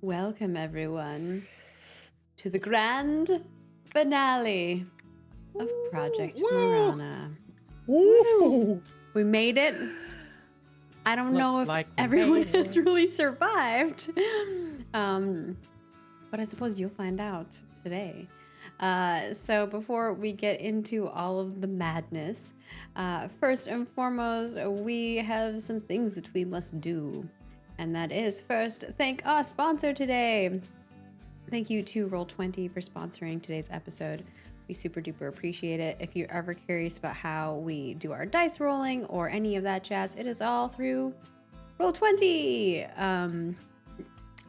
Welcome, everyone, to the grand finale of Project Morana. Woo! We made it. I don't know Looks if like we everyone made has it. really survived, but I suppose you'll find out today. So before we get into all of the madness, first and foremost, we have some things that we must do. And that is first, thank our sponsor today. Thank you to Roll20 for sponsoring today's episode. We super duper appreciate it. If you're ever curious about how we do our dice rolling or any of that jazz, it is all through Roll20.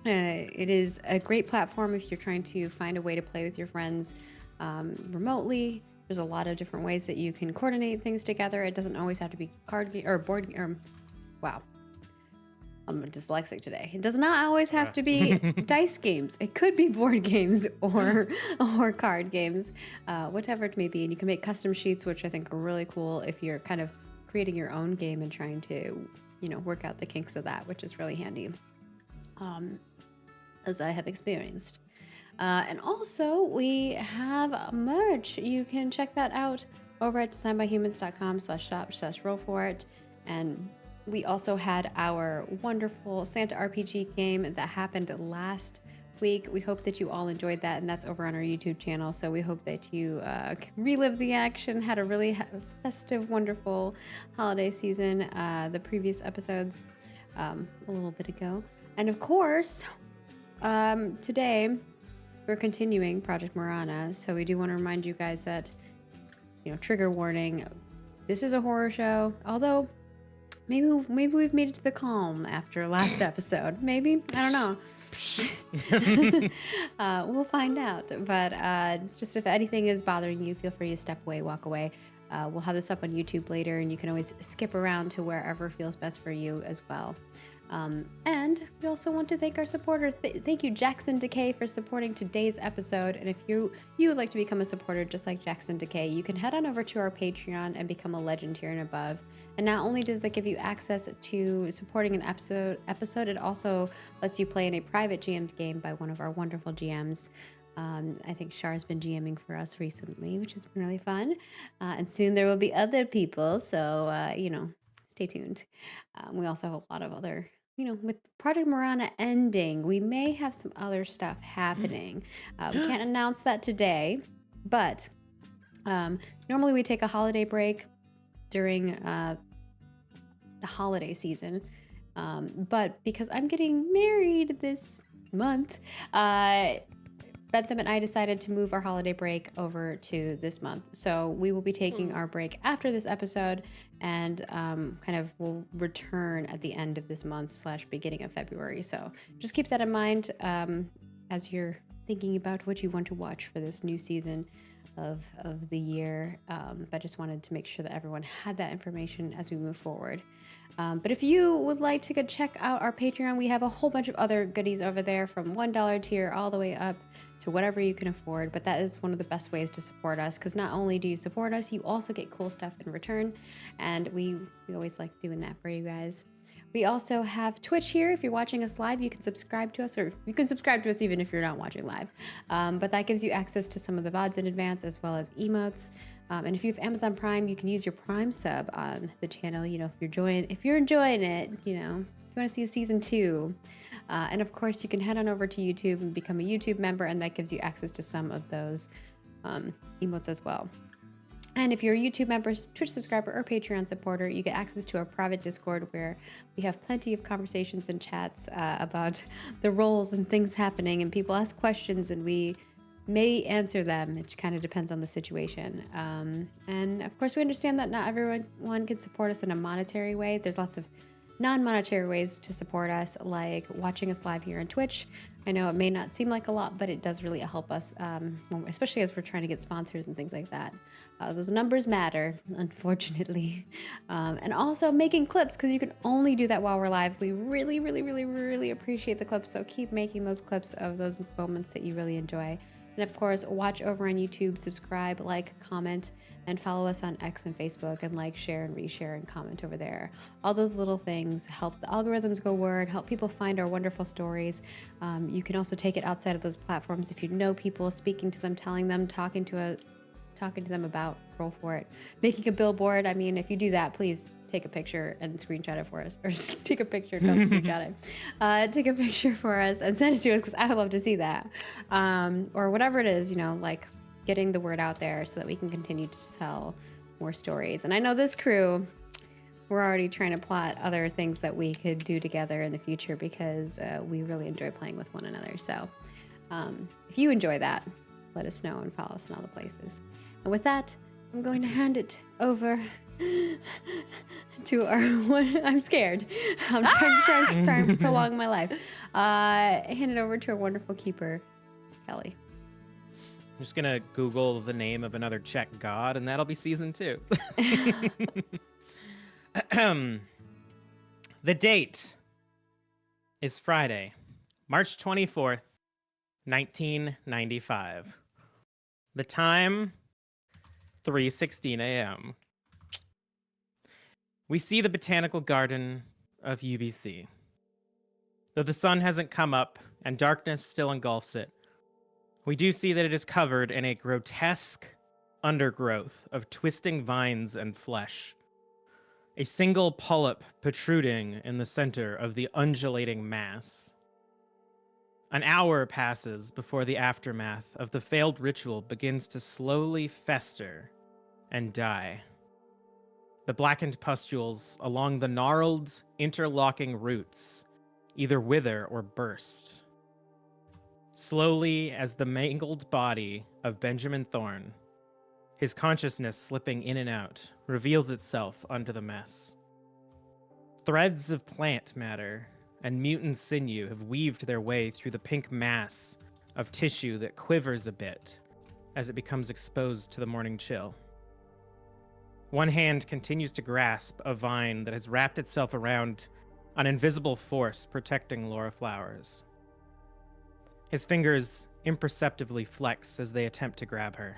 It is a great platform if you're trying to find a way to play with your friends remotely. There's a lot of different ways that you can coordinate things together. It doesn't always have to be card game or board game. Wow. I'm dyslexic today. It does not always have to be dice games. It could be board games or card games, whatever it may be. And you can make custom sheets, which I think are really cool if you're kind of creating your own game and trying to, work out the kinks of that, which is really handy, as I have experienced. And also, we have merch. You can check that out over at designbyhumans.com/shop/roll4it. And we also had our wonderful Santa RPG game that happened last week. We hope that you all enjoyed that, and that's over on our YouTube channel. So we hope that you relive the action, had a really festive, wonderful holiday season, the previous episodes a little bit ago. And of course, today we're continuing Project Morana. So we do want to remind you guys that, trigger warning, this is a horror show, although maybe we've made it to the calm after last episode. Maybe. I don't know. We'll find out. But just if anything is bothering you, feel free to step away, walk away. We'll have this up on YouTube later, and you can always skip around to wherever feels best for you as well. And we also want to thank our supporter. Thank you, Jackson Decay, for supporting today's episode. And if you would like to become a supporter just like Jackson Decay, you can head on over to our Patreon and become a legend here and above. And not only does that give you access to supporting an episode, it also lets you play in a private GM'd game by one of our wonderful GMs. I think Char's been GMing for us recently, which has been really fun. And soon there will be other people, so, stay tuned. We also have a lot of other, with Project Morana ending, we may have some other stuff happening. We can't announce that today, but normally we take a holiday break during the holiday season. But because I'm getting married this month, Bentham and I decided to move our holiday break over to this month. So we will be taking our break after this episode, and kind of will return at the end of this month / beginning of February. So just keep that in mind as you're thinking about what you want to watch for this new season of the year. But I just wanted to make sure that everyone had that information as we move forward. But if you would like to go check out our Patreon, we have a whole bunch of other goodies over there, from $1 tier all the way up to whatever you can afford. But that is one of the best ways to support us, because not only do you support us, you also get cool stuff in return. And we always like doing that for you guys. We also have Twitch here. If you're watching us live, you can subscribe to us, or you can subscribe to us even if you're not watching live. But that gives you access to some of the VODs in advance, as well as emotes. And if you have Amazon Prime, you can use your Prime sub on the channel. If you're enjoying it, if you want to see season 2. And of course, you can head on over to YouTube and become a YouTube member, and that gives you access to some of those emotes as well. And if you're a YouTube member, Twitch subscriber, or Patreon supporter, you get access to our private Discord, where we have plenty of conversations and chats about the roles and things happening, and people ask questions, and we may answer them. It kind of depends on the situation. And of course, we understand that not everyone can support us in a monetary way. There's lots of non-monetary ways to support us, like watching us live here on Twitch. I know it may not seem like a lot, but it does really help us, especially as we're trying to get sponsors and things like that. Those numbers matter, unfortunately. And also making clips, because you can only do that while we're live. We really, really, really, really appreciate the clips, so keep making those clips of those moments that you really enjoy. And of course, watch over on YouTube, subscribe, like, comment, and follow us on X and Facebook, and like, share, and reshare, and comment over there. All those little things help the algorithms go word, help people find our wonderful stories. You can also take it outside of those platforms if you know people, speaking to them, telling them, talking to them about Roll4It, making a billboard. I mean, if you do that, please take a picture and screenshot it for us, or take a picture, don't screenshot it. Take a picture for us and send it to us, because I would love to see that. Or whatever it is, like getting the word out there so that we can continue to tell more stories. And I know this crew, we're already trying to plot other things that we could do together in the future, because we really enjoy playing with one another. So if you enjoy that, let us know and follow us in all the places. And with that, I'm going to hand it over to our one. I'm scared. I'm trying to prolong my life. Hand it over to our wonderful keeper, Kelly. I'm just going to Google the name of another Czech god, and that'll be season 2. The date is Friday, March 24th, 1995. The time, 3:16 a.m. We see the botanical garden of UBC. Though the sun hasn't come up and darkness still engulfs it, we do see that it is covered in a grotesque undergrowth of twisting vines and flesh. A single polyp protruding in the center of the undulating mass. An hour passes before the aftermath of the failed ritual begins to slowly fester and die. The blackened pustules along the gnarled, interlocking roots either wither or burst. Slowly, as the mangled body of Benjamin Thorne, his consciousness slipping in and out, reveals itself under the mess. Threads of plant matter and mutant sinew have weaved their way through the pink mass of tissue that quivers a bit as it becomes exposed to the morning chill. One hand continues to grasp a vine that has wrapped itself around an invisible force protecting Laura Flowers. His fingers imperceptibly flex as they attempt to grab her.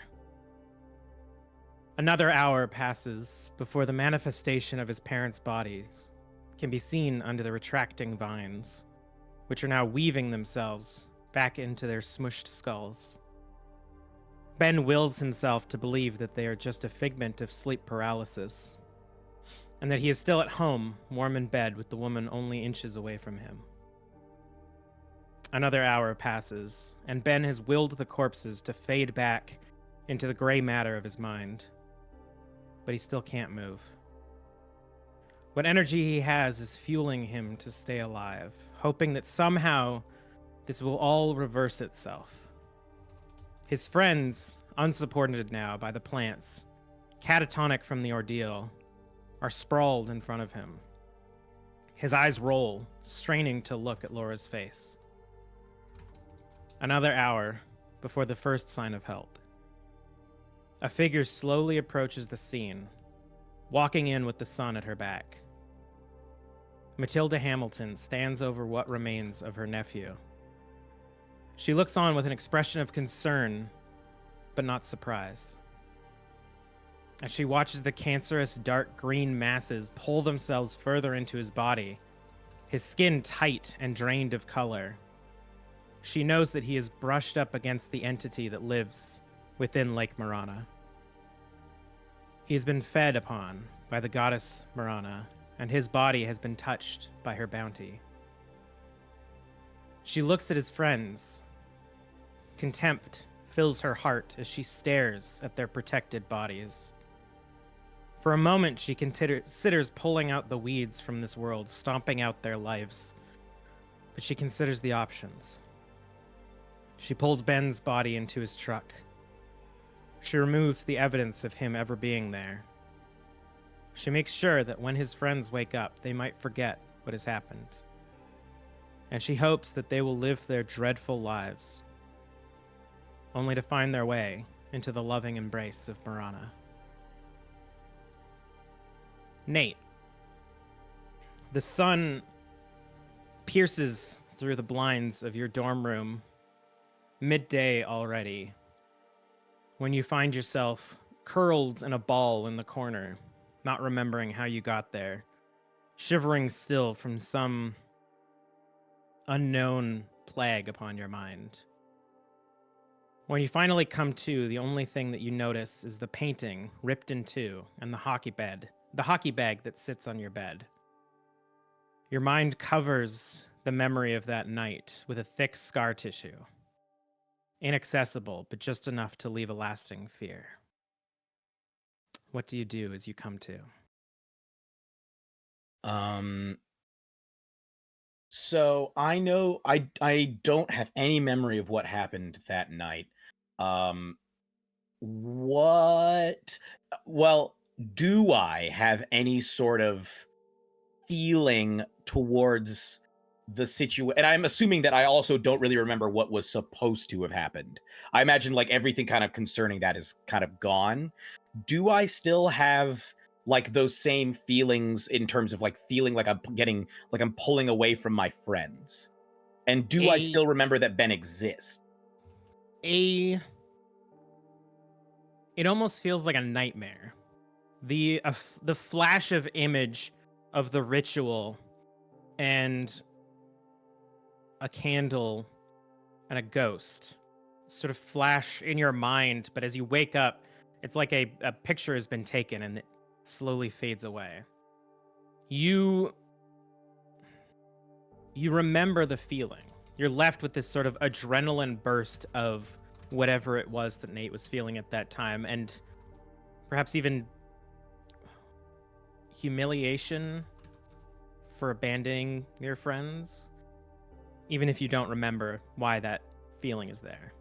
Another hour passes before the manifestation of his parents' bodies can be seen under the retracting vines, which are now weaving themselves back into their smushed skulls. Ben wills himself to believe that they are just a figment of sleep paralysis, and that he is still at home, warm in bed with the woman only inches away from him. Another hour passes, and Ben has willed the corpses to fade back into the gray matter of his mind. But he still can't move. What energy he has is fueling him to stay alive, hoping that somehow this will all reverse itself. His friends, unsupported now by the plants, catatonic from the ordeal, are sprawled in front of him. His eyes roll, straining to look at Laura's face. Another hour before the first sign of help. A figure slowly approaches the scene, walking in with the sun at her back. Matilda Hamilton stands over what remains of her nephew. She looks on with an expression of concern, but not surprise. As she watches the cancerous dark green masses pull themselves further into his body, his skin tight and drained of color, she knows that he is brushed up against the entity that lives within Lake Morana. He has been fed upon by the goddess Morana, and his body has been touched by her bounty. She looks at his friends. Contempt fills her heart as she stares at their protected bodies. For a moment, she considers pulling out the weeds from this world, stomping out their lives. But she considers the options. She pulls Ben's body into his truck. She removes the evidence of him ever being there. She makes sure that when his friends wake up, they might forget what has happened. And she hopes that they will live their dreadful lives, only to find their way into the loving embrace of Morana. Nate. The sun pierces through the blinds of your dorm room midday already, when you find yourself curled in a ball in the corner, not remembering how you got there, shivering still from some unknown plague upon your mind. When you finally come to, the only thing that you notice is the painting ripped in two and the hockey bag that sits on your bed. Your mind covers the memory of that night with a thick scar tissue. Inaccessible, but just enough to leave a lasting fear. What do you do as you come to? So I know I don't have any memory of what happened that night. Um what well, do I have any sort of feeling towards the situation? And I'm assuming that I also don't really remember what was supposed to have happened. I imagine like everything kind of concerning that is kind of gone. Do I still have like those same feelings in terms of like feeling like I'm pulling away from my friends? And do I still remember that Ben exists? It almost feels like a nightmare. The flash of image of the ritual and a candle and a ghost sort of flash in your mind, but as you wake up, it's like a picture has been taken and it slowly fades away. You remember the feeling. You're left with this sort of adrenaline burst of whatever it was that Nate was feeling at that time, and perhaps even humiliation for abandoning your friends, even if you don't remember why that feeling is there.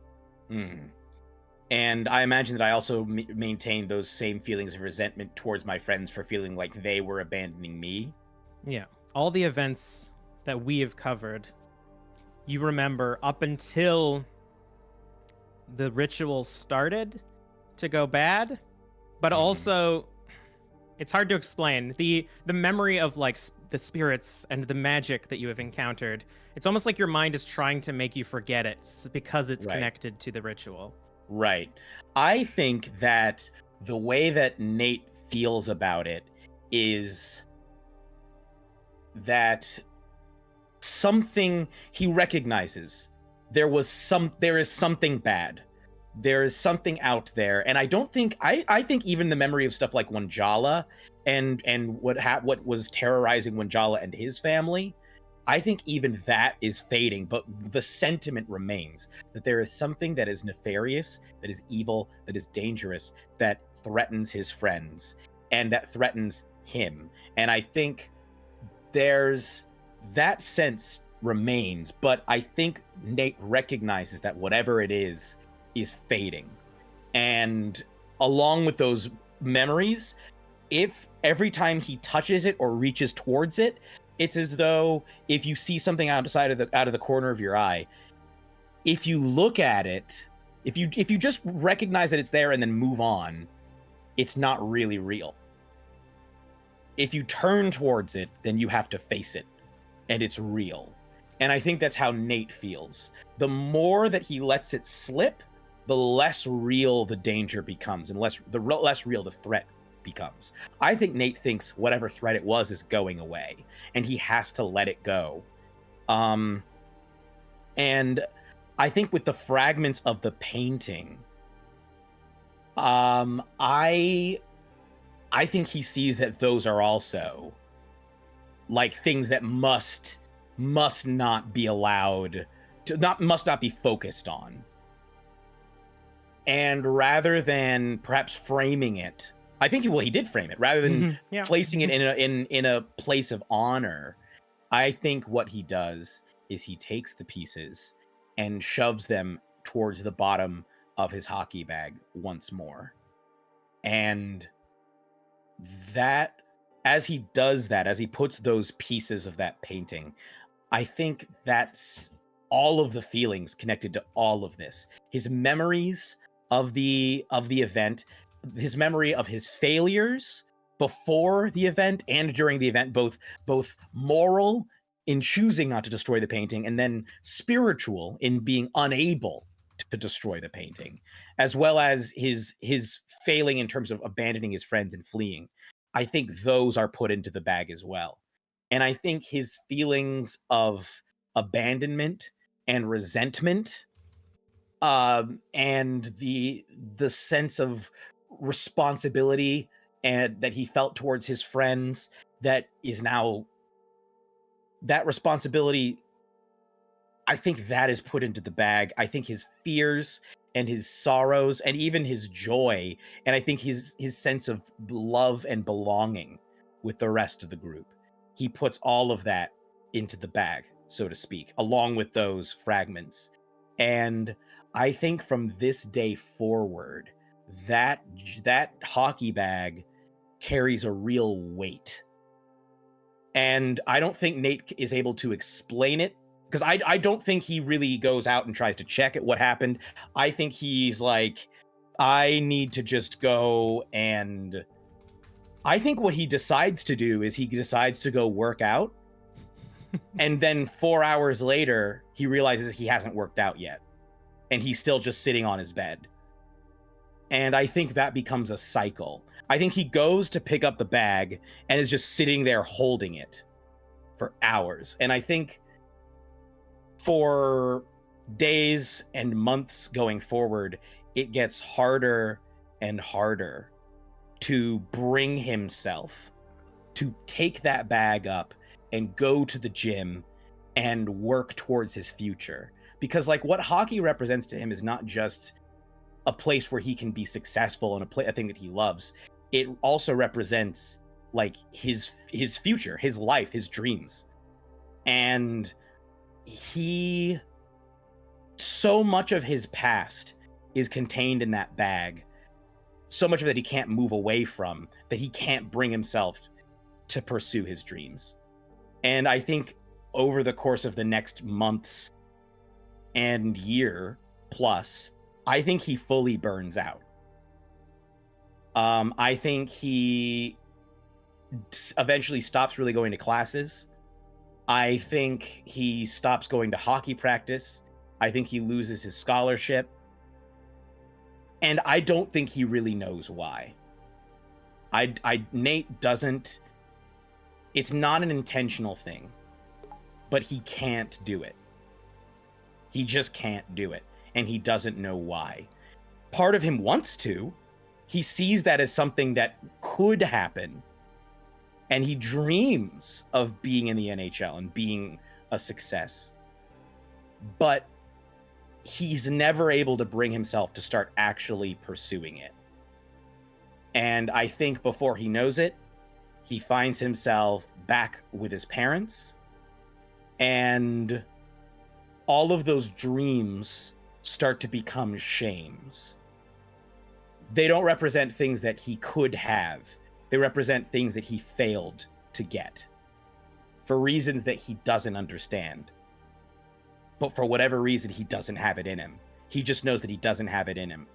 And I imagine that I also maintain those same feelings of resentment towards my friends for feeling like they were abandoning me. Yeah. All the events that we have covered, you remember up until the ritual started to go bad, but also it's hard to explain. The memory of like the spirits and the magic that you have encountered, it's almost like your mind is trying to make you forget it because it's connected to the ritual. Right. I think that the way that Nate feels about it is that something he recognizes there is something bad. There is something out there, and I don't think I think even the memory of stuff like Wanjala and what was terrorizing Wanjala and his family, I think even that is fading, but the sentiment remains that there is something that is nefarious, that is evil, that is dangerous, that threatens his friends and that threatens him. And I think there's that sense remains, but I think Nate recognizes that whatever it is fading. And along with those memories, if every time he touches it or reaches towards it, it's as though if you see something out of the corner of your eye, if you look at it, if you just recognize that it's there and then move on, it's not really real. If you turn towards it, then you have to face it, and it's real. And I think that's how Nate feels. The more that he lets it slip, the less real the danger becomes, and less real the threat becomes. I think Nate thinks whatever threat it was is going away, and he has to let it go. And I think with the fragments of the painting, I think he sees that those are also like things that must not be allowed to must not be focused on. And rather than perhaps framing it, I think he did frame it rather than placing it in a place of honor. I think what he does is he takes the pieces and shoves them towards the bottom of his hockey bag once more. And that, as he does that, as he puts those pieces of that painting, I think that's all of the feelings connected to all of this. His memories of the event, his memory of his failures before the event and during the event, both moral in choosing not to destroy the painting, and then spiritual in being unable to destroy the painting, as well as his failing in terms of abandoning his friends and fleeing. I think those are put into the bag as well. And I think his feelings of abandonment and resentment, and the sense of responsibility and that he felt towards his friends, that is now that responsibility, I think that is put into the bag. I think his fears and his sorrows and even his joy, and I think his sense of love and belonging with the rest of the group, he puts all of that into the bag, so to speak, along with those fragments. And I think from this day forward, that hockey bag carries a real weight. And I don't think Nate is able to explain it, because I don't think he really goes out and tries to check at what happened. I think he's like, I need to just go, and I think what he decides to do is he decides to go work out. And then 4 hours later, he realizes he hasn't worked out yet. And he's still just sitting on his bed. And I think that becomes a cycle. I think he goes to pick up the bag and is just sitting there holding it for hours. And I think for days and months going forward, it gets harder and harder to bring himself to take that bag up and go to the gym and work towards his future. Because like what hockey represents to him is not just a place where he can be successful and a thing that he loves. It also represents like his future, his life, his dreams. And so much of his past is contained in that bag. So much of it he can't move away from, that he can't bring himself to pursue his dreams. And I think over the course of the next months and year plus, I think he fully burns out. I think he eventually stops really going to classes. I think he stops going to hockey practice. I think he loses his scholarship. And I don't think he really knows why. Nate doesn't, it's not an intentional thing, but he can't do it. He just can't do it. And he doesn't know why. Part of him wants to. He sees that as something that could happen. And he dreams of being in the NHL and being a success. But he's never able to bring himself to start actually pursuing it. And I think before he knows it, he finds himself back with his parents. And all of those dreams start to become shames. They don't represent things that he could have. They represent things that he failed to get for reasons that he doesn't understand. But for whatever reason, he doesn't have it in him. He just knows that he doesn't have it in him.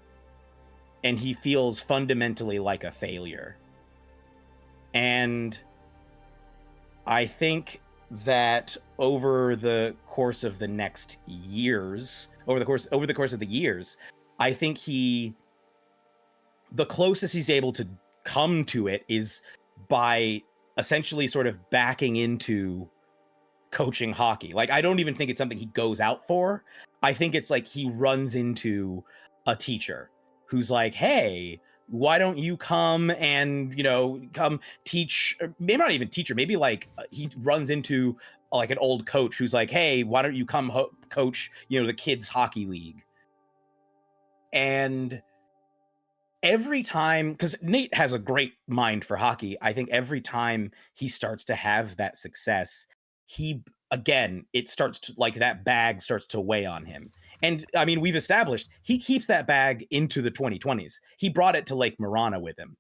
And he feels fundamentally like a failure. And I think that over the course of the next years, over the course of the years, I think the closest he's able to come to it is by essentially sort of backing into coaching hockey. Like, I don't even think it's something he goes out for. I think it's like he runs into a teacher who's like, hey, why don't you come and, come teach, maybe not even teacher, maybe like he runs into like an old coach who's like, hey, why don't you come coach, the kids hockey league? And every time, because Nate has a great mind for hockey, I think every time he starts to have that success, it starts to, like, that bag starts to weigh on him. And I mean, we've established he keeps that bag into the 2020s. He brought it to Lake Morana with him.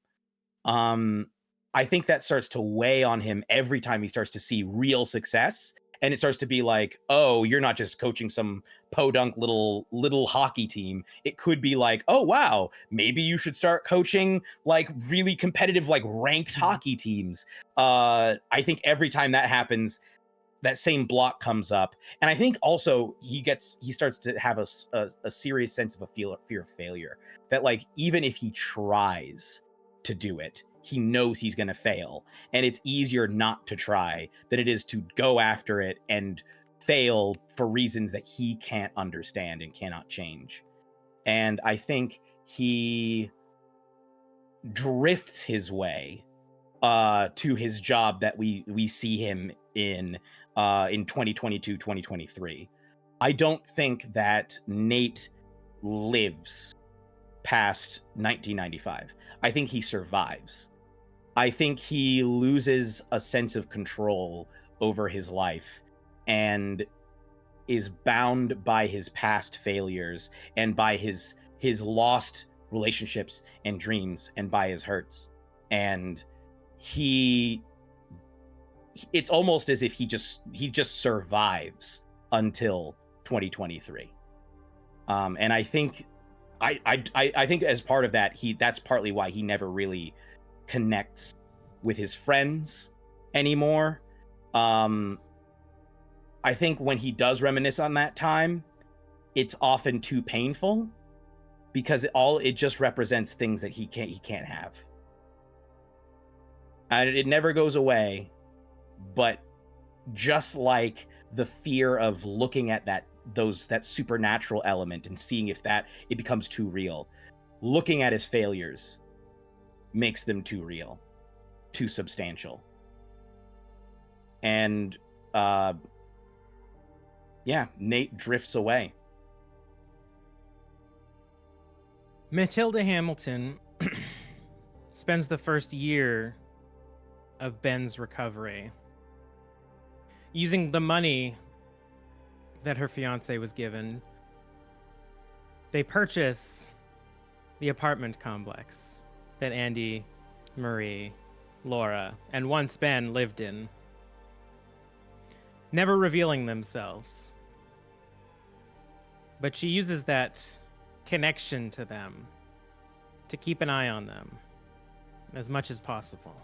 I think that starts to weigh on him every time he starts to see real success. And it starts to be like, oh, you're not just coaching some podunk little hockey team. It could be like, oh, wow, maybe you should start coaching like really competitive, like ranked hockey teams. I think every time that happens, that same block comes up, and I think also he starts to have a serious sense of a fear of failure, that like even if he tries to do it, he knows he's going to fail, and it's easier not to try than it is to go after it and fail for reasons that he can't understand and cannot change. And I think he drifts his way to his job that we see him in 2022, 2023. I don't think that Nate lives past 1995. I think he survives. I think he loses a sense of control over his life and is bound by his past failures and by his lost relationships and dreams and by his hurts. And it's almost as if he just survives until 2023. And I think I think as part of that, that's partly why he never really connects with his friends anymore. I think when he does reminisce on that time, it's often too painful because it just represents things that he can't have. And it never goes away, but just like the fear of looking at that supernatural element and seeing if it becomes too real, looking at his failures makes them too real, too substantial. And Nate drifts away. Matilda Hamilton spends the first year of Ben's recovery using the money that her fiance was given. They purchase the apartment complex that Andy, Marie, Laura, and once Ben lived in, never revealing themselves. But she uses that connection to them to keep an eye on them as much as possible.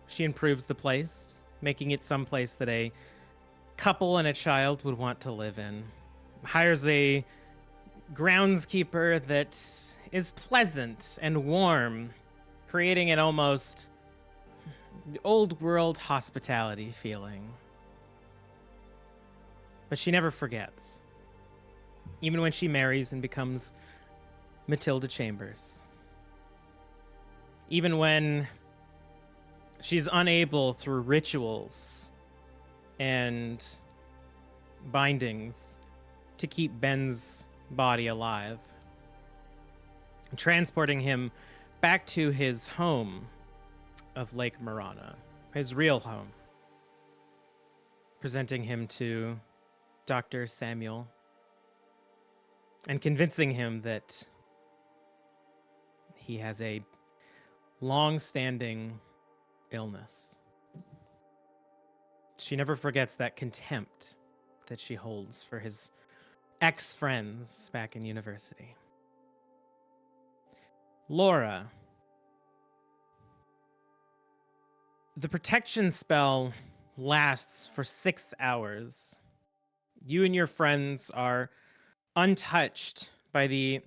She improves the place, making it someplace that a couple and a child would want to live in. Hires a groundskeeper that is pleasant and warm, creating an almost old world hospitality feeling. But she never forgets, even when she marries and becomes Matilda Chambers. Even when she's unable through rituals and bindings to keep Ben's body alive, transporting him back to his home of Lake Morana, his real home, presenting him to Dr. Samuel and convincing him that he has a long-standing illness. She never forgets that contempt that she holds for his ex-friends back in university. Laura. The protection spell lasts for 6 hours. You and your friends are untouched by the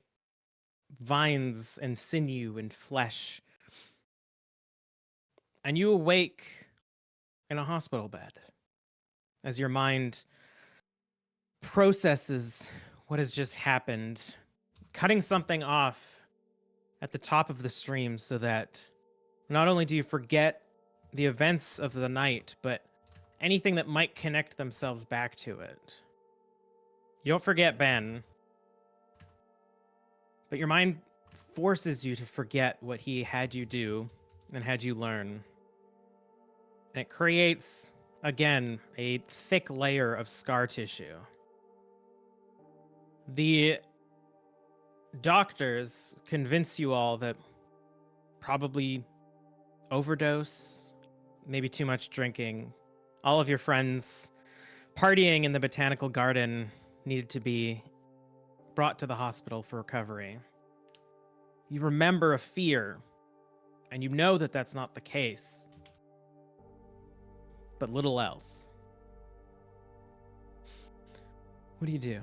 vines and sinew and flesh. And you awake in a hospital bed as your mind processes what has just happened, cutting something off at the top of the stream so that not only do you forget the events of the night, but anything that might connect themselves back to it. You don't forget Ben, but your mind forces you to forget what he had you do and had you learn. And it creates, again, a thick layer of scar tissue. The doctors convince you all that probably overdose, maybe too much drinking. All of your friends partying in the botanical garden needed to be brought to the hospital for recovery. You remember a fear, and you know that that's not the case. but little else. What do you do?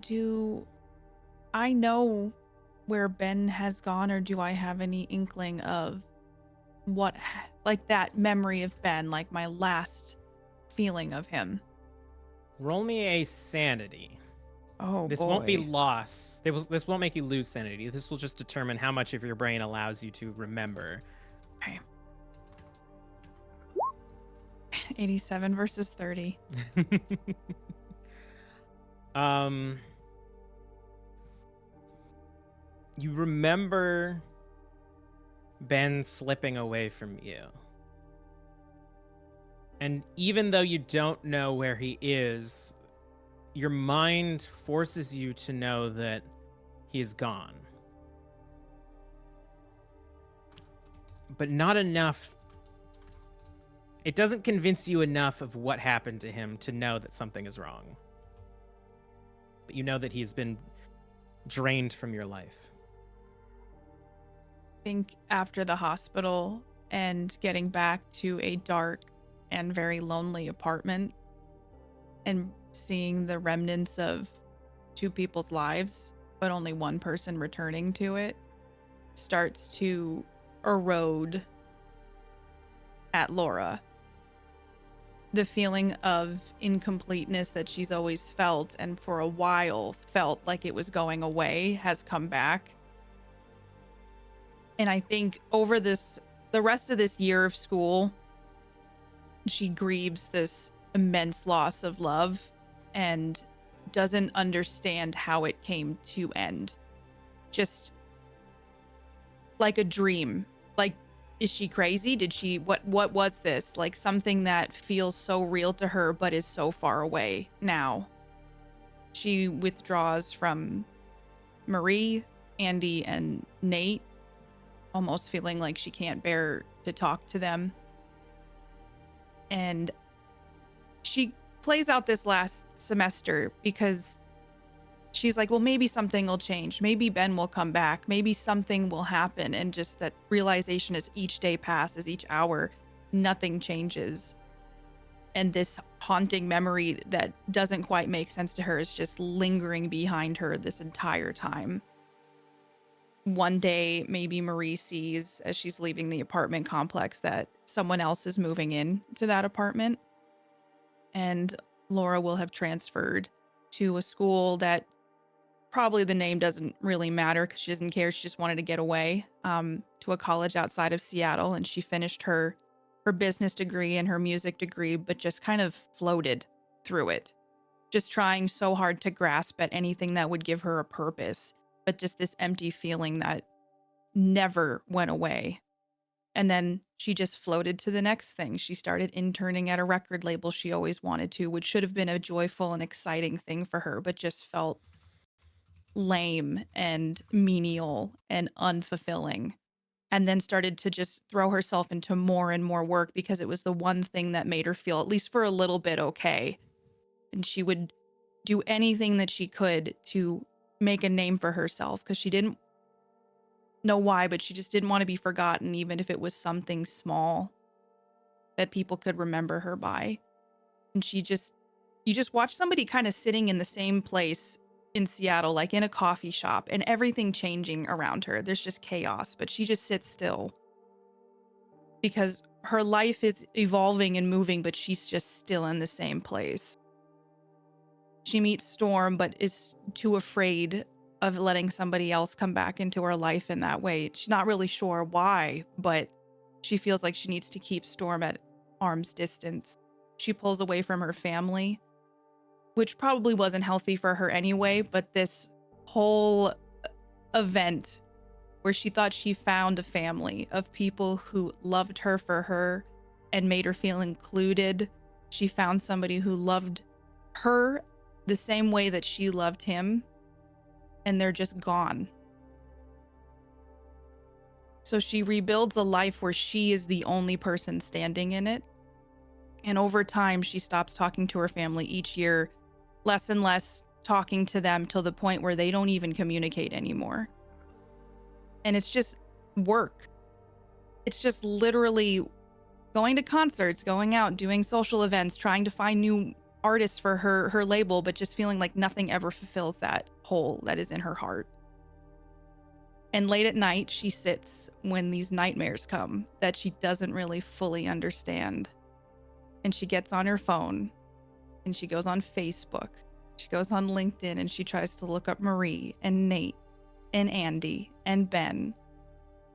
Do I know where Ben has gone, or do I have any inkling of what, like that memory of Ben, like my last feeling of him? Roll me a sanity. Oh, This won't be loss. This won't make you lose sanity. This will just determine how much of your brain allows you to remember. Okay. 87 versus 30. You remember Ben slipping away from you. And even though you don't know where he is, your mind forces you to know that he's gone. But not enough. It doesn't convince you enough of what happened to him to know that something is wrong. But you know that he's been drained from your life. I think after the hospital and getting back to a dark and very lonely apartment and seeing the remnants of two people's lives, but only one person returning to it, starts to erode at Laura. The feeling of incompleteness that she's always felt and for a while felt like it was going away has come back. And I think over the rest of this year of school, she grieves this immense loss of love and doesn't understand how it came to end. Just like a dream. Like, is she crazy? What was this? Like something that feels so real to her but is so far away now. She withdraws from Marie, Andy, and Nate, almost feeling like she can't bear to talk to them. And she plays out this last semester because she's like, well, maybe something will change. Maybe Ben will come back. Maybe something will happen. And just that realization as each day passes, each hour, nothing changes. And this haunting memory that doesn't quite make sense to her is just lingering behind her this entire time. One day, maybe Marie sees as she's leaving the apartment complex that someone else is moving in to that apartment. And Laura will have transferred to a school that probably the name doesn't really matter because she doesn't care. She just wanted to get away to a college outside of Seattle. And she finished her business degree and her music degree, but just kind of floated through it. Just trying so hard to grasp at anything that would give her a purpose, but just this empty feeling that never went away. And then she just floated to the next thing. She started interning at a record label she always wanted to, which should have been a joyful and exciting thing for her, but just felt lame and menial and unfulfilling. And then started to just throw herself into more and more work because it was the one thing that made her feel, at least for a little bit, okay. And she would do anything that she could to make a name for herself because she didn't know why, but she just didn't want to be forgotten, even if it was something small that people could remember her by. And you just watch somebody kind of sitting in the same place in Seattle, like in a coffee shop, and everything changing around her. There's just chaos, but she just sits still because her life is evolving and moving, but she's just still in the same place. She meets Storm, but is too afraid of letting somebody else come back into her life in that way. She's not really sure why, but she feels like she needs to keep Storm at arm's distance. She pulls away from her family, which probably wasn't healthy for her anyway, but this whole event where she thought she found a family of people who loved her for her and made her feel included. She found somebody who loved her the same way that she loved him, and they're just gone. So she rebuilds a life where she is the only person standing in it. And over time, she stops talking to her family each year, less and less talking to them till the point where they don't even communicate anymore. And it's just work. It's just literally going to concerts, going out, doing social events, trying to find new artists for her label, but just feeling like nothing ever fulfills that hole that is in her heart. And late at night, she sits when these nightmares come that she doesn't really fully understand. And she gets on her phone and she goes on Facebook. She goes on LinkedIn and she tries to look up Marie and Nate and Andy and Ben,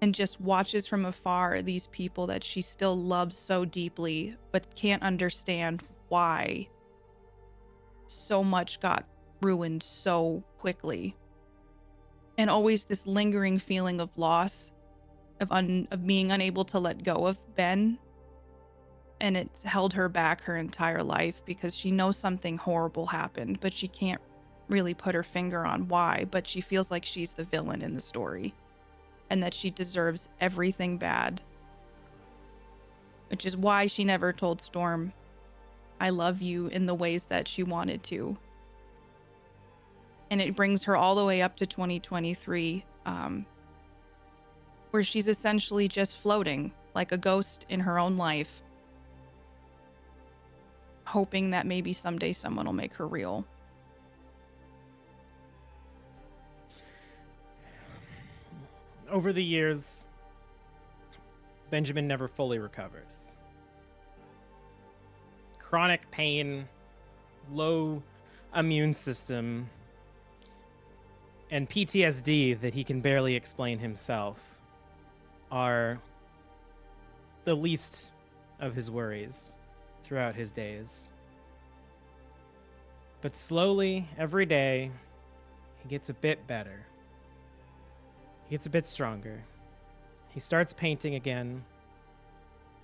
and just watches from afar these people that she still loves so deeply, but can't understand why so much got ruined so quickly. And always this lingering feeling of loss, of being unable to let go of Ben. And it's held her back her entire life because she knows something horrible happened, but she can't really put her finger on why, but she feels like she's the villain in the story and that she deserves everything bad. Which is why she never told Storm, I love you, in the ways that she wanted to. And it brings her all the way up to 2023, where she's essentially just floating like a ghost in her own life, hoping that maybe someday someone will make her real. Over the years, Benjamin never fully recovers. Chronic pain, low immune system, and PTSD that he can barely explain himself are the least of his worries throughout his days. But slowly, every day, he gets a bit better. He gets a bit stronger. He starts painting again,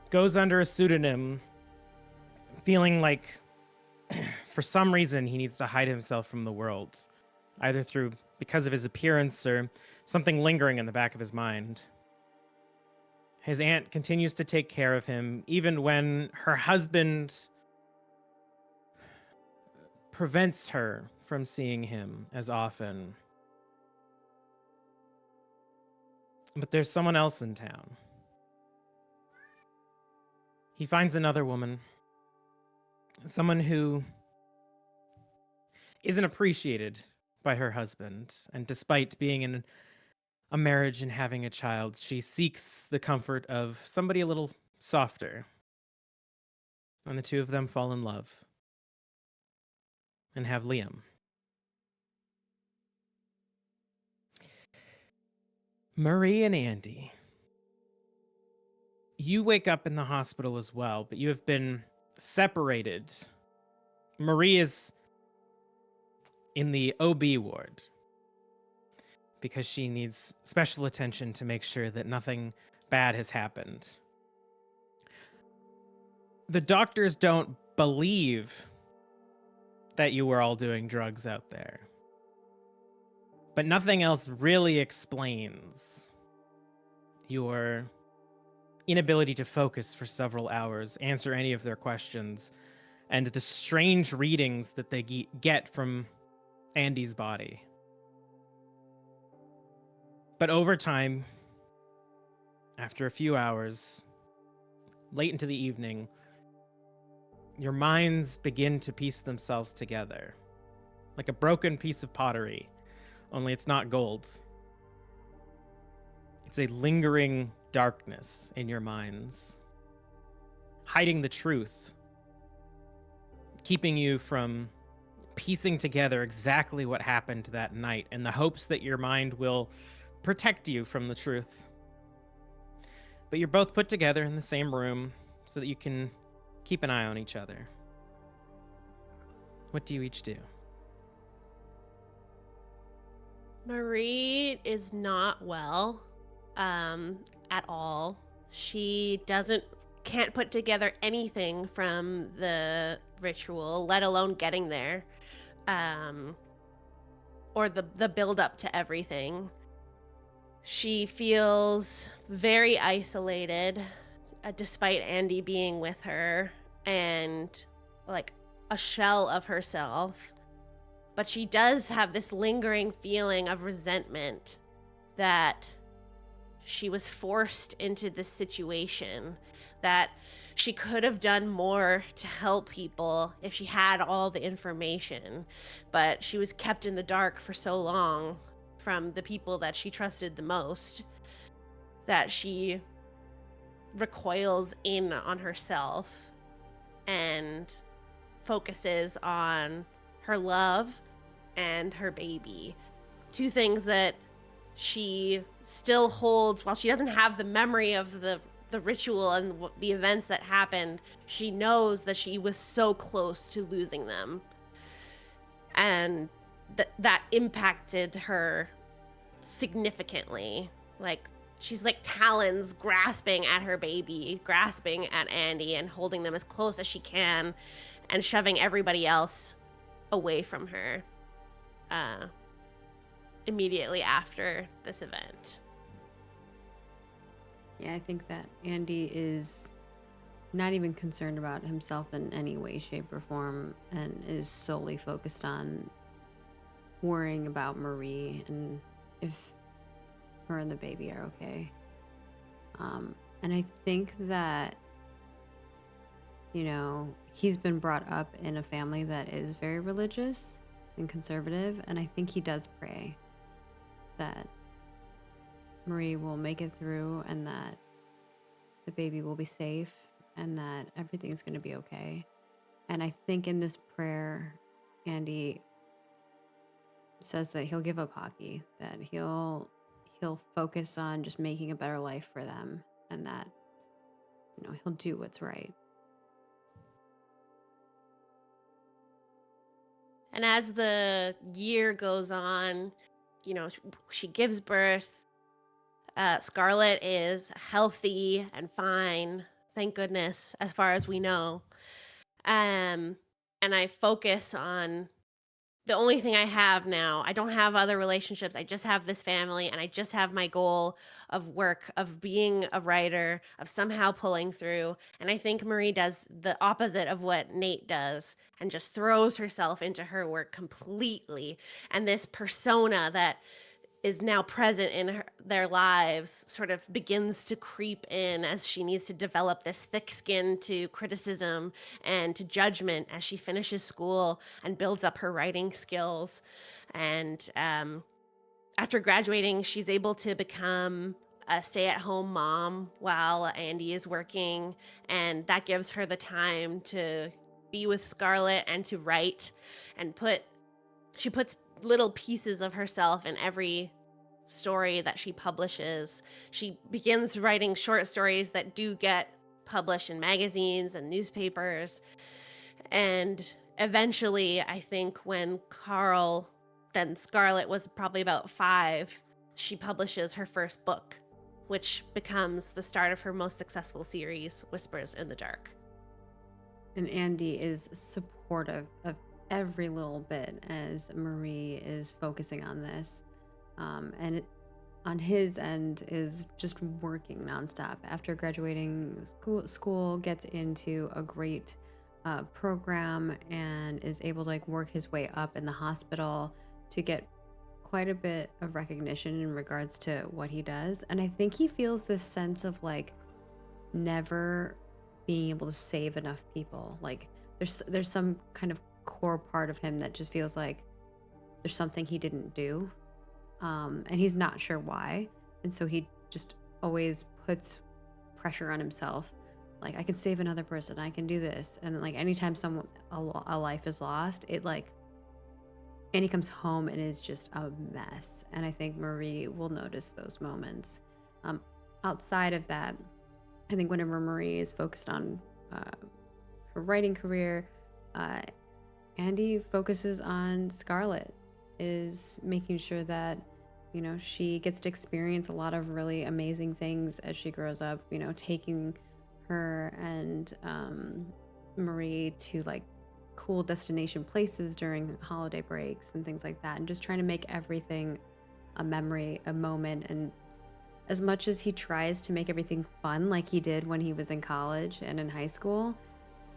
goes under a pseudonym, feeling like for some reason he needs to hide himself from the world, either because of his appearance or something lingering in the back of his mind. His aunt continues to take care of him, even when her husband prevents her from seeing him as often. But there's someone else in town. He finds another woman, someone who isn't appreciated by her husband, and despite being in a marriage and having a child, she seeks the comfort of somebody a little softer. And the two of them fall in love and have Liam. Marie and Andy. You wake up in the hospital as well, but you have been separated. Marie is in the OB ward because she needs special attention to make sure that nothing bad has happened. The doctors don't believe that you were all doing drugs out there, but nothing else really explains your inability to focus for several hours, answer any of their questions, and the strange readings that they get from Andy's body. But over time, after a few hours, late into the evening, your minds begin to piece themselves together, like a broken piece of pottery, only it's not gold. It's a lingering darkness in your minds, hiding the truth, keeping you from piecing together exactly what happened that night in the hopes that your mind will protect you from the truth. But you're both put together in the same room so that you can keep an eye on each other. What do you each do? Marie is not well at all. She can't put together anything from the ritual, let alone getting there, or the build up to everything. She feels very isolated, despite Andy being with her, and like a shell of herself. But she does have this lingering feeling of resentment that she was forced into this situation, that she could have done more to help people if she had all the information, but she was kept in the dark for so long from the people that she trusted the most that she recoils in on herself and focuses on her love and her baby. Two things that she still holds. While she doesn't have the memory of the ritual and the events that happened, she knows that she was so close to losing them, and that impacted her significantly. Like, she's like talons grasping at her baby, grasping at Andy, and holding them as close as she can, and shoving everybody else away from her immediately after this event. Yeah, I think that Andy is not even concerned about himself in any way, shape, or form, and is solely focused on worrying about Marie and if her and the baby are okay. And I think that, you know, he's been brought up in a family that is very religious and conservative, and I think he does pray that Marie will make it through and that the baby will be safe and that everything's going to be okay. And I think in this prayer, Andy says that he'll give up hockey, that he'll focus on just making a better life for them, and that, you know, he'll do what's right. And as the year goes on, you know, she gives birth. Scarlett is healthy and fine, thank goodness, as far as we know. And I focus on the only thing I have now. I don't have other relationships. I just have this family, and I just have my goal of work, of being a writer, of somehow pulling through. And I think Marie does the opposite of what Nate does and just throws herself into her work completely. And this persona that is now present in their lives sort of begins to creep in as she needs to develop this thick skin to criticism and to judgment as she finishes school and builds up her writing skills. And after graduating, she's able to become a stay-at-home mom while Andy is working, and that gives her the time to be with Scarlett and to write and she puts little pieces of herself in every story that she publishes. She begins writing short stories that do get published in magazines and newspapers. And eventually, I think when then Scarlett was probably about 5, she publishes her first book, which becomes the start of her most successful series, Whispers in the Dark. And Andy is supportive of every little bit as Marie is focusing on this. And on his end is just working nonstop. After graduating school gets into a great program and is able to like work his way up in the hospital to get quite a bit of recognition in regards to what he does. And I think he feels this sense of like never being able to save enough people. Like there's some kind of core part of him that just feels like there's something he didn't do, and he's not sure why, and so he just always puts pressure on himself, like I can save another person, I can do this. And like anytime a life is lost, it like, and he comes home and is just a mess. And I think Marie will notice those moments. Outside of that, I think whenever Marie is focused on her writing career, Andy focuses on Scarlett, is making sure that, you know, she gets to experience a lot of really amazing things as she grows up, you know, taking her and Marie to like cool destination places during holiday breaks and things like that, and just trying to make everything a memory, a moment. And as much as he tries to make everything fun like he did when he was in college and in high school,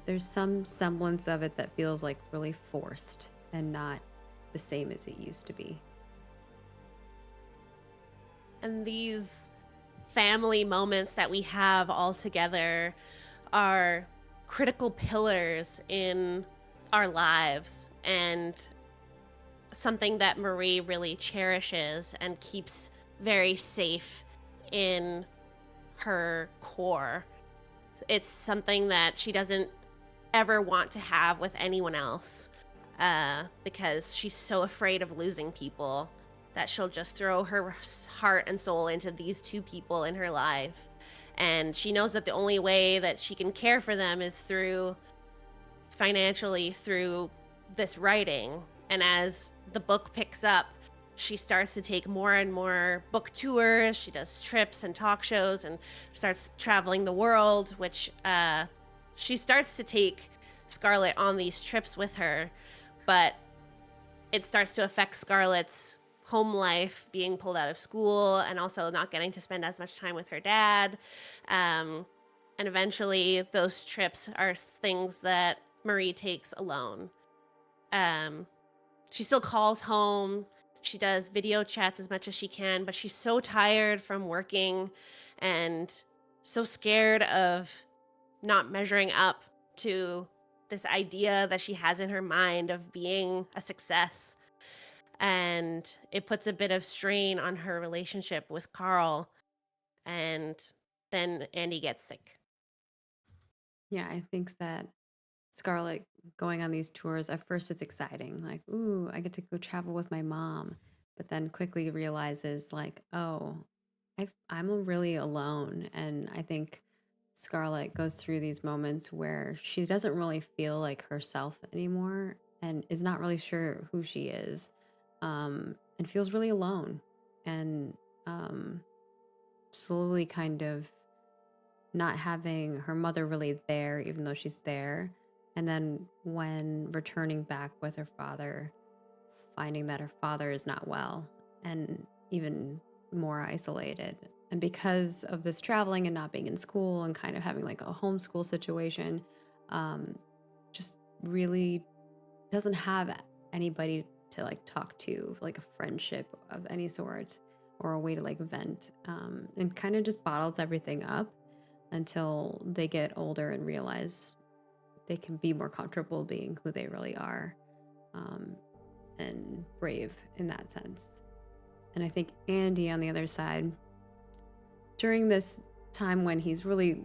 there's some semblance of it that feels like really forced and not the same as it used to be. And these family moments that we have all together are critical pillars in our lives and something that Marie really cherishes and keeps very safe in her core. It's something that she doesn't ever want to have with anyone else, because she's so afraid of losing people that she'll just throw her heart and soul into these two people in her life. And she knows that the only way that she can care for them is through financially, through this writing. And as the book picks up, she starts to take more and more book tours. She does trips and talk shows and starts traveling the world, which she starts to take Scarlett on these trips with her, but it starts to affect Scarlett's home life, being pulled out of school and also not getting to spend as much time with her dad. And eventually those trips are things that Marie takes alone. She still calls home. She does video chats as much as she can, but she's so tired from working and so scared of not measuring up to this idea that she has in her mind of being a success. And it puts a bit of strain on her relationship with Carl. And then Andy gets sick. Yeah, I think that Scarlett going on these tours, at first it's exciting, like, ooh, I get to go travel with my mom, but then quickly realizes, like, oh, I'm really alone. And I think Scarlett goes through these moments where she doesn't really feel like herself anymore and is not really sure who she is, and feels really alone and slowly kind of not having her mother really there, even though she's there. And then when returning back with her father, finding that her father is not well and even more isolated. And because of this traveling and not being in school and kind of having like a homeschool situation, just really doesn't have anybody to like talk to, like a friendship of any sort or a way to like vent, and kind of just bottles everything up until they get older and realize they can be more comfortable being who they really are, and brave in that sense. And I think Andy, on the other side, during this time when he's really,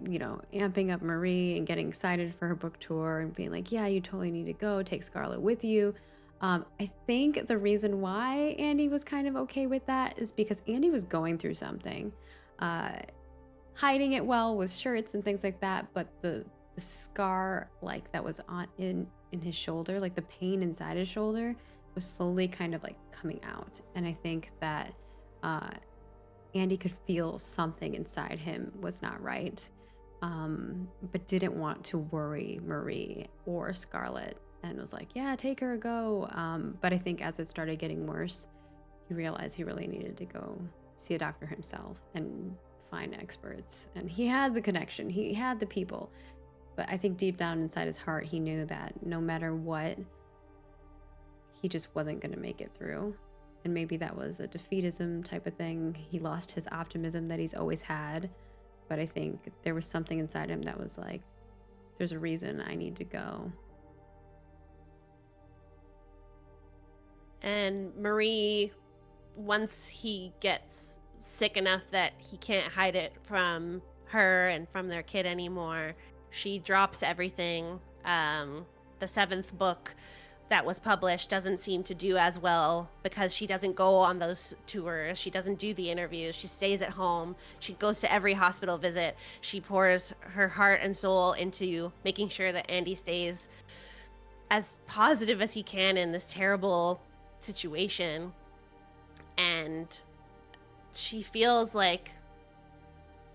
amping up Marie and getting excited for her book tour and being like, yeah, you totally need to go, take Scarlett with you. I think the reason why Andy was kind of okay with that is because Andy was going through something, hiding it well with shirts and things like that, but the scar like that was on in his shoulder, like the pain inside his shoulder was slowly kind of like coming out. And I think that Andy could feel something inside him was not right, but didn't want to worry Marie or Scarlett and was like, yeah, take her, go. But I think as it started getting worse, he realized he really needed to go see a doctor himself and find experts. And he had the connection, he had the people, but I think deep down inside his heart, he knew that no matter what, he just wasn't going to make it through. And maybe that was a defeatism type of thing. He lost his optimism that he's always had. But I think there was something inside him that was like, there's a reason I need to go. And Marie, once he gets sick enough that he can't hide it from her and from their kid anymore, she drops everything. The 7th book that was published doesn't seem to do as well because she doesn't go on those tours. She doesn't do the interviews. She stays at home. She goes to every hospital visit. She pours her heart and soul into making sure that Andy stays as positive as he can in this terrible situation. And she feels like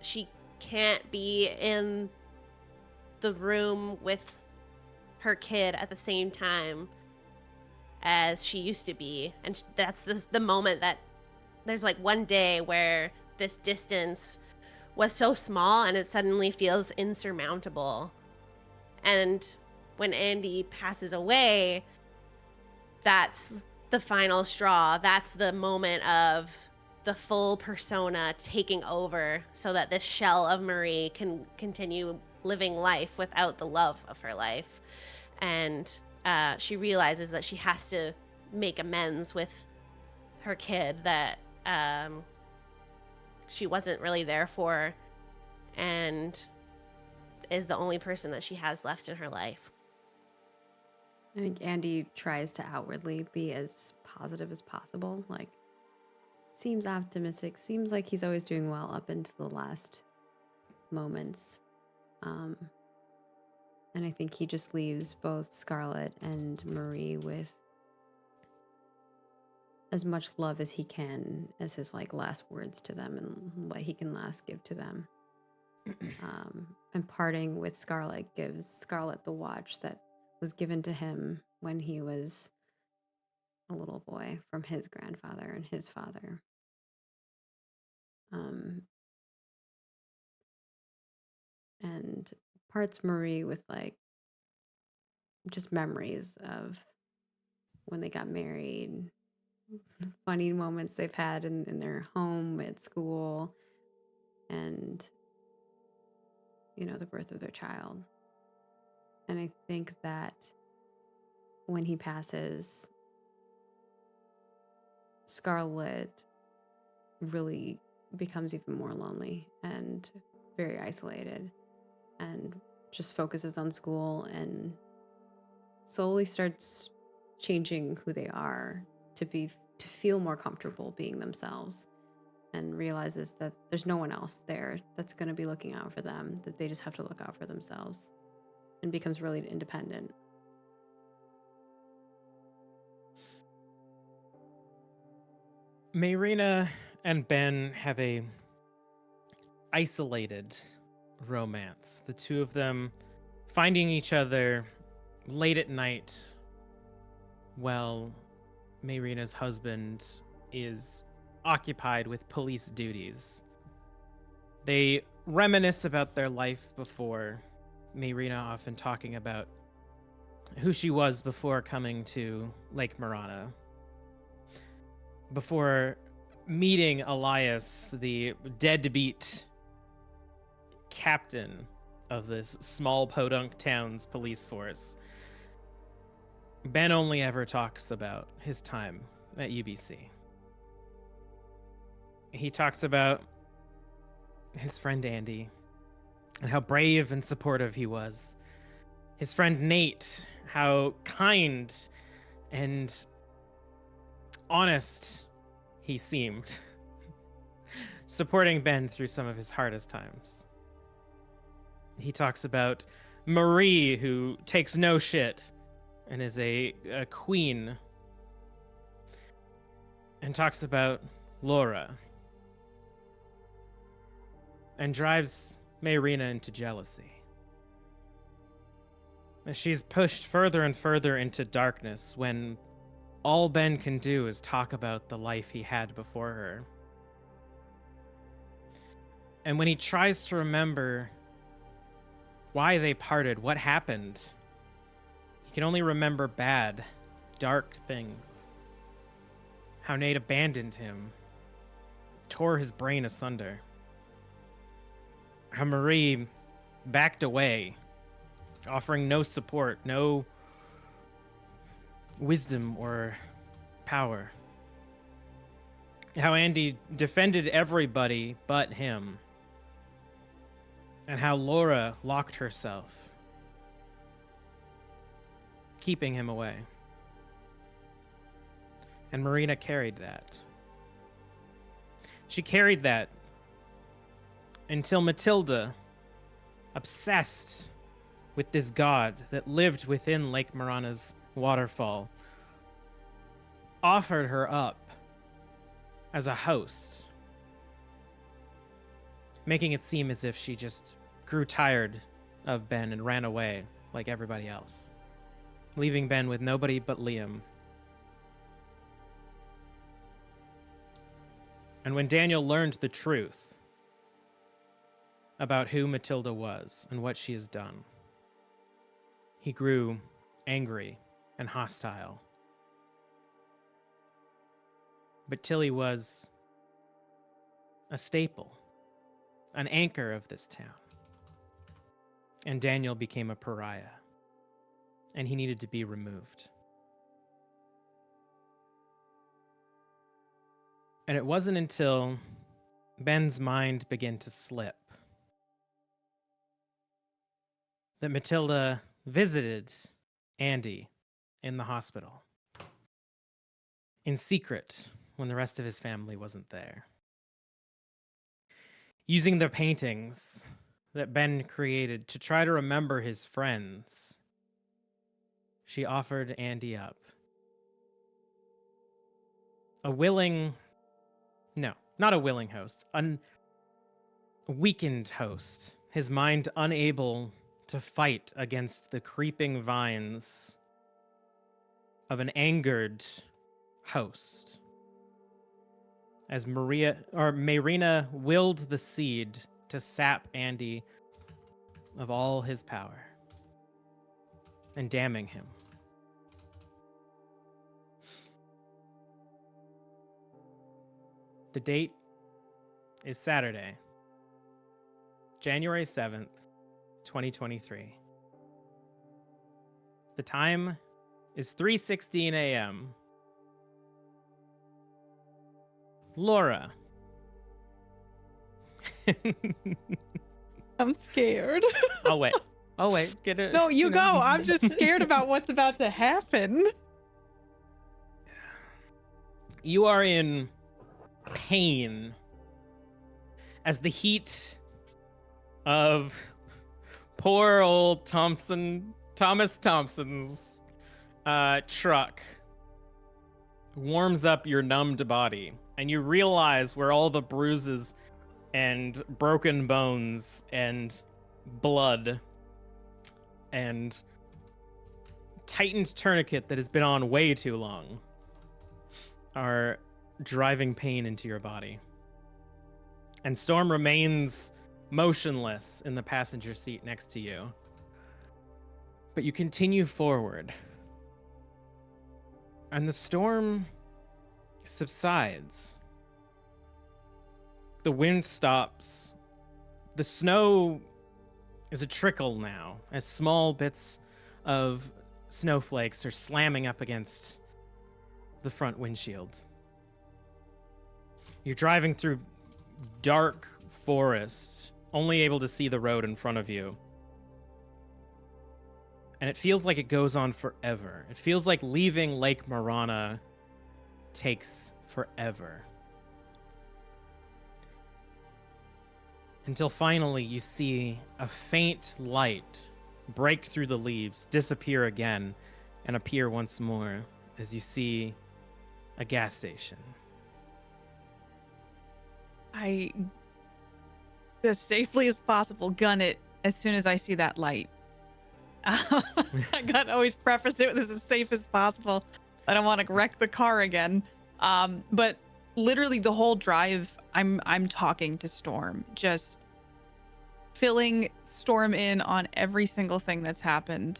she can't be in the room with her kid at the same time as she used to be. And that's the moment that there's like one day where this distance was so small and it suddenly feels insurmountable. And when Andy passes away, that's the final straw. That's the moment of the full persona taking over so that this shell of Marie can continue living life without the love of her life. And she realizes that she has to make amends with her kid that she wasn't really there for, and is the only person that she has left in her life. I think Andy tries to outwardly be as positive as possible. Like, seems optimistic. Seems like he's always doing well up into the last moments. And I think he just leaves both Scarlett and Marie with as much love as he can as his like last words to them and what he can last give to them. And parting with Scarlett gives Scarlett the watch that was given to him when he was a little boy from his grandfather and his father. And parts Marie with like just memories of when they got married, funny moments they've had in their home, at school, and, you know, the birth of their child. And I think that when he passes, Scarlett really becomes even more lonely and very isolated and just focuses on school and slowly starts changing who they are to feel more comfortable being themselves, and realizes that there's no one else there that's going to be looking out for them, that they just have to look out for themselves, and becomes really independent. Mayrina and Ben have a isolated romance. The two of them finding each other late at night while Mayrina's husband is occupied with police duties. They reminisce about their life before, Mayrina often talking about who she was before coming to Lake Morana. Before meeting Elias, the deadbeat captain of this small podunk town's police force, Ben only ever talks about his time at UBC. He talks about his friend Andy and how brave and supportive he was. His friend Nate, how kind and honest he seemed, supporting Ben through some of his hardest times. He talks about Marie, who takes no shit and is a queen, and talks about Laura and drives Mayrina into jealousy. As she's pushed further and further into darkness when all Ben can do is talk about the life he had before her. And when he tries to remember why they parted, what happened, he can only remember bad, dark things. How Nate abandoned him, tore his brain asunder. How Marie backed away, offering no support, no wisdom or power. How Andy defended everybody but him. And how Laura locked herself, keeping him away. And Marina carried that. She carried that until Matilda, obsessed with this god that lived within Lake Morana's waterfall, offered her up as a host, making it seem as if she just grew tired of Ben and ran away like everybody else, leaving Ben with nobody but Liam. And when Daniel learned the truth about who Matilda was and what she has done, he grew angry and hostile. But Tilly was a staple, an anchor of this town. and Daniel became a pariah, and he needed to be removed. And it wasn't until Ben's mind began to slip that Matilda visited Andy in the hospital in secret when the rest of his family wasn't there. Using the paintings that Ben created to try to remember his friends, she offered Andy up. Not a willing host, a weakened host, his mind unable to fight against the creeping vines of an angered host. As Marina willed the seed to sap Andy of all his power and damning him. The date is Saturday, January 7th, 2023. The time is 3:16 a.m. Laura. I'm scared. Oh, wait. Get it. No, you go. I'm just scared about what's about to happen. You are in pain as the heat of poor old Thomas Thompson's truck warms up your numbed body, and you realize where all the bruises and broken bones and blood and tightened tourniquet that has been on way too long are driving pain into your body. And Storm remains motionless in the passenger seat next to you. But you continue forward. And the storm subsides. The wind stops. The snow is a trickle now, as small bits of snowflakes are slamming up against the front windshield. You're driving through dark forest, only able to see the road in front of you. And it feels like it goes on forever. It feels like leaving Lake Morana takes forever. Until finally you see a faint light break through the leaves, disappear again, and appear once more as you see a gas station. I, as safely as possible, gun it as soon as I see that light. I gotta always preface it with this as safe as possible. I don't want to wreck the car again. But literally the whole drive, I'm talking to Storm, just filling Storm in on every single thing that's happened,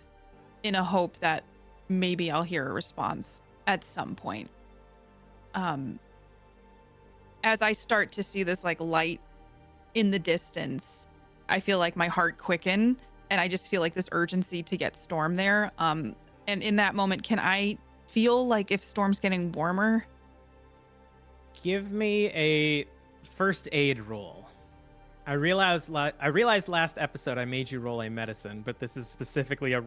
in a hope that maybe I'll hear a response at some point. As I start to see this like light in the distance, I feel like my heart quicken, and I just feel like this urgency to get Storm there. And in that moment, can I feel like if Storm's getting warmer? Give me a first aid roll. I realized last episode I made you roll a medicine, but this is specifically a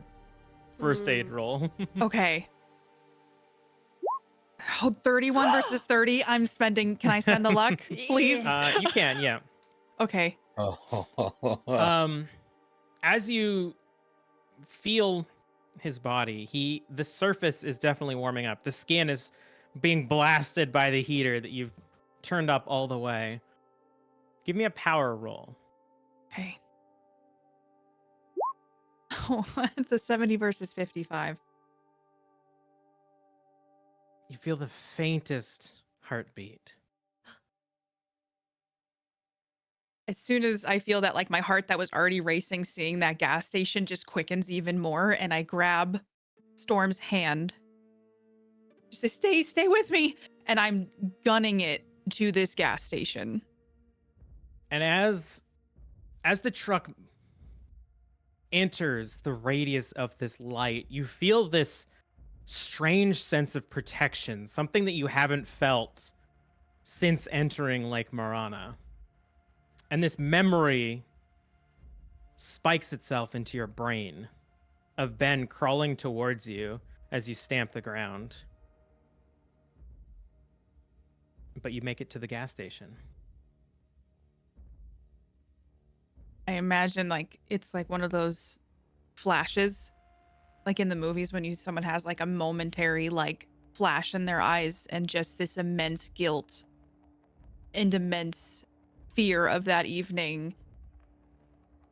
first aid roll. Okay. Oh, 31 versus 30. Can I spend the luck, please? You can, yeah. Okay. As you feel his body, the surface is definitely warming up. The skin is being blasted by the heater that you've turned up all the way. Give me a power roll. Okay. Oh, it's a 70 versus 55. You feel the faintest heartbeat. As soon as I feel that, like, my heart that was already racing, seeing that gas station just quickens even more, and I grab Storm's hand. Just say, stay with me. And I'm gunning it to this gas station. And as the truck enters the radius of this light, you feel this strange sense of protection, something that you haven't felt since entering Lake Morana. And this memory spikes itself into your brain of Ben crawling towards you as you stamp the ground. But you make it to the gas station. I imagine like it's like one of those flashes, like in the movies when someone has like a momentary like flash in their eyes and just this immense guilt and immense fear of that evening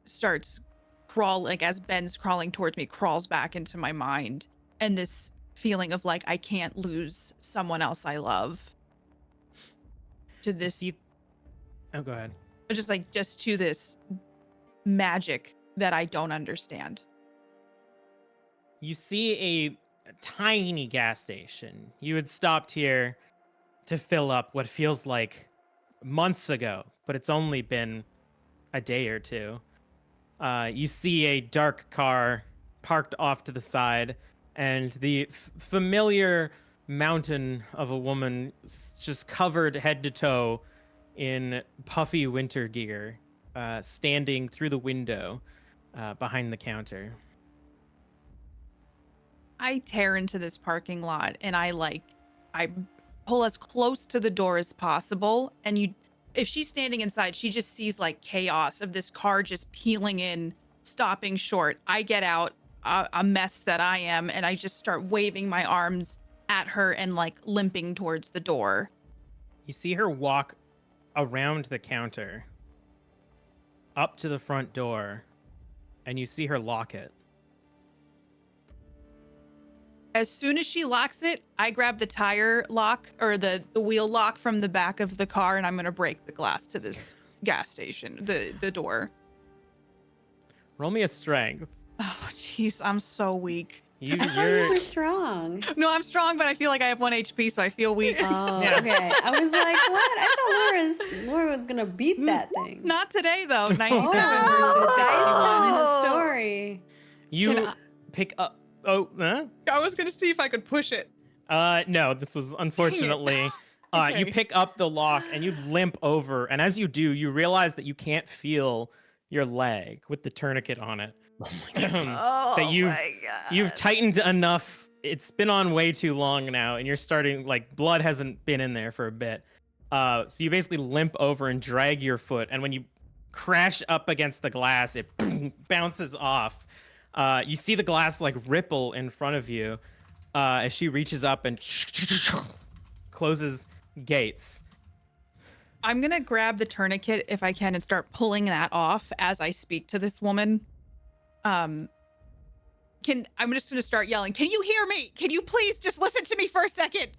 starts crawling, like as Ben's crawling towards me, crawls back into my mind, and this feeling of like I can't lose someone else I love to this Oh, go ahead. just to this magic that I don't understand. You see a tiny gas station. You had stopped here to fill up what feels like months ago, but it's only been a day or two. You see a dark car parked off to the side, and the familiar mountain of a woman just covered head to toe in puffy winter gear, standing through the window behind the counter. I tear into this parking lot and I pull as close to the door as possible. And if she's standing inside, she just sees like chaos of this car just peeling in, stopping short. I get out, a mess that I am, and I just start waving my arms at her and like limping towards the door. You see her walk around the counter up to the front door, and you see her lock it. As soon as she locks it, I grab the tire lock or the wheel lock from the back of the car, and I'm going to break the glass to this gas station, the door. Roll me a strength. Oh, jeez, I'm so weak. I thought you were strong. No, I'm strong, but I feel like I have 1 HP, so I feel weak. Oh, Yeah. okay. I was like, what? I thought Laura was gonna beat that thing. Not today, though. 97 Oh, versus dice 61. in a story. You pick up. Oh, huh? I was going to see if I could push it. No, this was unfortunately. You Okay. pick up the lock and you limp over, and as you do, you realize that you can't feel your leg with the tourniquet on it. Oh my god. That you've tightened enough. It's been on way too long now, and you're starting like blood hasn't been in there for a bit. So you basically limp over and drag your foot, and when you crash up against the glass, it bounces off. You see the glass like ripple in front of you as she reaches up and closes gates. I'm going to grab the tourniquet if I can and start pulling that off as I speak to this woman. I'm just going to start yelling, "Can you hear me? Can you please just listen to me for a second?"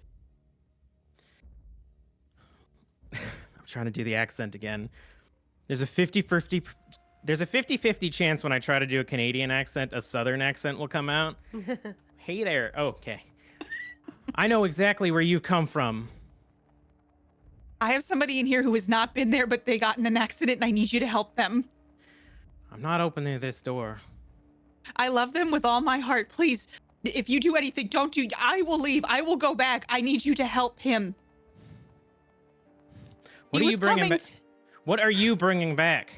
I'm trying to do the accent again. There's a 50-50 chance when I try to do a Canadian accent, a Southern accent will come out. Hey there. Okay. I know exactly where you've come from. I have somebody in here who has not been there, but they got in an accident and I need you to help them. I'm not opening this door. I love them with all my heart. Please, if you do anything, don't do. I will leave. I will go back. I need you to help him. What He are you was bringing coming back? What are you bringing back?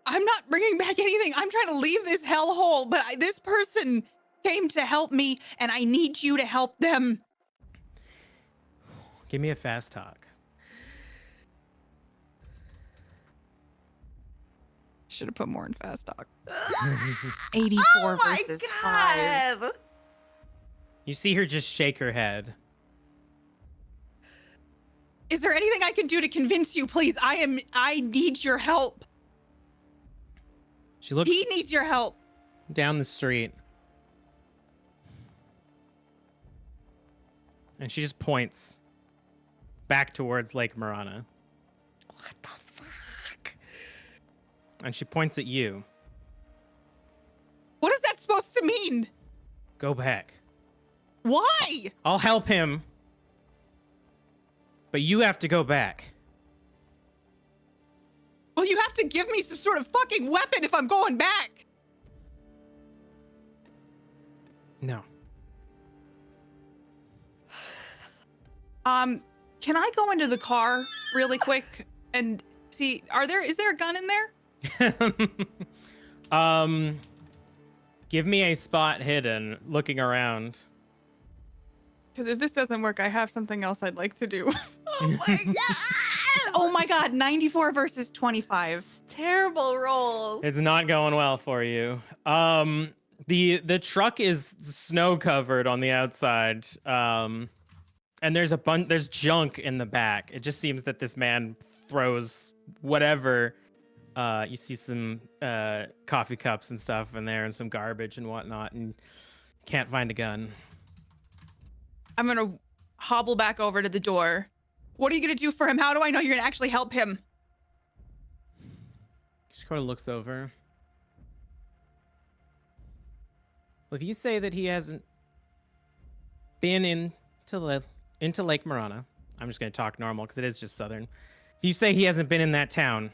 I'm not bringing back anything. I'm trying to leave this hellhole, but this person came to help me, and I need you to help them. Give me a fast talk. Should have put more in fast talk. 84 versus 5. You see her just shake her head. Is there anything I can do to convince you, please? I need your help. She looks He needs your help. down the street. And she just points back towards Lake Morana. What the fuck? And she points at you. What is that supposed to mean? Go back. Why? I'll help him. But you have to go back. Well, you have to give me some sort of fucking weapon if I'm going back. No. Can I go into the car really quick and see, is there a gun in there? Give me a spot hidden, looking around. Because if this doesn't work, I have something else I'd like to do. Oh my god! Oh my god, 94 versus 25. It's terrible rolls. It's not going well for you. The truck is snow covered on the outside. And there's junk in the back. It just seems that this man throws whatever. You see some coffee cups and stuff in there and some garbage and whatnot, and can't find a gun. I'm gonna hobble back over to the door. What are you gonna do for him? How do I know you're gonna actually help him? She kind of looks over. Well, if you say that he hasn't been into Lake Morana, I'm just gonna talk normal because it is just southern. If you say he hasn't been in that town,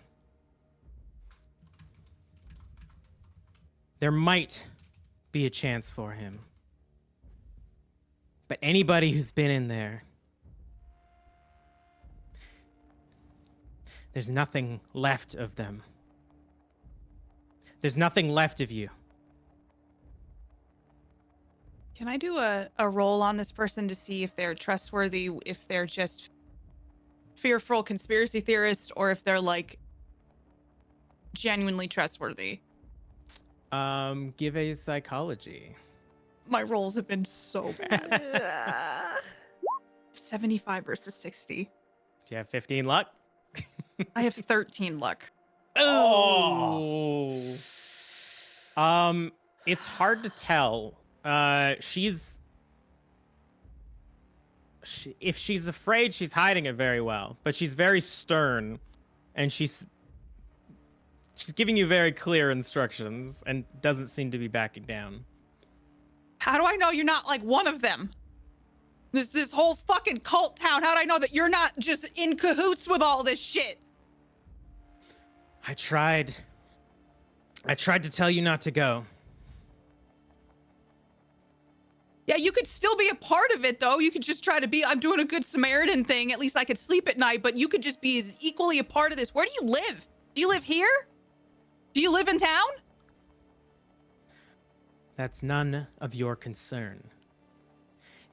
there might be a chance for him. But anybody who's been in there, there's nothing left of them. There's nothing left of you. Can I do a roll on this person to see if they're trustworthy, if they're just fearful conspiracy theorists, or if they're like genuinely trustworthy? Give a psychology. My rolls have been so bad. 75 versus 60. Do you have 15 luck? I have 13 luck. Oh. It's hard to tell. If she's afraid, she's hiding it very well, but she's very stern, and she's giving you very clear instructions and doesn't seem to be backing down. How do I know you're not like one of them? This whole fucking cult town, how do I know that you're not just in cahoots with all this shit? I tried to tell you not to go. Yeah, you could still be a part of it, though. You could just try to be, I'm doing a good Samaritan thing. At least I could sleep at night, but you could just be as equally a part of this. Where do you live? Do you live here? Do you live in town? That's none of your concern.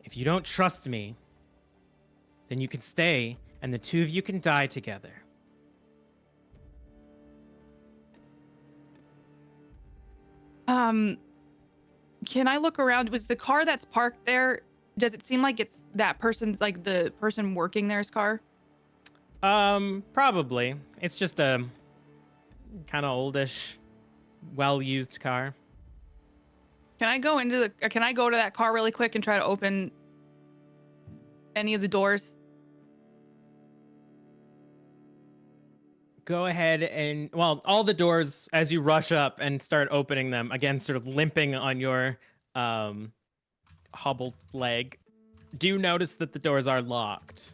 If you don't trust me, then you can stay, and the two of you can die together. Can I look around? Was the car that's parked there, does it seem like it's that person's, like the person working there's car? Probably. It's just a kind of oldish, well-used car. Can I go to that car really quick and try to open any of the doors? Go ahead and, well, all the doors, as you rush up and start opening them, again, sort of limping on your hobbled leg, do you notice that the doors are locked?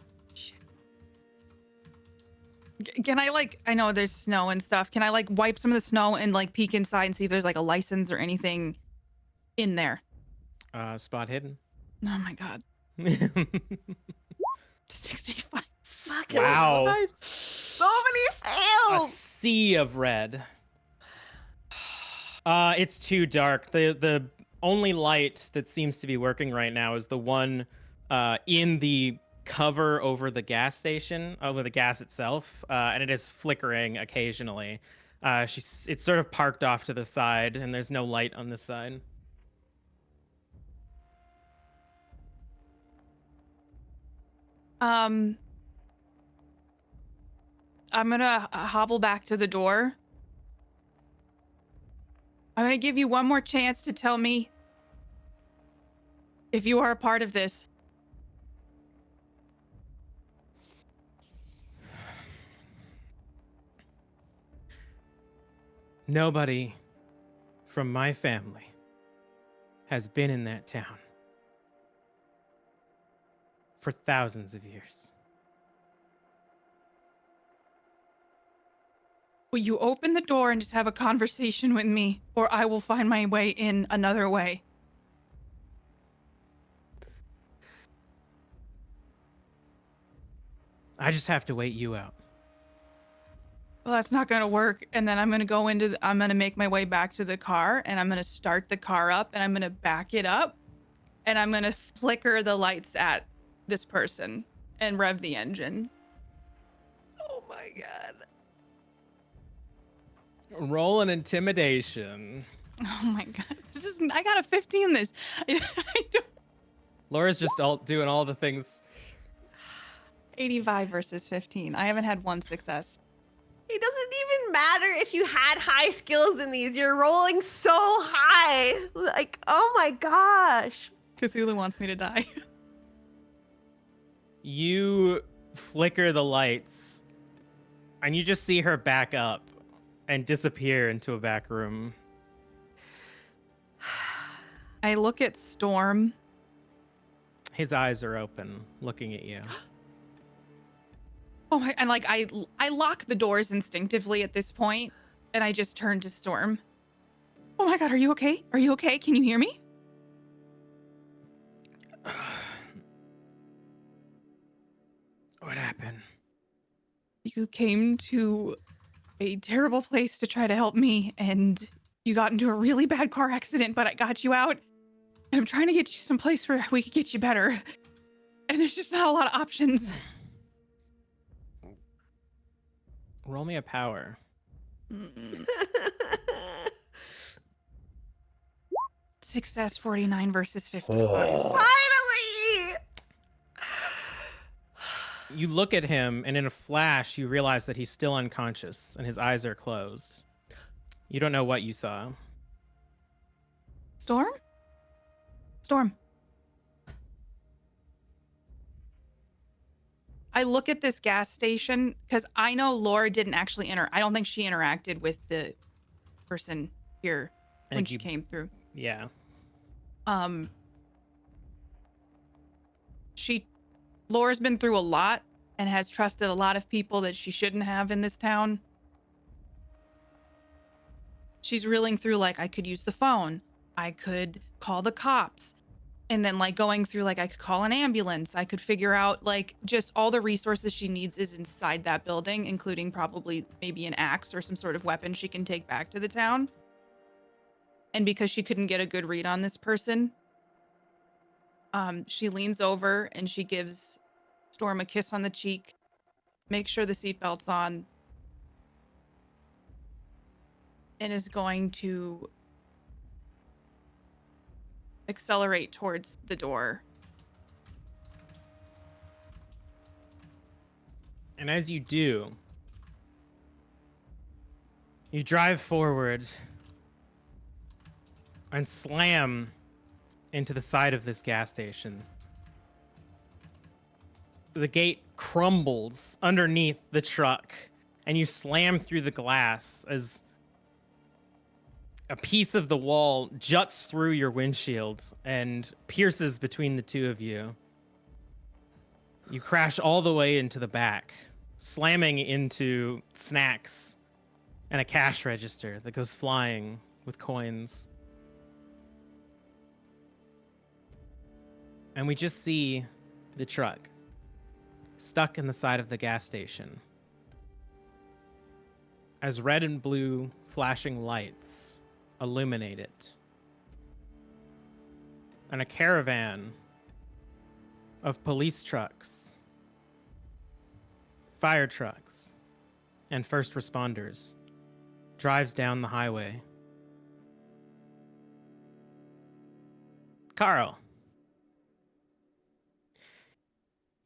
Can I, like, I know there's snow and stuff. Can I, like, wipe some of the snow and, like, peek inside and see if there's, like, a license or anything in there? Spot hidden. Oh, my God. 65. Fucking Wow. God. So many A fails. sea of red. It's too dark. The only light that seems to be working right now is the one in the cover over the gas station, over the gas itself, and it is flickering occasionally. It's sort of parked off to the side, and there's no light on this side. I'm gonna hobble back to the door. I'm gonna give you one more chance to tell me if you are a part of this. Nobody from my family has been in that town for thousands of years. Will you open the door and just have a conversation with me, or I will find my way in another way? I just have to wait you out. Well, that's not going to work. And then I'm going to I'm going to make my way back to the car, and I'm going to start the car up, and I'm going to back it up, and I'm going to flicker the lights at this person and rev the engine. Oh my god. Roll an intimidation. Oh my god. I got a 15 this. I don't, Laura's just doing all the things. 85 versus 15. I haven't had one success. It doesn't even matter if you had high skills in these. You're rolling so high. Like, oh my gosh. Cthulhu wants me to die. You flicker the lights, and you just see her back up and disappear into a back room. I look at Storm. His eyes are open, looking at you. Oh my, and like I lock the doors instinctively at this point, and I just turn to Storm. Oh my god, are you okay? Are you okay? Can you hear me? What happened? You came to a terrible place to try to help me, and you got into a really bad car accident, but I got you out, and I'm trying to get you someplace where we could get you better. And there's just not a lot of options. Roll me a power. Success 49 versus 55. Finally! You look at him, and in a flash, you realize that he's still unconscious, and his eyes are closed. You don't know what you saw. Storm? Storm. I look at this gas station because I know Laura didn't actually I don't think she interacted with the person here when she came through. Yeah. Laura's been through a lot and has trusted a lot of people that she shouldn't have in this town. She's reeling through, like, I could use the phone. I could call the cops. And then, like, going through, like, I could call an ambulance. I could figure out, like, just all the resources she needs is inside that building, including probably maybe an axe or some sort of weapon she can take back to the town. And because she couldn't get a good read on this person, she leans over and she gives Storm a kiss on the cheek, makes sure the seatbelt's on, and is going to accelerate towards the door. And as you do, you drive forward and slam into the side of this gas station. The gate crumbles underneath the truck, and you slam through the glass as a piece of the wall juts through your windshield and pierces between the two of you. You crash all the way into the back, slamming into snacks and a cash register that goes flying with coins. And we just see the truck stuck in the side of the gas station as red and blue flashing lights illuminate it. And a caravan of police trucks, fire trucks, and first responders drives down the highway. Carl,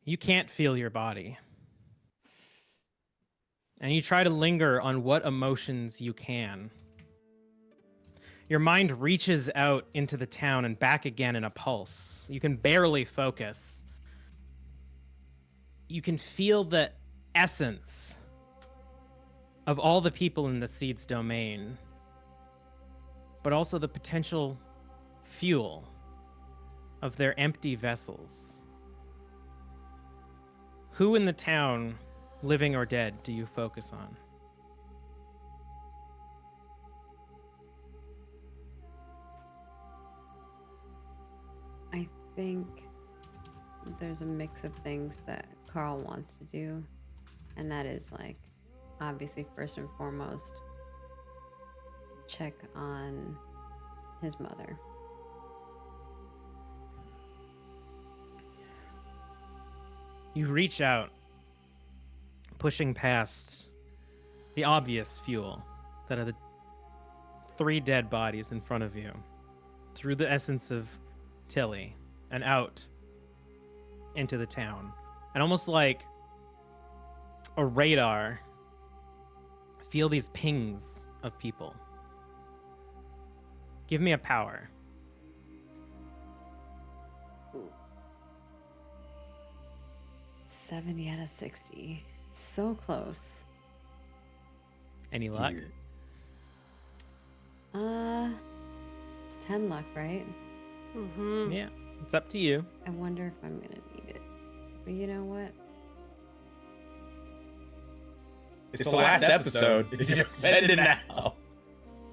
you can't feel your body. And you try to linger on what emotions you can. Your mind reaches out into the town and back again in a pulse. You can barely focus. You can feel the essence of all the people in the seed's domain, but also the potential fuel of their empty vessels. Who in the town, living or dead, do you focus on? think there's a mix of things that Carl wants to do, and that is like, obviously, first and foremost, check on his mother. You reach out, pushing past the obvious fuel that are the 3 dead bodies in front of you, through the essence of Tilly, and out into the town. And almost like a radar, feel these pings of people. Give me a power. Ooh. 70 out of 60. So close. Any luck? Dear. It's 10 luck, right? Mm-hmm. Yeah, it's up to you. I wonder if I'm gonna need it. But you know what? It's the last episode. You spend it now.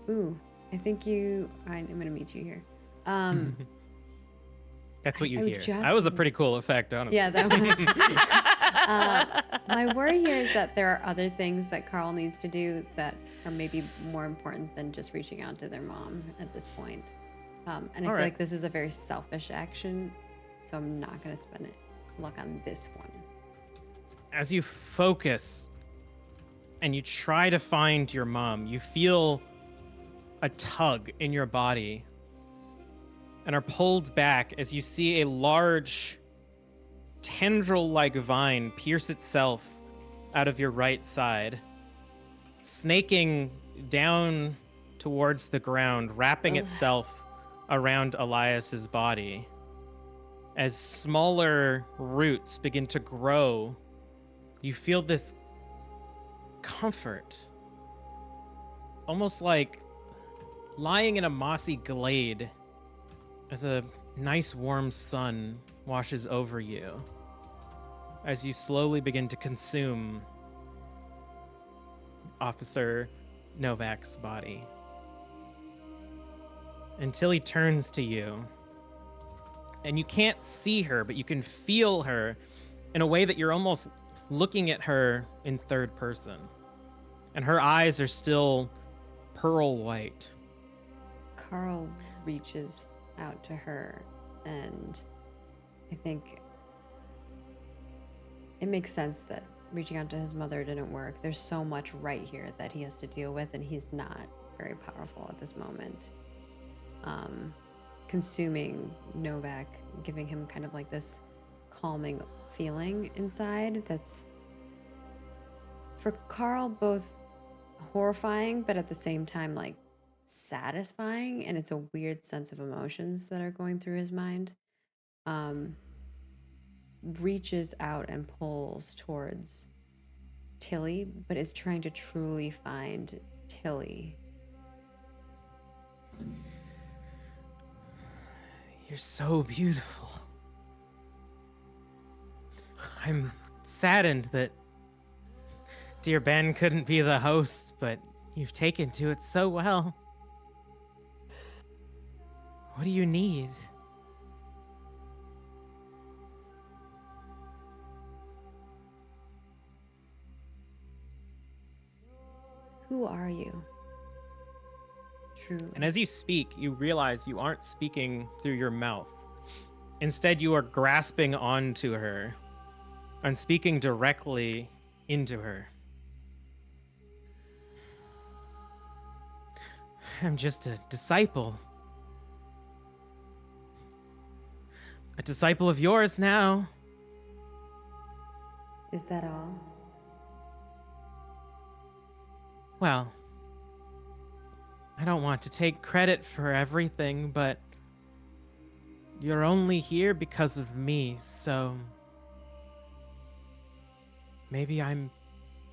Ooh, I think you. I'm gonna meet you here. That's what you I hear. just- That was a pretty cool effect, honestly. Yeah, that was. My worry here is that there are other things that Carl needs to do that are maybe more important than just reaching out to their mom at this point. And I feel right. like this is a very selfish action, so I'm not gonna spend luck on this one. As you focus and you try to find your mom, you feel a tug in your body and are pulled back as you see a large tendril-like vine pierce itself out of your right side, snaking down towards the ground, wrapping Ugh. itself around Elias's body. As smaller roots begin to grow, you feel this comfort, almost like lying in a mossy glade as a nice warm sun washes over you, as you slowly begin to consume Officer Novak's body. Until he turns to you, and you can't see her, but you can feel her in a way that you're almost looking at her in third person. And her eyes are still pearl white. Carl reaches out to her, and I think it makes sense that reaching out to his mother didn't work. There's so much right here that he has to deal with, and he's not very powerful at this moment. Consuming Novak, giving him kind of like this calming feeling inside that's, for Carl, both horrifying, but at the same time, like, satisfying, and it's a weird sense of emotions that are going through his mind. Reaches out and pulls towards Tilly, but is trying to truly find Tilly. You're so beautiful. I'm saddened that dear Ben couldn't be the host, but you've taken to it so well. What do you need? Who are you? Truly. And as you speak, you realize you aren't speaking through your mouth. Instead, you are grasping onto her and speaking directly into her. I'm just a disciple. A disciple of yours now. Is that all? Well, I don't want to take credit for everything, but you're only here because of me, so maybe I'm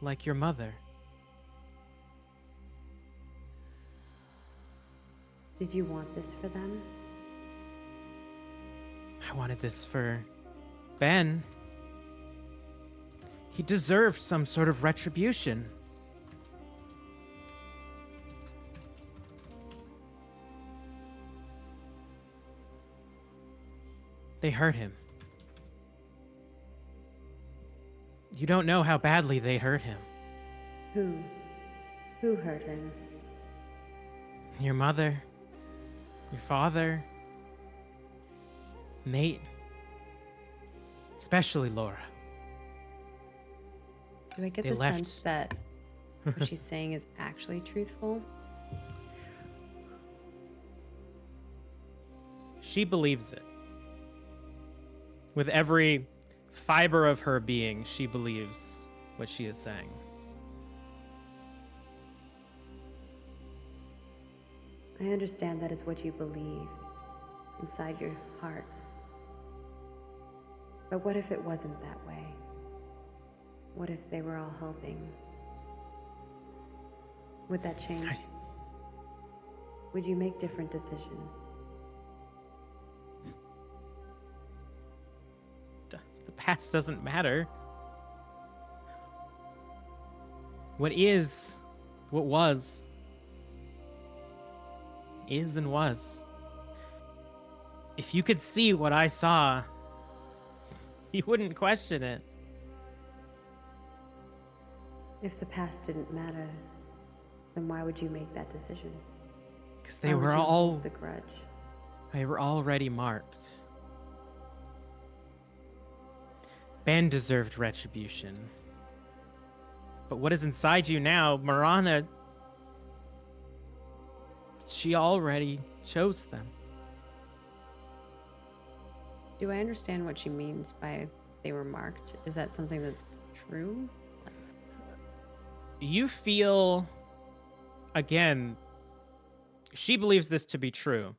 like your mother. Did you want this for them? I wanted this for Ben. He deserved some sort of retribution. They hurt him. You don't know how badly they hurt him. Who? Who hurt him? Your mother, your father, Nate, especially Laura. Do I get They the left. sense that what she's saying is actually truthful? She believes it. With every fiber of her being, she believes what she is saying. I understand that is what you believe inside your heart. But what if it wasn't that way? What if they were all helping? Would that change? Would you make different decisions? The past doesn't matter. What is, what was, is and was. If you could see what I saw, you wouldn't question it. If the past didn't matter, then why would you make that decision? Because they Why would were you all, hold the grudge. they were already marked. Ben deserved retribution. But what is inside you now, Morana, she already chose them. Do I understand what she means by they were marked? Is that something that's true? You feel, again, she believes this to be true.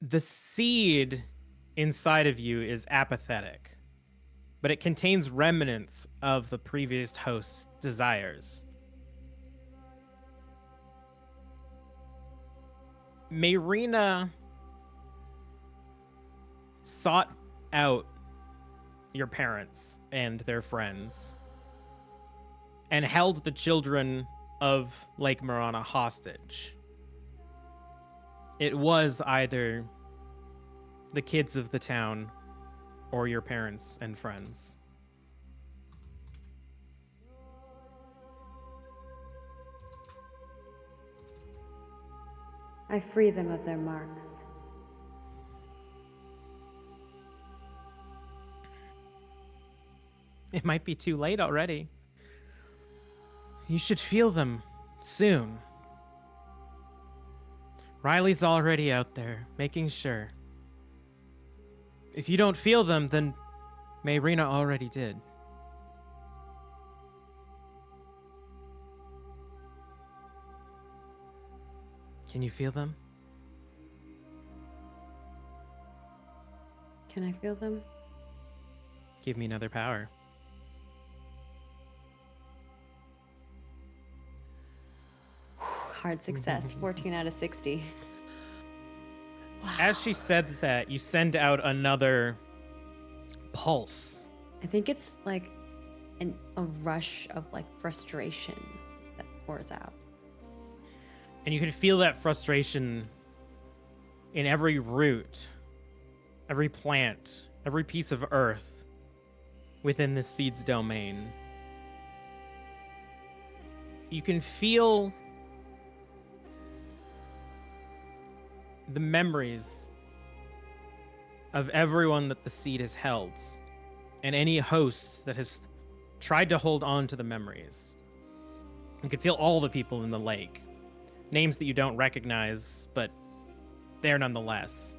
The seed inside of you is apathetic, but it contains remnants of the previous host's desires. Mayrina sought out your parents and their friends and held the children of Lake Morana hostage. It was either the kids of the town or your parents and friends. I free them of their marks. It might be too late already. You should feel them soon. Riley's already out there, making sure. If you don't feel them, then Mayrina already did. Can you feel them? Can I feel them? Give me another power. Hard success, 14 out of 60. As she says that, you send out another pulse. I think it's like a rush of like frustration that pours out. And you can feel that frustration in every root, every plant, every piece of earth within this seed's domain. You can feel the memories of everyone that the seed has held, and any host that has tried to hold on to the memories. You can feel all the people in the lake. Names that you don't recognize, but there nonetheless.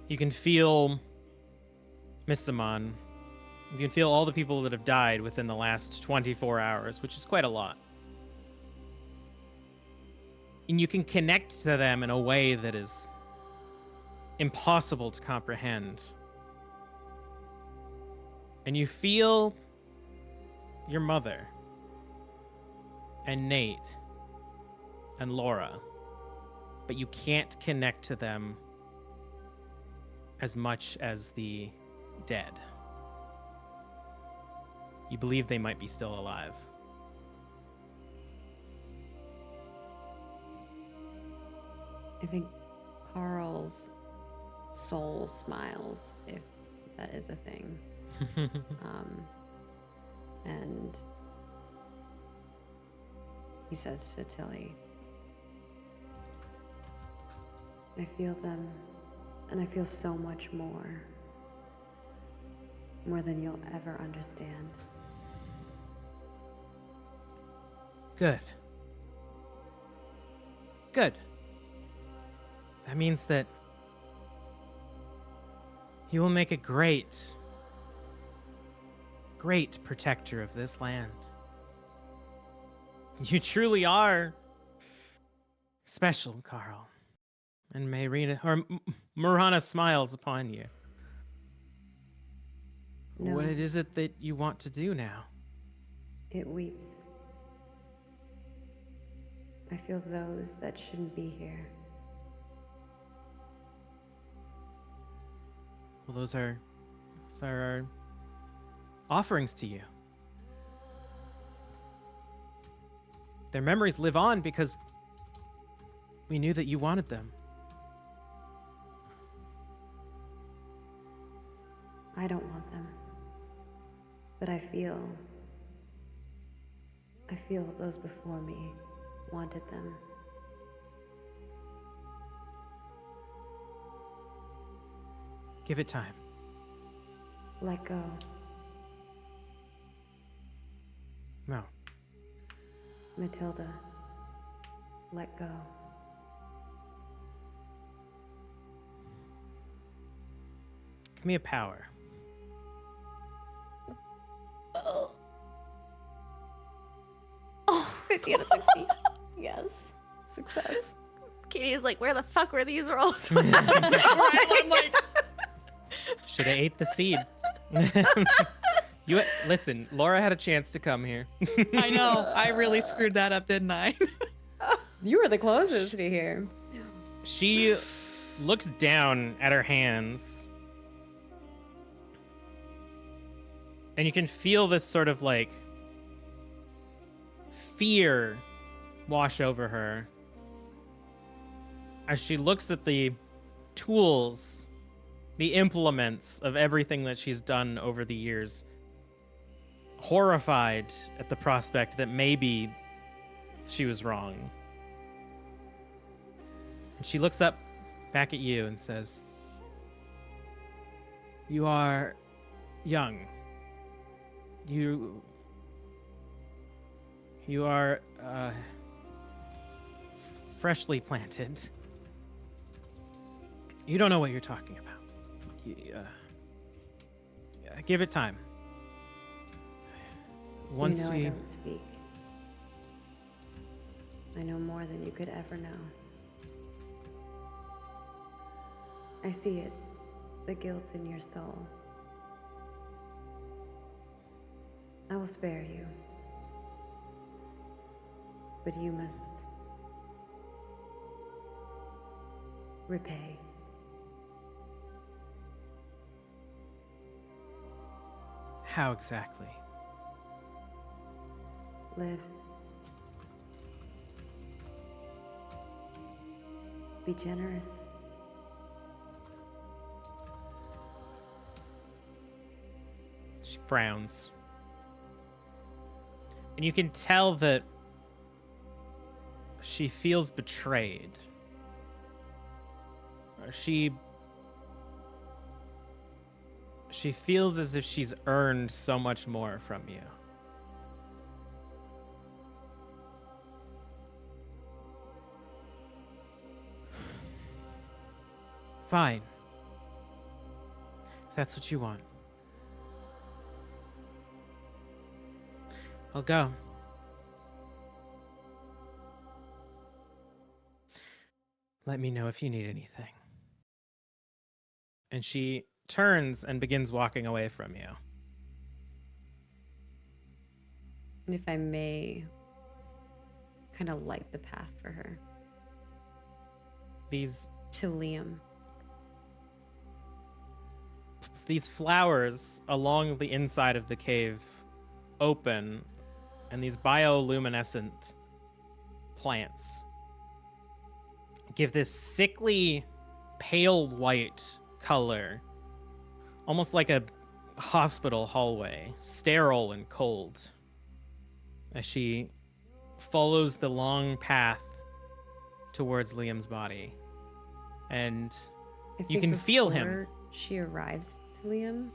You can feel Miss Simon. You can feel all the people that have died within the last 24 hours, which is quite a lot. And you can connect to them in a way that is impossible to comprehend. And you feel your mother and Nate and Laura, but you can't connect to them as much as the dead. You believe they might be still alive. I think Carl's soul smiles, if that is a thing. And he says to Tilly, I feel them, and I feel so much more than you'll ever understand. Good. Good. That means that you will make a great protector of this land. You truly are special, Carl. And Morana smiles upon you. No, What is it that you want to do now? it weeps. I feel those that shouldn't be here. Well, those are our offerings to you. Their memories live on because we knew that you wanted them. I don't want them. But I feel those before me wanted them. Give it time. Let go. No. Matilda, let go. Give me a power. Oh, 50 out of 60. Yes. Success. Katie is like, where the fuck were these rolls? I'm like, Should have ate the seed. Listen, Laura had a chance to come here. I know. I really screwed that up, didn't I? You were the closest to here. She looks down at her hands. And you can feel this sort of like fear wash over her as she looks at the tools, the implements of everything that she's done over the years, horrified at the prospect that maybe she was wrong. And she looks up back at you and says, "You are young. You are freshly planted. You don't know what you're talking about. Give it time. Once I don't speak. I know more than you could ever know. I see it, the guilt in your soul. I will spare you. But you must repay. How exactly?" Live. Be generous. She frowns. And you can tell that she feels betrayed. She feels as if she's earned so much more from you. Fine. If that's what you want. I'll go. Let me know if you need anything. And she turns and begins walking away from you. And if I may, kind of light the path for her. These To Liam. flowers along the inside of the cave open, and these bioluminescent plants give this sickly pale white color, almost like a hospital hallway, sterile and cold, as she follows the long path towards Liam's body. And I you think can feel him. before she arrives to Liam,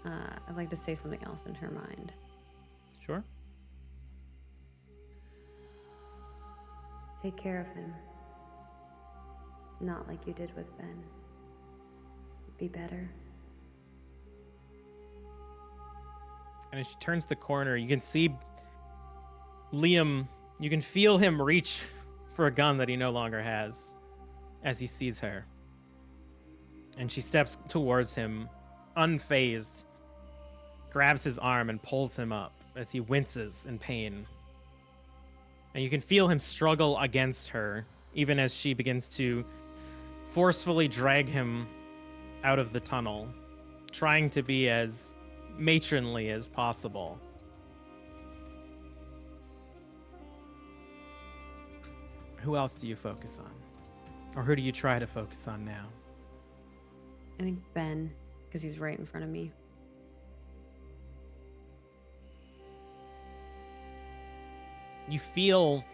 I'd like to say something else in her mind. Sure. Take care of him. Not like you did with Ben. Be better. And as she turns the corner, you can see Liam, you can feel him reach for a gun that he no longer has as he sees her. And she steps towards him, unfazed, grabs his arm and pulls him up as he winces in pain. And you can feel him struggle against her, even as she begins to forcefully drag him out of the tunnel, trying to be as matronly as possible. Who else do you focus on? Or who do you try to focus on now? I think Ben, because he's right in front of me. You feel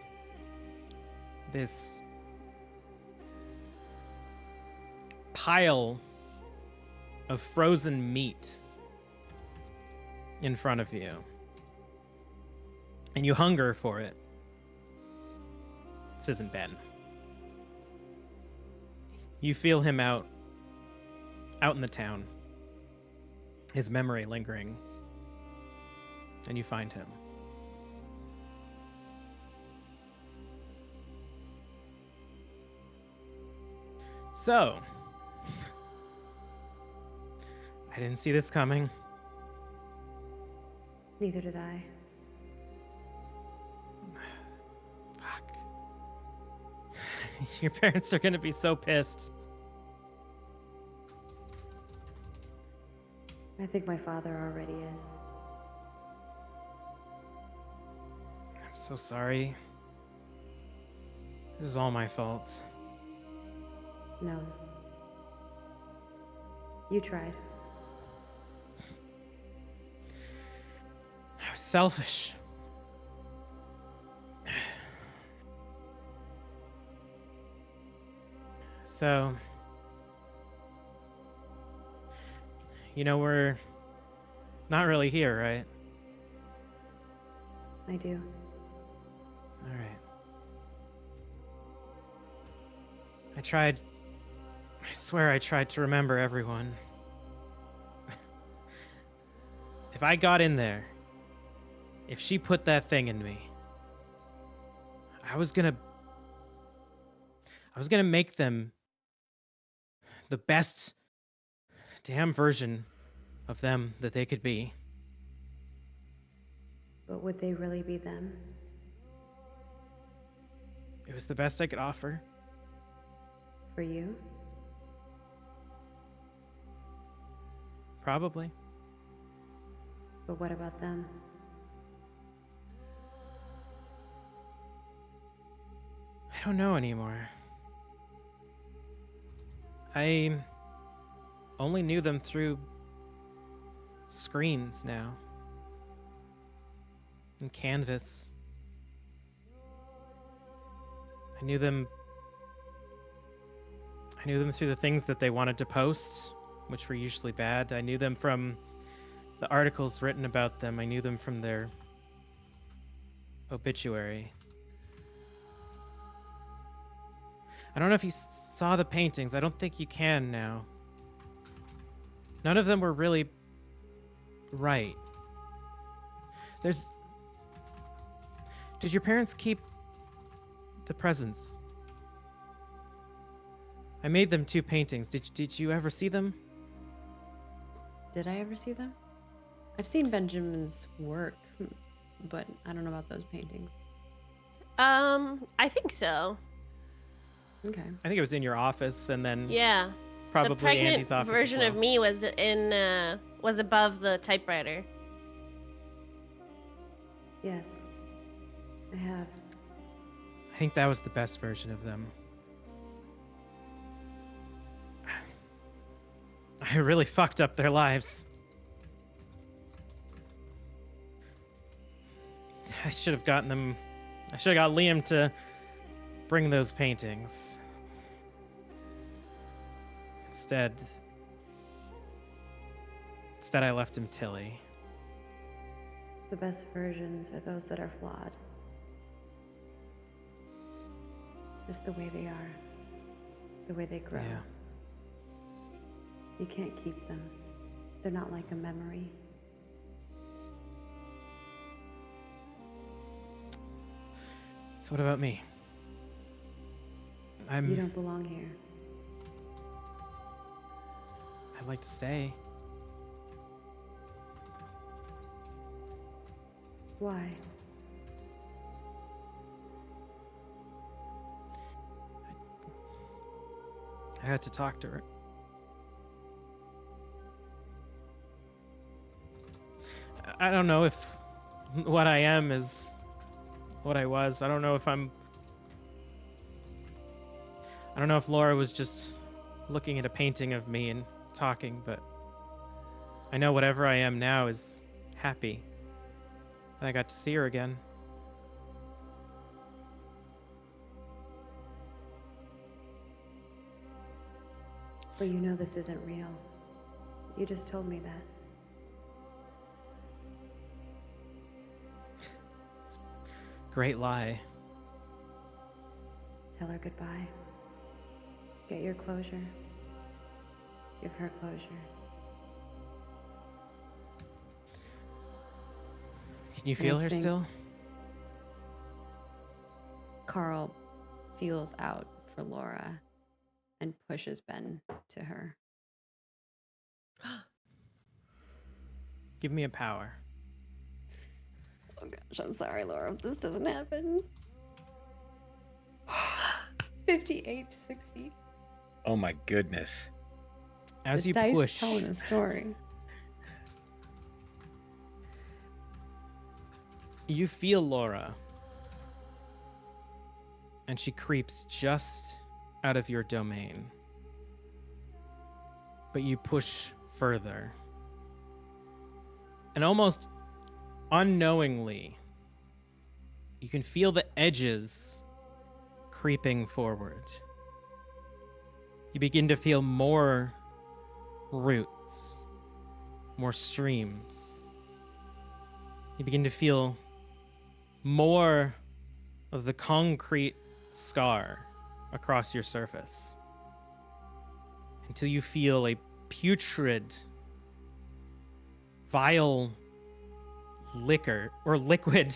this pile of frozen meat in front of you, and you hunger for it. This isn't Ben. You feel him out in the town, his memory lingering, and you find him. So, I didn't see this coming. Neither did I. Fuck. Your parents are gonna be so pissed. I think my father already is. I'm so sorry. This is all my fault. No. You tried. I was selfish. So, you know, we're not really here, right? I do. All right. I swear I tried to remember everyone. If I got in there, if she put that thing in me, I was gonna make them the best damn version of them that they could be. But would they really be them? It was the best I could offer. For you? Probably. But what about them? I don't know anymore. I only knew them through screens now. And canvas. I knew them through the things that they wanted to post, which were usually bad. I knew them from the articles written about them. I knew them from their obituary. I don't know if you saw the paintings. I don't think you can now. None of them were really right. Did your parents keep the presents? I made them 2 paintings. Did you ever see them? Did I ever see them? I've seen Benjamin's work, but I don't know about those paintings. I think so. Okay. I think it was in your office, and then Yeah. probably The pregnant Andy's office version as of well. me was above the typewriter. Yes. I have. I think that was the best version of them. I really fucked up their lives. I should have got Liam to bring those paintings. Instead, I left him Tilly. The best versions are those that are flawed. Just the way they are. The way they grow. Yeah. You can't keep them. They're not like a memory. So what about me? You don't belong here. I'd like to stay. Why? I had to talk to her. I don't know if what I am is what I was. I don't know if Laura was just looking at a painting of me and talking, but I know whatever I am now is happy. And I got to see her again. But you know this isn't real. You just told me that. Great lie. Tell her goodbye. Get your closure. Give her closure. Can you feel her think- still? Carl feels out for Laura and pushes Ben to her. Give me a power. Oh gosh, I'm sorry, Laura. This doesn't happen. 58-60. Oh my goodness. As The you dice push, telling a story. you feel Laura. And she creeps just out of your domain. But you push further. And almost unknowingly, you can feel the edges creeping forward. You begin to feel more roots, more streams. You begin to feel more of the concrete scar across your surface until you feel a putrid, vile liquor or liquid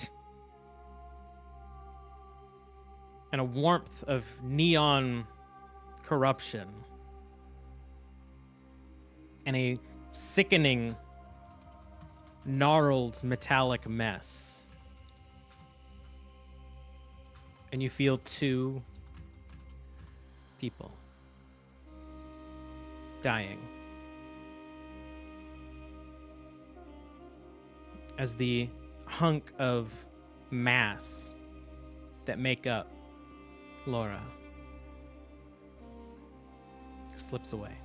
and a warmth of neon corruption and a sickening, gnarled metallic mess. And you feel two people dying as the hunk of mass that make up Laura slips away.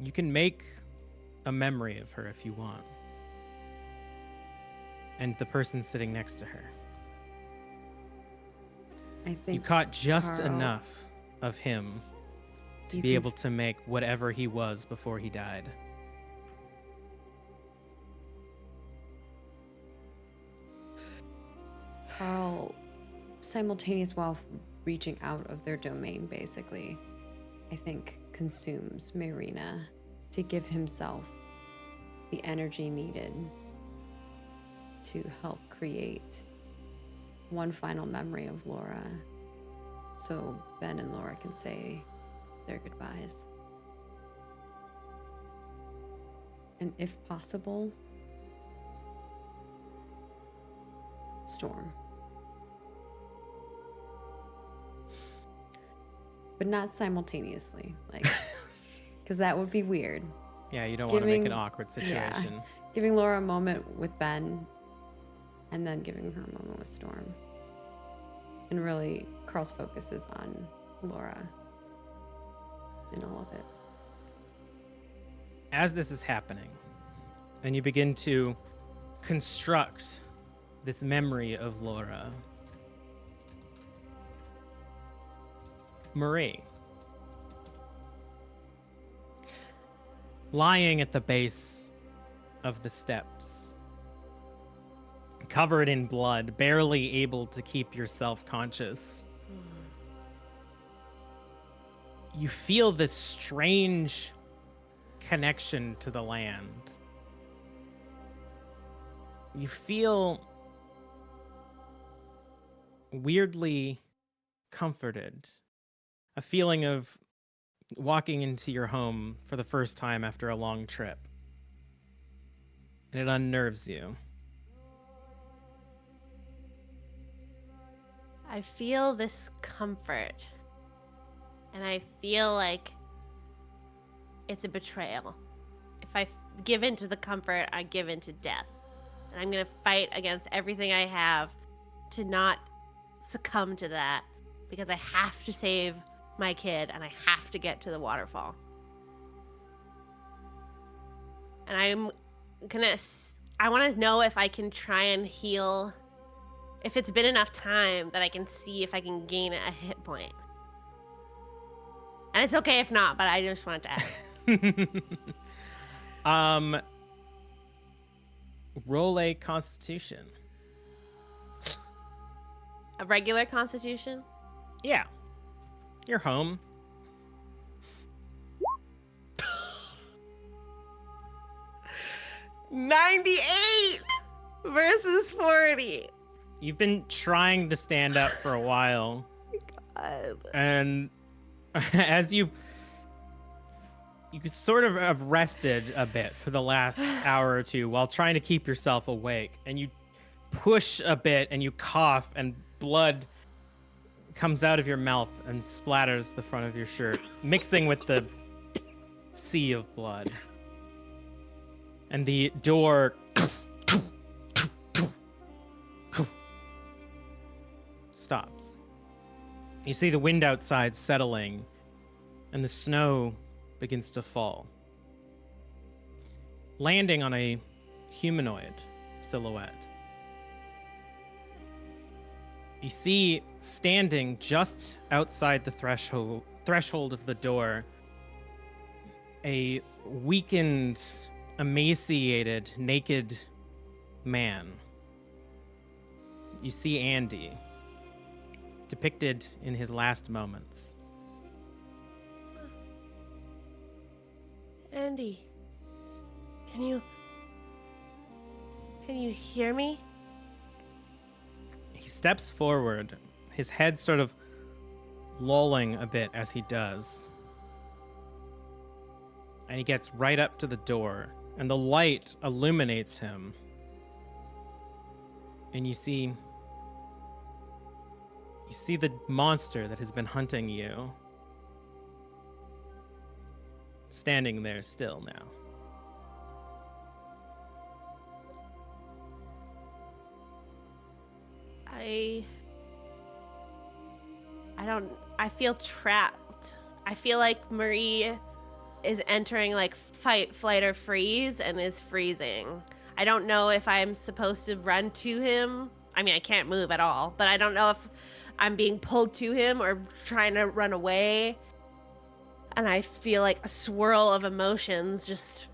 You can make a memory of her if you want. And the person sitting next to her. I think You caught just Carl, enough of him to you be can able to make whatever he was before he died. Carl, simultaneous while reaching out of their domain, basically, I think consumes Marina to give himself the energy needed to help create one final memory of Laura so Ben and Laura can say their goodbyes. And if possible, Storm. But not simultaneously, like, because that would be weird. Yeah, you don't want to make an Giving- awkward yeah. situation. Giving Laura a moment with Ben, and then giving her a moment with Storm. And really, Carl's focus is on Laura in all of it. As this is happening, and you begin to construct this memory of Laura, Marie, lying at the base of the steps, covered in blood, barely able to keep yourself conscious. You feel this strange connection to the land. You feel weirdly comforted. A feeling of walking into your home for the first time after a long trip. And it unnerves you. I feel this comfort. And I feel like it's a betrayal. If I give in to the comfort, I give in to death. And I'm going to fight against everything I have to not succumb to that, because I have to save my kid and I have to get to the waterfall. And I want to know if I can try and heal, if it's been enough time that I can see if I can gain a hit point. And it's okay if not, but I just wanted to ask. Roll a Constitution. A regular Constitution? Yeah. You're home. 98 versus 40. You've been trying to stand up for a while. God. And as you could sort of have rested a bit for the last hour or two while trying to keep yourself awake, and you push a bit and you cough and blood comes out of your mouth and splatters the front of your shirt, mixing with the sea of blood. And the door stops. You see the wind outside settling, and the snow begins to fall, landing on a humanoid silhouette. You see, standing just outside the threshold of the door, a weakened, emaciated, naked man. You see Andy, depicted in his last moments. Andy, can you hear me? He steps forward, his head sort of lolling a bit as he does. And he gets right up to the door, and the light illuminates him. And you see the monster that has been hunting you standing there still now. I feel trapped. I feel like Marie is entering like fight, flight, or freeze and is freezing. I don't know if I'm supposed to run to him. I mean, I can't move at all, but I don't know if I'm being pulled to him or trying to run away. And I feel like a swirl of emotions just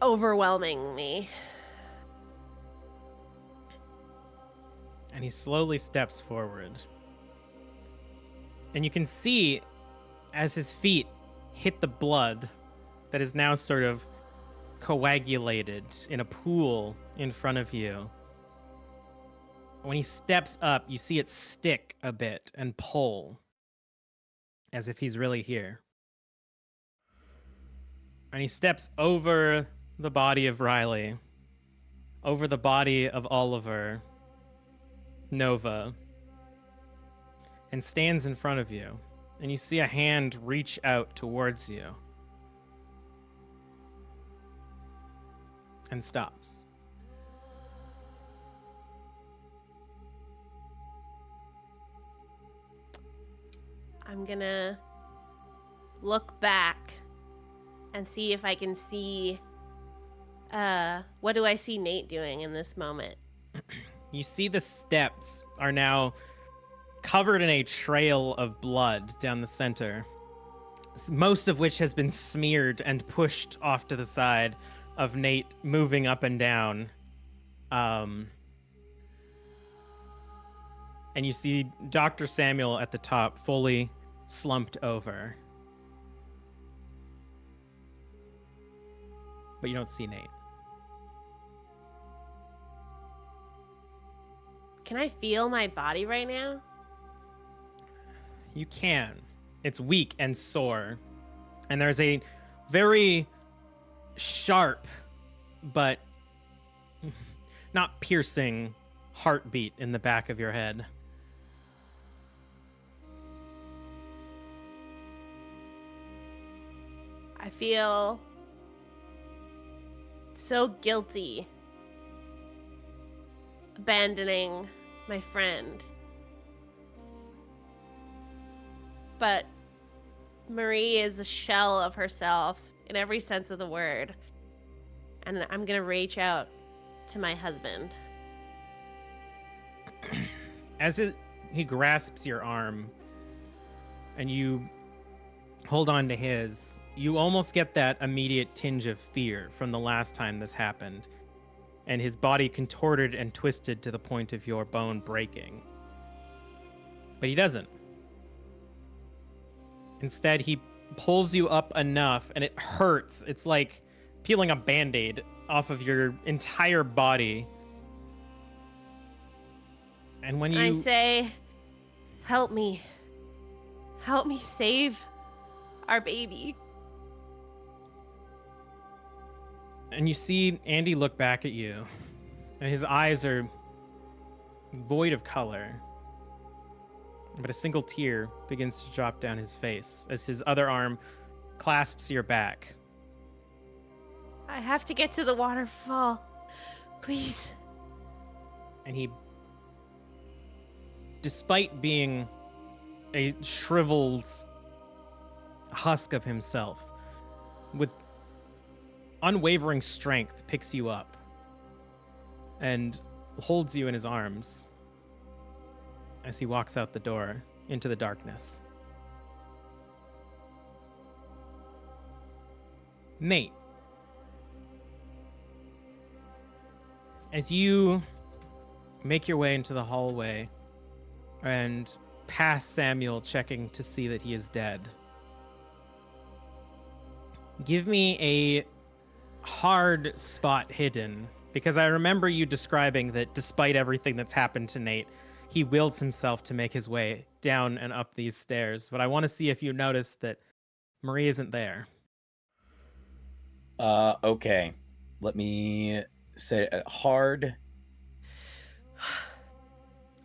overwhelming me. And he slowly steps forward. And you can see as his feet hit the blood that is now sort of coagulated in a pool in front of you. When he steps up, you see it stick a bit and pull as if he's really here. And he steps over the body of Riley, over the body of Oliver, Nova, and stands in front of you. And you see a hand reach out towards you and stops. I'm gonna look back and see if I can see, what do I see Nate doing in this moment? You see the steps are now covered in a trail of blood down the center, most of which has been smeared and pushed off to the side of Nate moving up and down. And you see Dr. Samuel at the top, fully slumped over. But you don't see Nate. Can I feel my body right now? You can. It's weak and sore. And there's a very sharp, but not piercing heartbeat in the back of your head. I feel so guilty abandoning my friend. But Marie is a shell of herself in every sense of the word. And I'm going to reach out to my husband. As he grasps your arm and you hold on to his, you almost get that immediate tinge of fear from the last time this happened. And his body contorted and twisted to the point of your bone breaking. But he doesn't. Instead, he pulls you up enough, and it hurts. It's like peeling a Band-Aid off of your entire body. And when I say, help me. Help me save our baby. And you see Andy look back at you, and his eyes are void of color. But a single tear begins to drop down his face as his other arm clasps your back. I have to get to the waterfall. Please. And he, despite being a shriveled husk of himself, with unwavering strength, picks you up and holds you in his arms as he walks out the door into the darkness. Nate, as you make your way into the hallway and pass Samuel checking to see that he is dead, give me a hard spot hidden, because I remember you describing that despite everything that's happened to Nate, he wills himself to make his way down and up these stairs. But I want to see if you notice that Marie isn't there. Okay. Let me say hard.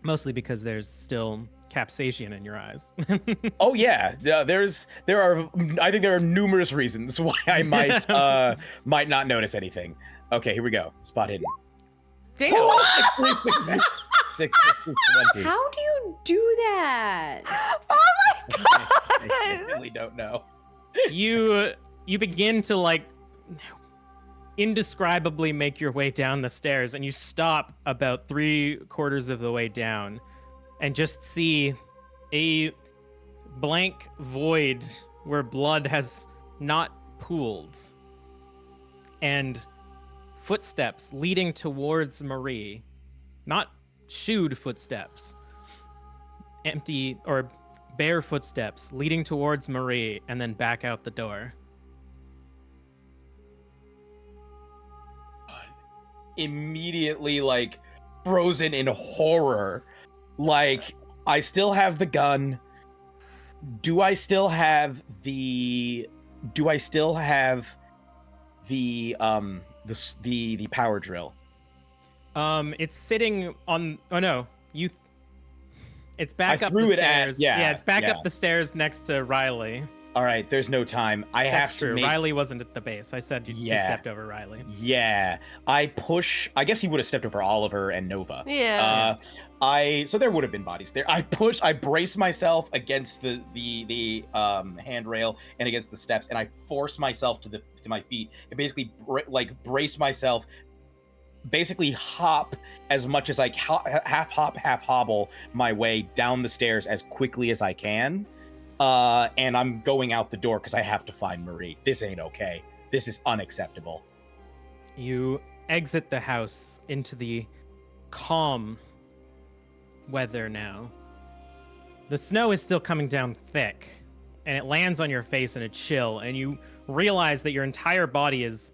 Mostly because there's still capsaicin in your eyes. Oh yeah, there are. I think there are numerous reasons why I might not notice anything. Okay, here we go. Spot hidden. Damn. 6, 20. How do you do that? Oh my god! I really don't know. You begin to indescribably make your way down the stairs, and you stop about 3/4 of the way down and just see a blank void where blood has not pooled, and footsteps leading towards Marie, not shoed footsteps, empty or bare footsteps leading towards Marie and then back out the door. Immediately frozen in horror. I still have the gun. Do I still have the power drill? It's sitting on. Oh no, it's back I up threw the it at- stairs. yeah, it's back yeah. up the stairs next to Riley. All right, there's no time. I That's have true. to make... Riley wasn't at the base. I said you Yeah. stepped over Riley. Yeah, I push. I guess he would have stepped over Oliver and Nova. Yeah. So there would have been bodies there. I brace myself against the handrail and against the steps, and I force myself to my feet and basically brace myself. Basically hop as much as I half hop, half hobble my way down the stairs as quickly as I can. And I'm going out the door because I have to find Marie. This ain't okay. This is unacceptable. You exit the house into the calm weather now. The snow is still coming down thick, and it lands on your face in a chill, and you realize that your entire body is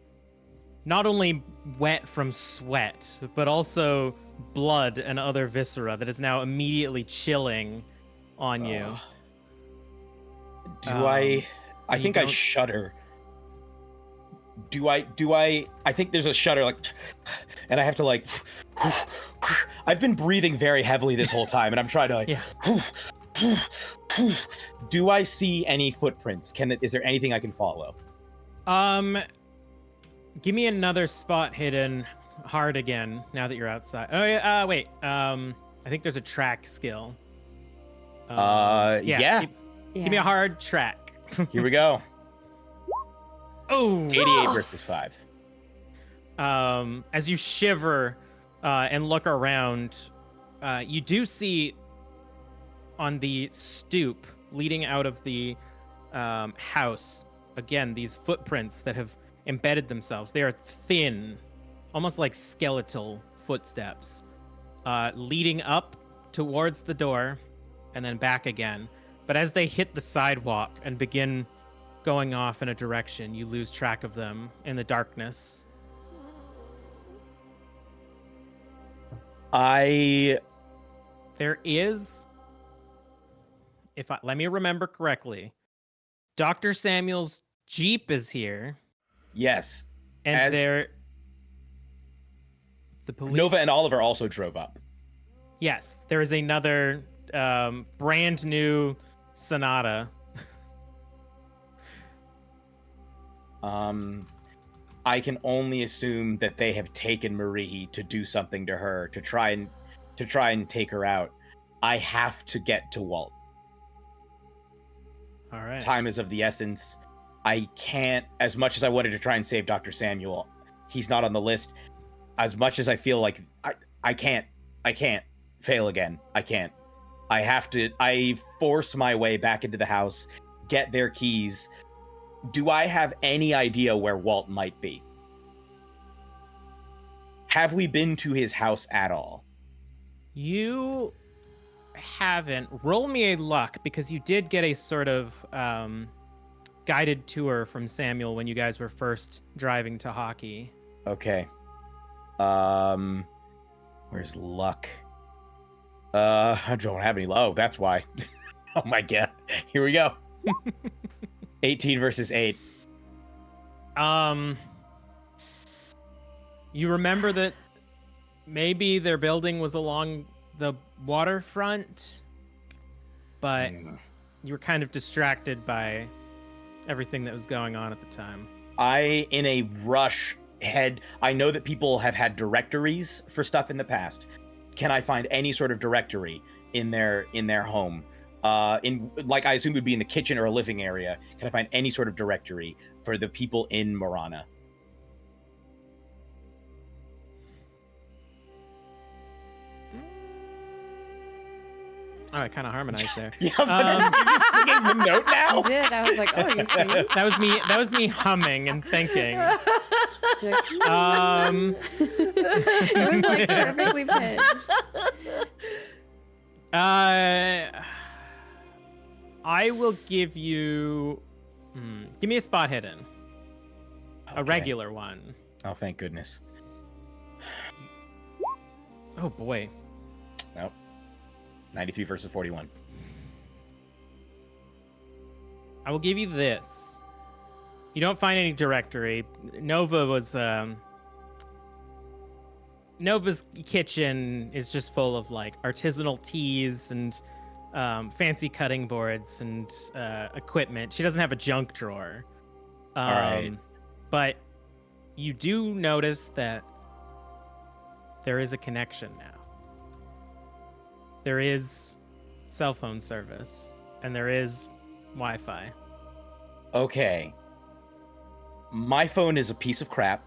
not only wet from sweat, but also blood and other viscera that is now immediately chilling on you. I think I don't- shudder. I think there's a shudder, like, and I have to, like, I've been breathing very heavily this whole time, and I'm trying to, like, do I see any footprints? Is there anything I can follow? Give me another spot hidden hard again now that you're outside. Oh yeah, wait. I think there's a track skill. Yeah. Give me a hard track. Here we go. Oh, 88 versus 5. As you shiver and look around, you do see on the stoop leading out of the house, again, these footprints that have embedded themselves. They are thin, almost like skeletal footsteps, leading up towards the door and then back again. But as they hit the sidewalk and begin going off in a direction, you lose track of them in the darkness. There is, let me remember correctly, Dr. Samuel's Jeep is here. Yes. And the police... Nova and Oliver also drove up. Yes, there is another brand new Sonata. I can only assume that they have taken Marie to do something to her, to try and take her out. I have to get to Walt. All right. Time is of the essence. I can't, as much as I wanted to try and save Dr. Samuel, he's not on the list. As much as I feel like I can't fail again. I can't. I force my way back into the house, get their keys. Do I have any idea where Walt might be? Have we been to his house at all? You haven't. Roll me a luck, because you did get a sort of guided tour from Samuel when you guys were first driving to hockey. Okay. Where's luck? I don't have any. Oh, that's why. Oh my god. Here we go. 18 versus 8. You remember that maybe their building was along the waterfront, but you were kind of distracted by everything that was going on at the time. In a rush, I know that people have had directories for stuff in the past. Can I find any sort of directory in their home? I assume it would be in the kitchen or a living area. Can I find any sort of directory for the people in Morana? Oh, I kind of harmonized there. Yeah, you're just singing the note now? I did. I was like, oh, you see? That was me humming and thinking. It was like perfectly pitched. I will give you... give me a spot hidden. Okay. A regular one. Oh, thank goodness. Oh, boy. Nope. 93 versus 41. I will give you this. You don't find any directory. Nova's kitchen is just full of, like, artisanal teas and fancy cutting boards and equipment. She doesn't have a junk drawer. All right. But you do notice that there is a connection now. There is cell phone service, and there is Wi-Fi. Okay. My phone is a piece of crap.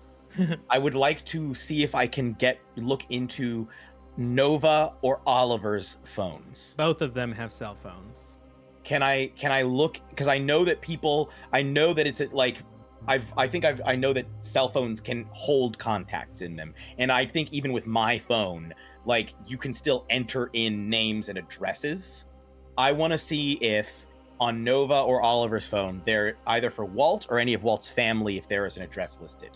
I would like to see if I can look into Nova or Oliver's phones. Both of them have cell phones. Can I look, because I know that it's like I know that cell phones can hold contacts in them. And I think even with my phone, like, you can still enter in names and addresses. I want to see if on Nova or Oliver's phone, they're either for Walt or any of Walt's family, if there is an address listed.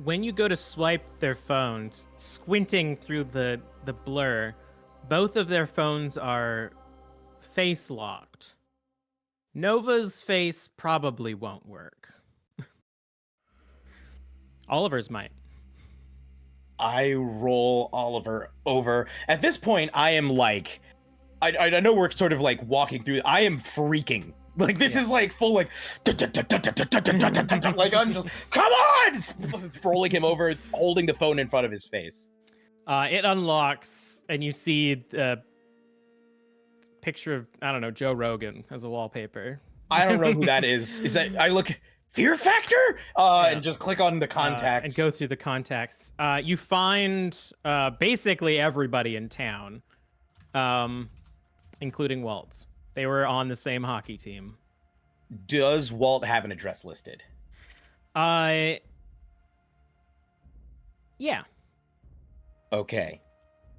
When you go to swipe their phones, squinting through the blur, both of their phones are face locked. Nova's face probably won't work. Oliver's might. I roll Oliver over. At this point, I am like, I know we're sort of like walking through. I am freaking. Like, this is like full like, like, I'm just, come on! Rolling him over, holding the phone in front of his face. It unlocks, and you see a picture of, I don't know, Joe Rogan as a wallpaper. I don't know who that is. Is that, I look, Fear Factor? And just click on the contacts. And go through the contacts. You find basically everybody in town, including Walt. They were on the same hockey team. Does Walt have an address listed? Yeah. Okay.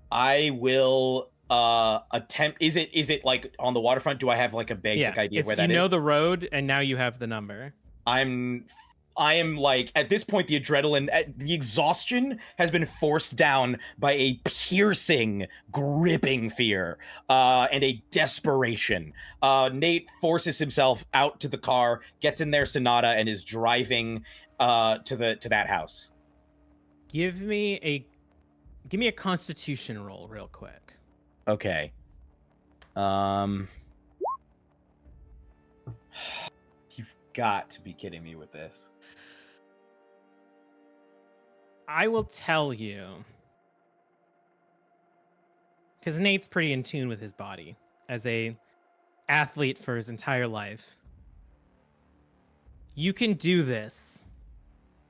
I will attempt. Is it like on the waterfront? Do I have like a basic idea where that is? You know the road, and now you have the number. I am like, at this point, the adrenaline, the exhaustion has been forced down by a piercing, gripping fear, and a desperation. Nate forces himself out to the car, gets in their Sonata, and is driving to that house. Give me a Constitution roll real quick. Okay. You've got to be kidding me with this. I will tell you, because Nate's pretty in tune with his body as a athlete for his entire life. You can do this.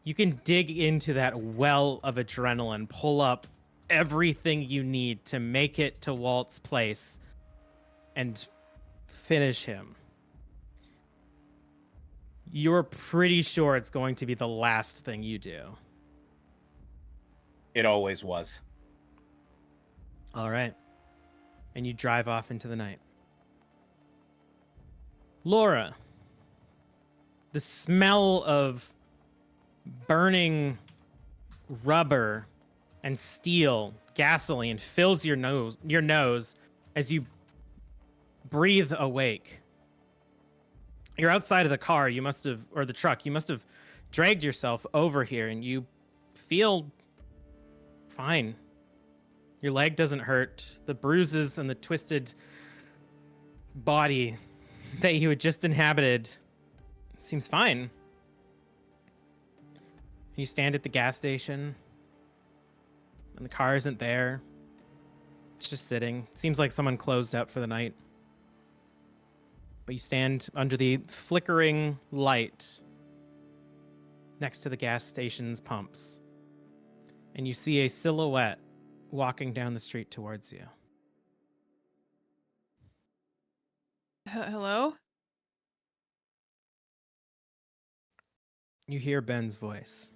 You can dig into that well of adrenaline, pull up everything you need to make it to Walt's place and finish him. You're pretty sure it's going to be the last thing you do. It always was. All right. And you drive off into the night. Laura, the smell of burning rubber and steel, gasoline fills your nose as you breathe awake. You're outside of the car, or the truck, you must have dragged yourself over here, and you feel fine. Your leg doesn't hurt. The bruises and the twisted body that you had just inhabited seems fine. You stand at the gas station, and the car isn't there. It's just sitting. Seems like someone closed out for the night. But you stand under the flickering light next to the gas station's pumps, and you see a silhouette walking down the street towards you. Hello? You hear Ben's voice.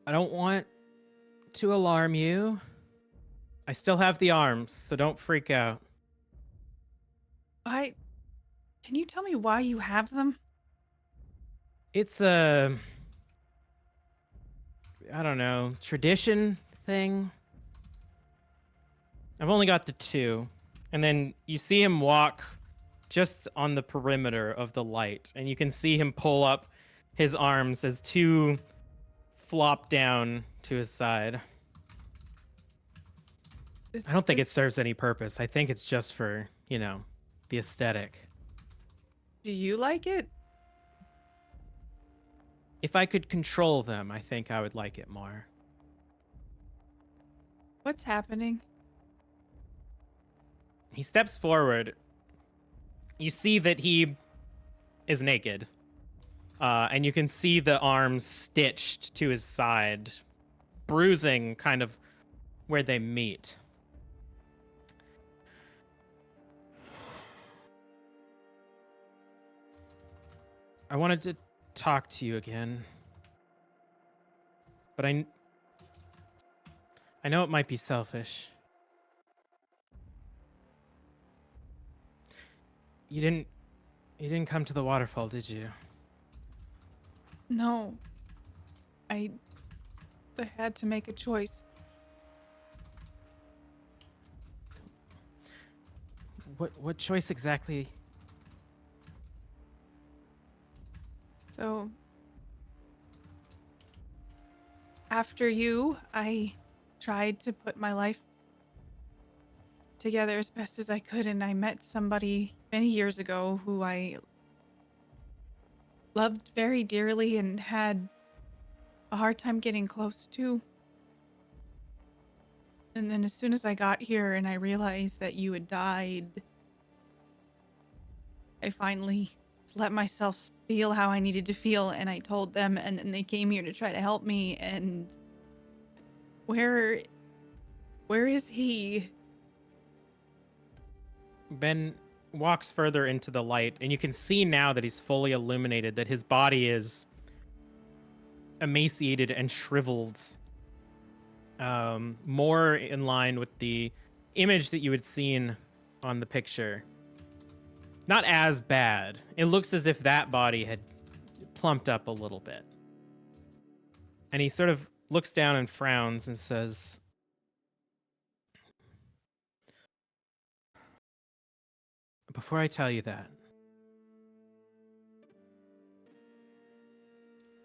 I don't want to alarm you. I still have the arms, so don't freak out. Can you tell me why you have them? It's a, I don't know, tradition thing. I've only got the two. And then you see him walk just on the perimeter of the light, and you can see him pull up his arms as two flop down to his side. I don't think it This- serves any purpose. I think it's just for, the aesthetic. Do you like it? If I could control them, I think I would like it more. What's happening? He steps forward. You see that he is naked. And you can see the arms stitched to his side, bruising kind of where they meet. I wanted to talk to you again, but I know it might be selfish. You didn't come to the waterfall, did you? No. I had to make a choice. What choice exactly? So after you, I tried to put my life together as best as I could, and I met somebody many years ago who I loved very dearly and had a hard time getting close to. And then as soon as I got here and I realized that you had died, I finally let myself feel how I needed to feel, and I told them, and then they came here to try to help me. And where is he? Ben walks further into the light, and you can see now that he's fully illuminated, that his body is emaciated and shriveled. More in line with the image that you had seen on the picture. Not as bad. It looks as if that body had plumped up a little bit. And he sort of looks down and frowns and says, "Before I tell you that,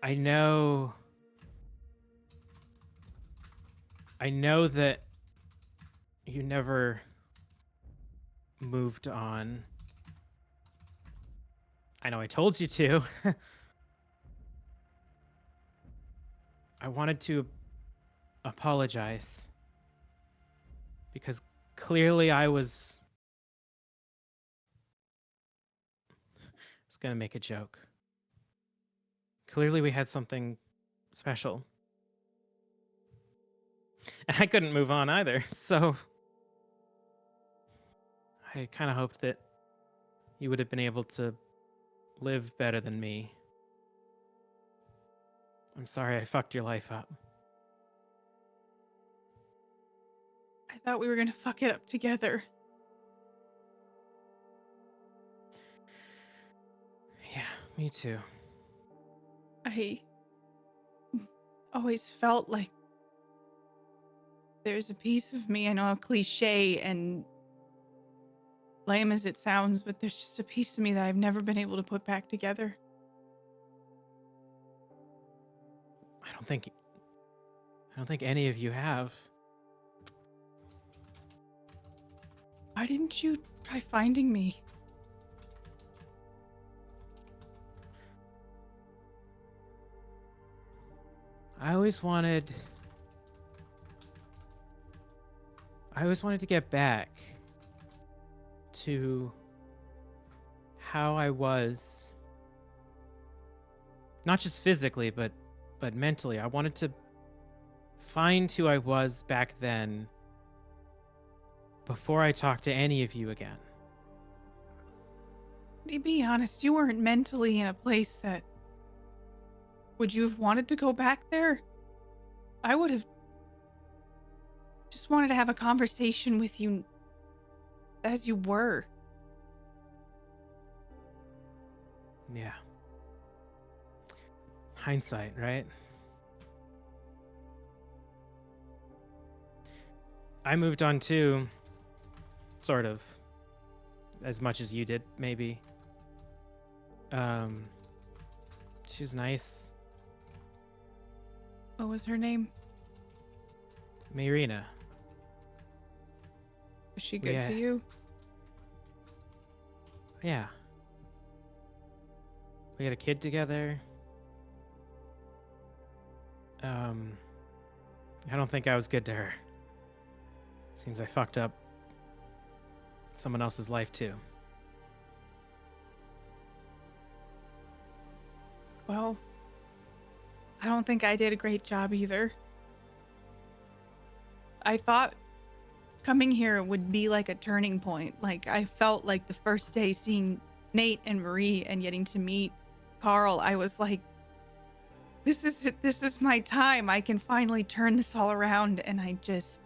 I know that you never moved on. I know I told you to. I wanted to apologize because clearly I was going to make a joke. Clearly we had something special. And I couldn't move on either, so I kind of hoped that you would have been able to live better than me. I'm sorry I fucked your life up. I thought we were gonna fuck it up together. Yeah, me too. I always felt like there's a piece of me, I know, a cliche and lame as it sounds, but there's just a piece of me that I've never been able to put back together. I don't think any of you have. Why didn't you try finding me? I always wanted to get back to how I was, not just physically, but mentally. I wanted to find who I was back then before I talked to any of you again. To be honest, you weren't mentally in a place that... Would you have wanted to go back there? I would have just wanted to have a conversation with you as you were. Yeah. Hindsight, right? I moved on too, sort of. As much as you did, maybe. She was nice. What was her name? Marina. Is she good Yeah. to you? Yeah. We had a kid together. I don't think I was good to her. Seems I fucked up someone else's life too. Well, I don't think I did a great job either. I thought coming here would be like a turning point. Like, I felt like the first day seeing Nate and Marie and getting to meet Carl, I was like, this is it. This is my time. I can finally turn this all around. And I just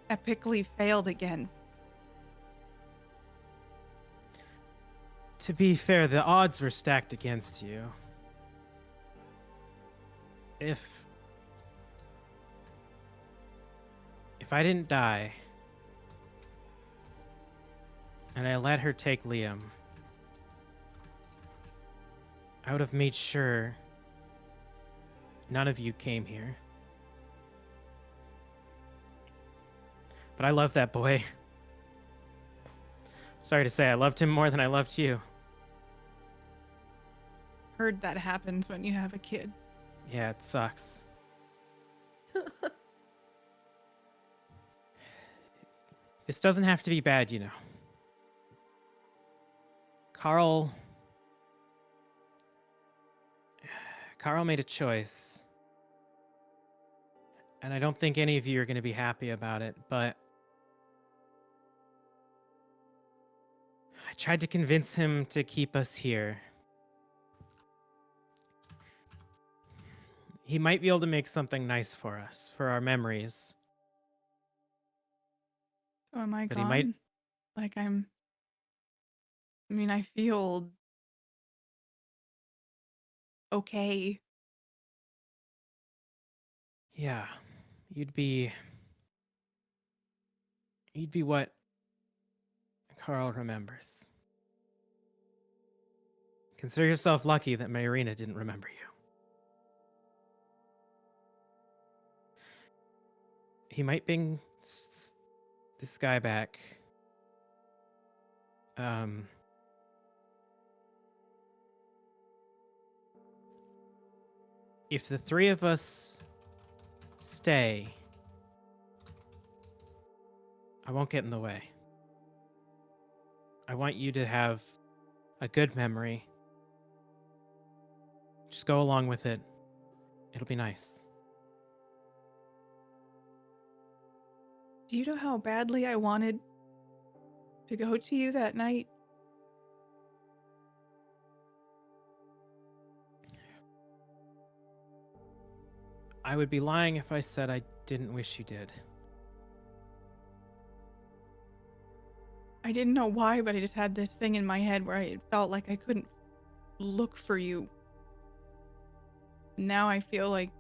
epically failed again. To be fair, the odds were stacked against you. If I didn't die and I let her take Liam, I would have made sure none of you came here. But I love that boy. Sorry to say, I loved him more than I loved you. Heard that happens when you have a kid. Yeah, it sucks. This doesn't have to be bad, you know. Carl made a choice. And I don't think any of you are going to be happy about it, but I tried to convince him to keep us here. He might be able to make something nice for us, for our memories. So am I But he gone? might- Like I mean, I feel okay. Yeah, you'd be what Carl remembers. Consider yourself lucky that Mayrina didn't remember you. He might bring this guy back. If the three of us stay, I won't get in the way. I want you to have a good memory. Just go along with it. It'll be nice. Do you know how badly I wanted to go to you that night? I would be lying if I said I didn't wish you did. I didn't know why, but I just had this thing in my head where I felt like I couldn't look for you. Now I feel like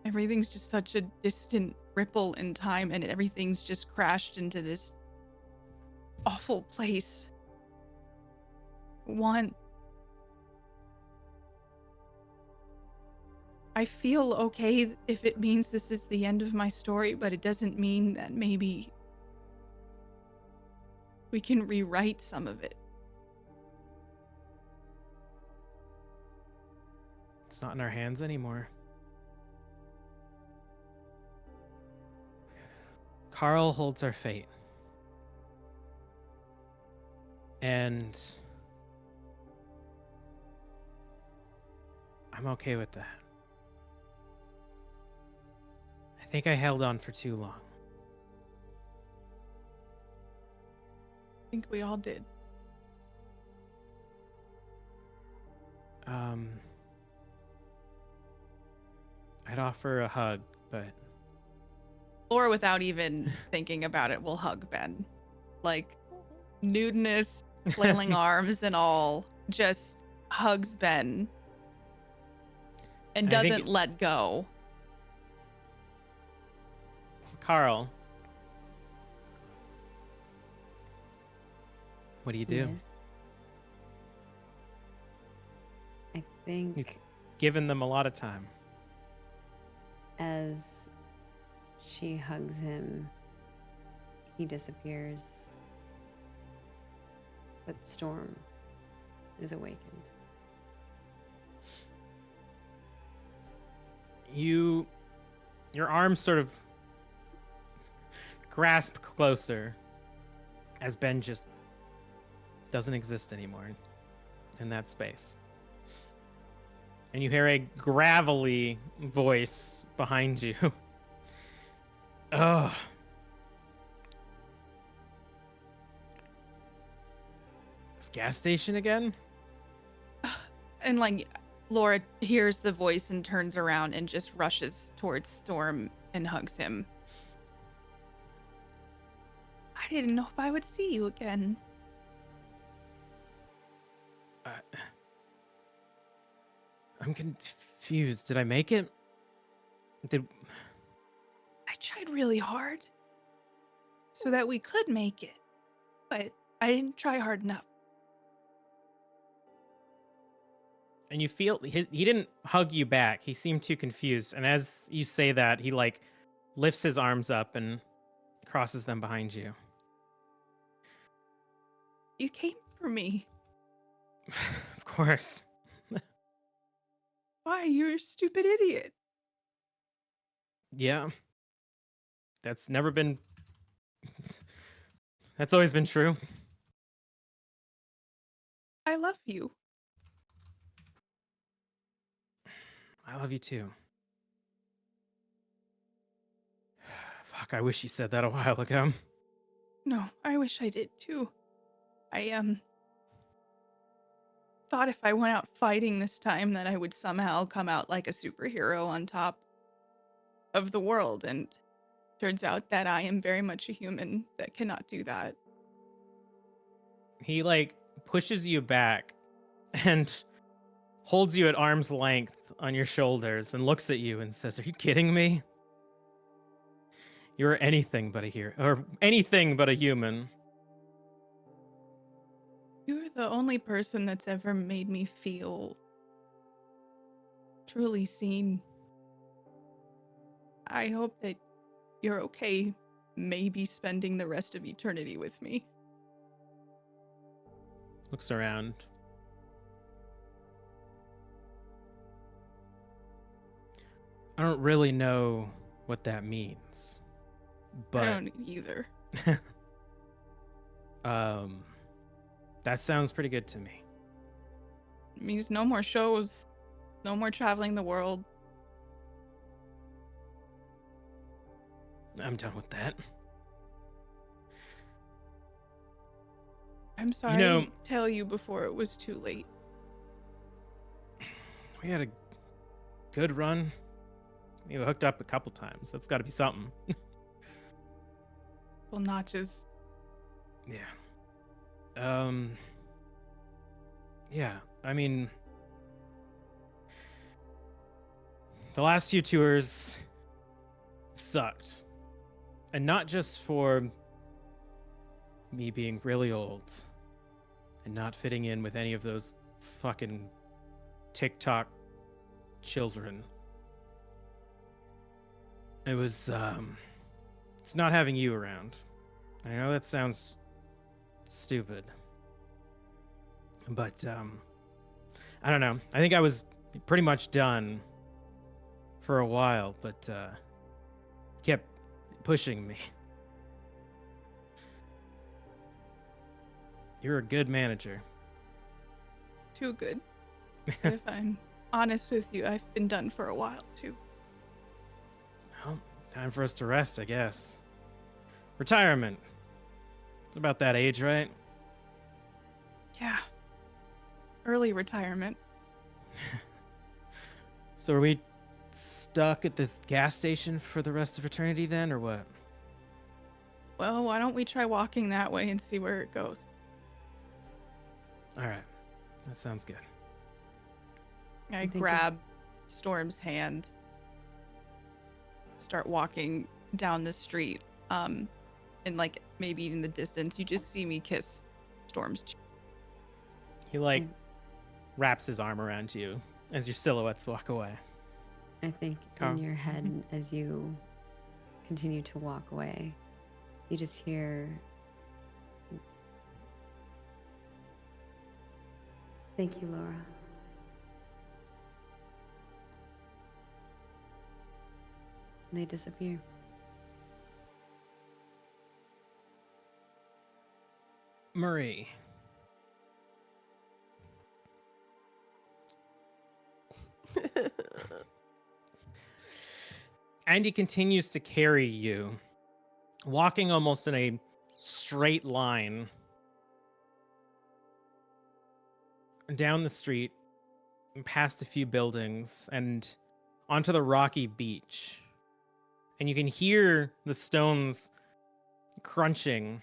everything's just such a distant ripple in time and everything's just crashed into this awful place. I feel okay if it means this is the end of my story, but it doesn't mean that maybe we can rewrite some of it. It's not in our hands anymore. Carl holds our fate. And I'm okay with that. I think I held on for too long. I think we all did. I'd offer a hug, but Or without even thinking about it, we'll hug Ben. Like, nudeness, flailing arms and all, just hugs Ben. And I think- doesn't let go. Carl, what do you do? Yes. I think You've given them a lot of time. as she hugs him, he disappears. But Storm is awakened. Your arms sort of grasp closer as Ben just doesn't exist anymore in that space. And you hear a gravelly voice behind you. Oh. This gas station again? And like Laura hears the voice and turns around and just rushes towards Storm and hugs him. I didn't know if I would see you again. I'm confused. Did I make it? I tried really hard so that we could make it, but I didn't try hard enough. And you feel he didn't hug you back. He seemed too confused. And as you say that, he like lifts his arms up and crosses them behind you. You came for me. Of course. Why? You're a stupid idiot. Yeah. That's never been. That's always been true. I love you. I love you too. Fuck, I wish you said that a while ago. No, I wish I did too. I thought if I went out fighting this time that I would somehow come out like a superhero on top of the world, and turns out that I am very much a human that cannot do that. He like pushes you back and holds you at arm's length on your shoulders and looks at you and says, "Are you kidding me? You're anything but a hero, or anything but a human." You're the only person that's ever made me feel truly seen. I hope that you're okay maybe spending the rest of eternity with me. Looks around. I don't really know what that means, but I don't either. that sounds pretty good to me. It means no more shows, no more traveling the world. I'm done with that. I'm sorry to tell you before it was too late. We had a good run. We hooked up a couple times. That's got to be something. Well, notches. Yeah. Yeah, I mean, the last few tours sucked. And not just for me being really old and not fitting in with any of those fucking TikTok children. It was, it's not having you around. I know that sounds stupid. But, I don't know. I think I was pretty much done for a while, but, kept pushing me. You're a good manager. Too good. If I'm honest with you, I've been done for a while too. Well, time for us to rest, I guess. Retirement. It's about that age, right? Yeah. Early retirement. So are we stuck at this gas station for the rest of eternity then, or what? Well, why don't we try walking that way and see where it goes? All right. That sounds good. I think grab Storm's hand, start walking down the street, and like maybe in the distance, you just see me kiss Storm's cheek. He like wraps his arm around you as your silhouettes walk away. I think in your head, as you continue to walk away, You just hear, "Thank you, Laura." And they disappear. Marie. Andy continues to carry you, walking almost in a straight line down the street, and past a few buildings, and onto the rocky beach. And you can hear the stones crunching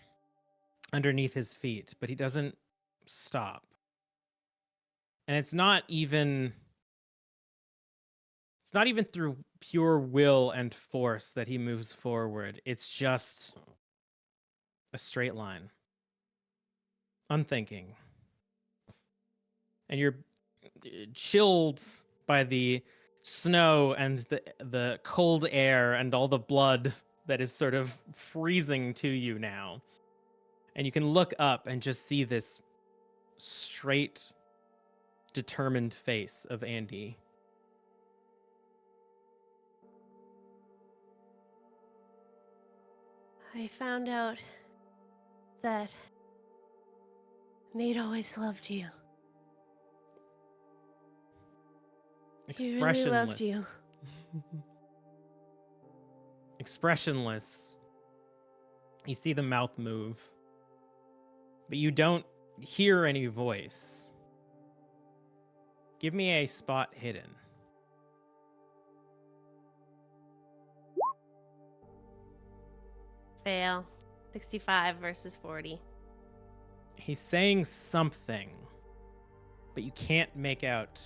underneath his feet, but he doesn't stop. And it's not even through pure will and force that he moves forward. It's just a straight line. Unthinking. And you're chilled by the snow and the cold air and all the blood that is sort of freezing to you now. And you can look up and just see this straight, determined face of Andy. I found out that Nate always loved you. He really loved you. Expressionless. You see the mouth move, but you don't hear any voice. Give me a spot hidden. Fail. 65 versus 40. He's saying something, but you can't make out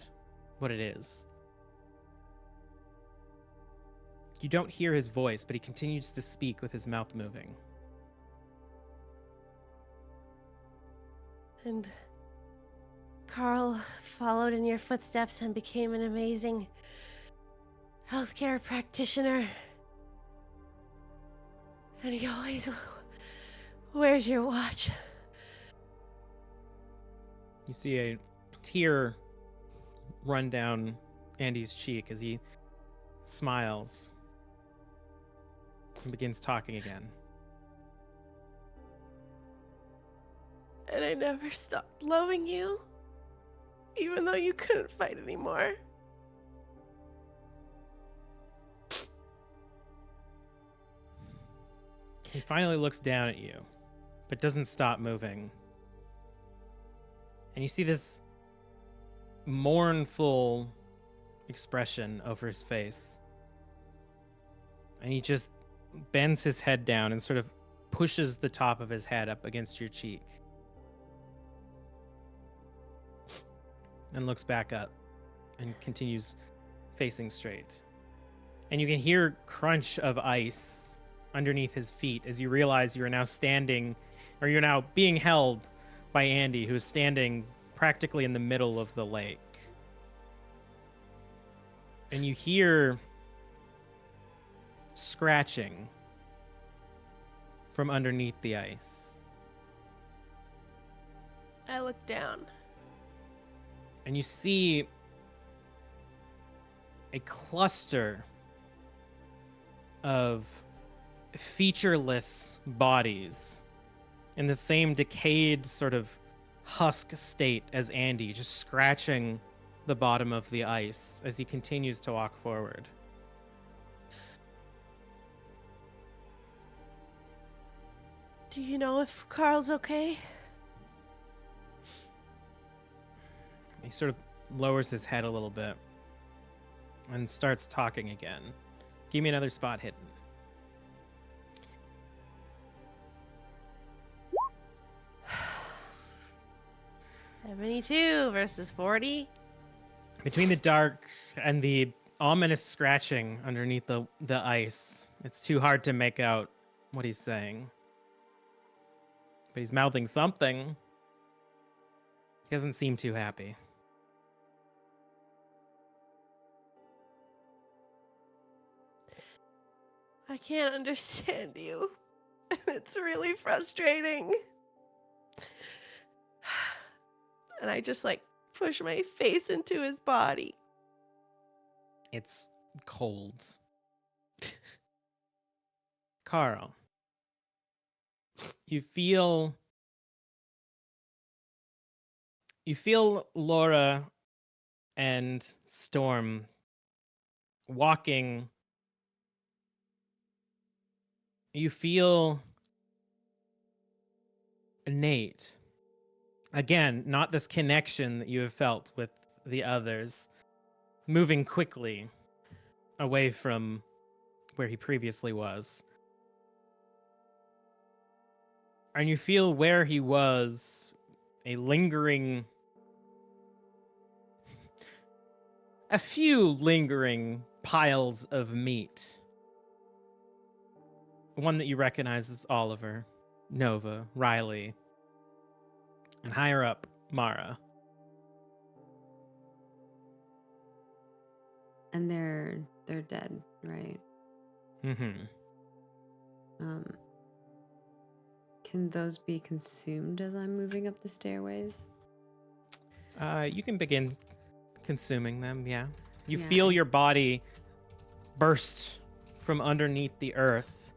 what it is. You don't hear his voice, but he continues to speak with his mouth moving. And Carl followed in your footsteps and became an amazing healthcare practitioner. And he always wears your watch. You see a tear run down Andy's cheek as he smiles and begins talking again. And I never stopped loving you, even though you couldn't fight anymore. He finally looks down at you, but doesn't stop moving. And you see this mournful expression over his face. And he just bends his head down and sort of pushes the top of his head up against your cheek. And looks back up and continues facing straight. And you can hear crunch of ice underneath his feet as you realize you're now being held by Andy, who is standing practically in the middle of the lake. And you hear scratching from underneath the ice. I look down. And you see a cluster of featureless bodies in the same decayed sort of husk state as Andy, just scratching the bottom of the ice as he continues to walk forward. Do you know if Carl's okay? He sort of lowers his head a little bit and starts talking again. Give me another spot hidden. 72 versus 40. Between the dark and the ominous scratching underneath the ice, it's too hard to make out what he's saying. But he's mouthing something. He doesn't seem too happy. I can't understand you. It's really frustrating. And I just like push my face into his body. It's cold. Carl, you feel Laura and Storm walking. You feel Nate. Again, not this connection that you have felt with the others, moving quickly away from where he previously was. And you feel where he was a few lingering piles of meat. One that you recognize is Oliver, Nova, Riley, and higher up, Mara. And they're dead, right? Mm-hmm. Can those be consumed as I'm moving up the stairways? You can begin consuming them, yeah. You Yeah, feel your body burst from underneath the earth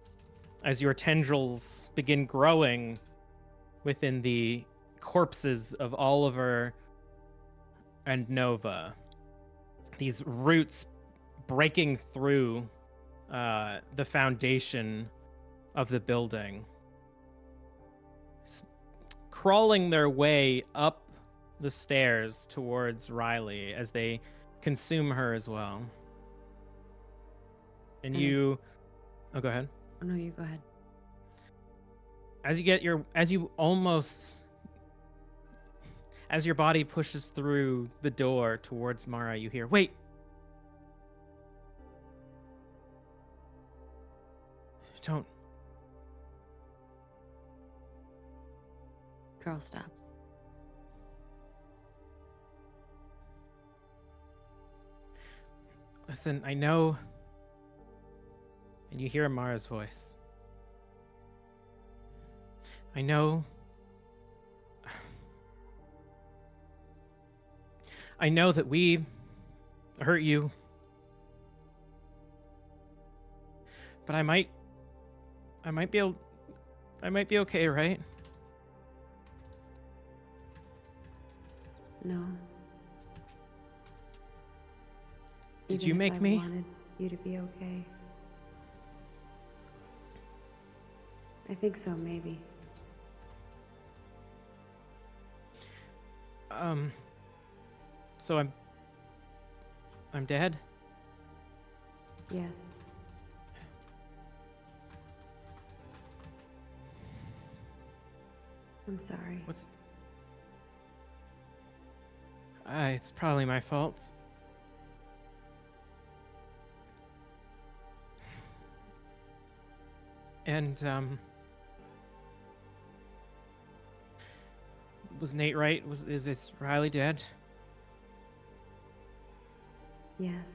as your tendrils begin growing within the corpses of Oliver and Nova. These roots breaking through the foundation of the building, crawling their way up the stairs towards Riley as they consume her as well. And you... Oh, go ahead. Oh, no, you go ahead. As your body pushes through the door towards Mara, you hear, "Wait! Don't." Carl stops. Listen, I know. And you hear Mara's voice. I know. I know that we hurt you. But I might be okay, right? No. Did Even you if make I me? wanted you to be okay. I think so, maybe. So I'm dead? Yes. I'm sorry. It's probably my fault. And, was Nate right? Is Riley dead? Yes.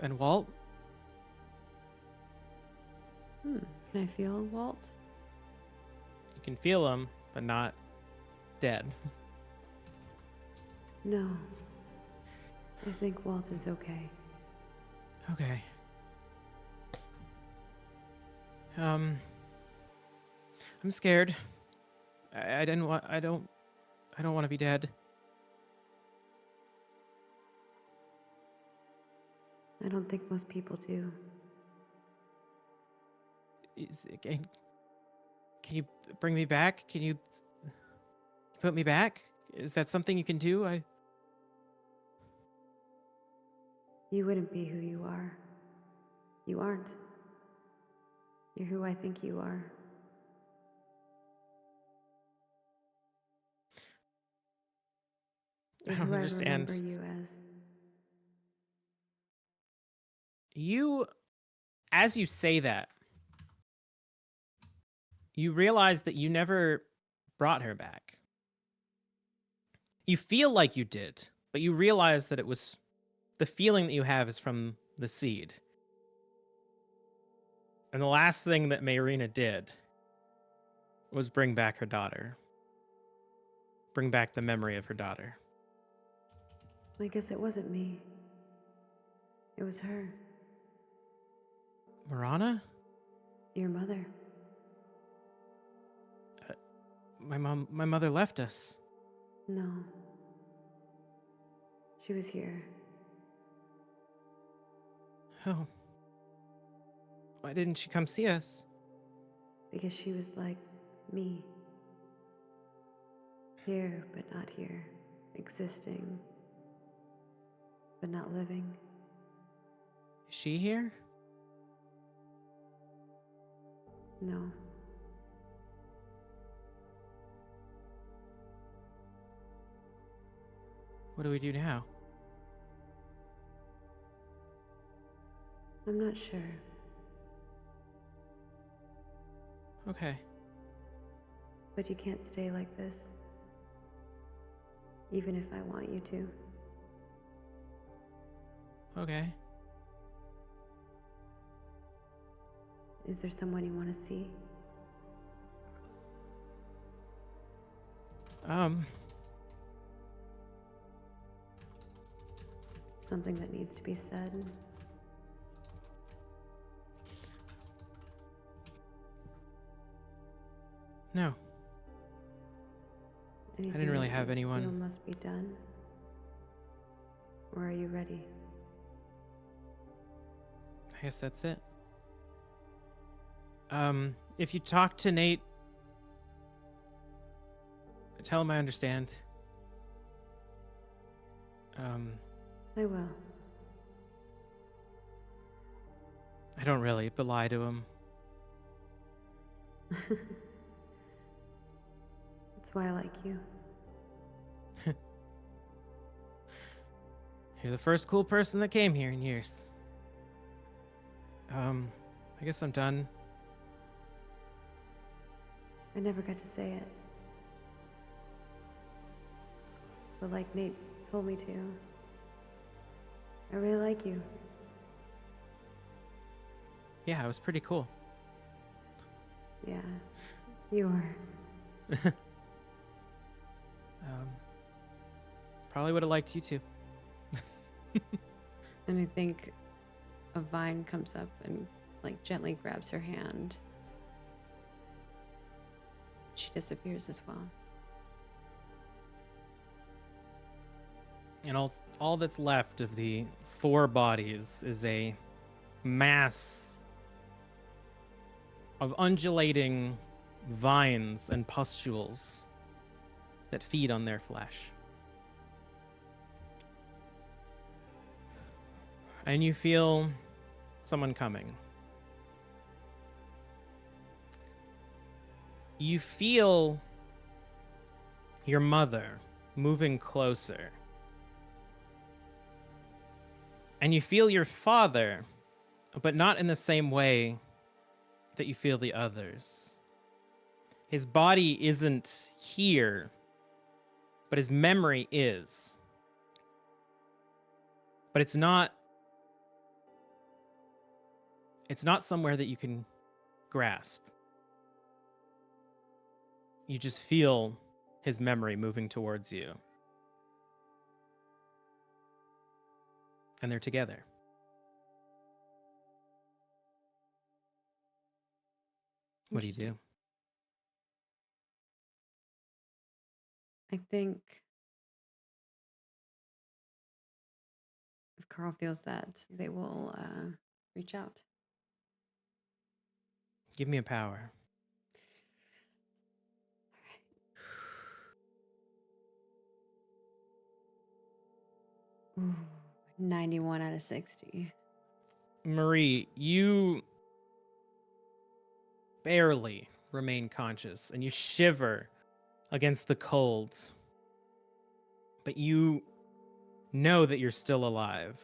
And Walt? Can I feel Walt? You can feel him, but not dead. No. I think Walt is okay. Okay. I'm scared. I don't want to be dead. I don't think most people do. Can you bring me back? Can you put me back? Is that something you can do? You wouldn't be who you are. You aren't. You're who I think you are. You're I don't who understand. I remember you as. As you say that, you realize that you never brought her back. You feel like you did, but you realize that it was the feeling that you have is from the seed. And the last thing that Mayrina did was bring back her daughter. Bring back the memory of her daughter. I guess it wasn't me. It was her, Morana? your mother. My mother left us. No. She was here. Oh. Why didn't she come see us? Because she was like me. Here, but not here. Existing, but not living. Is she here? No. What do we do now? I'm not sure. Okay. But you can't stay like this. Even if I want you to. Okay. Is there someone you want to see? Something that needs to be said? No. Anything didn't really that have you anyone. feel must be done? Or are you ready? I guess that's it. If you talk to Nate, tell him I understand. I will. I don't really, but lie to him. That's why I like you. You're the first cool person that came here in years. I guess I'm done. I never got to say it. But like Nate told me to, I really like you. Yeah, it was pretty cool. Yeah, you are. Probably would have liked you too. And I think a vine comes up and like gently grabs her hand. She disappears as well. And all that's left of the 4 bodies is a mass of undulating vines and pustules that feed on their flesh. And you feel someone coming. You feel your mother moving closer. And you feel your father, but not in the same way that you feel the others. His body isn't here, but his memory is. But it's not somewhere that you can grasp. You just feel his memory moving towards you. And they're together. What do you do? I think if Carl feels that, they will reach out. Give me a power. Ooh, 91 out of 60. Marie, you barely remain conscious and you shiver against the cold. But you know that you're still alive.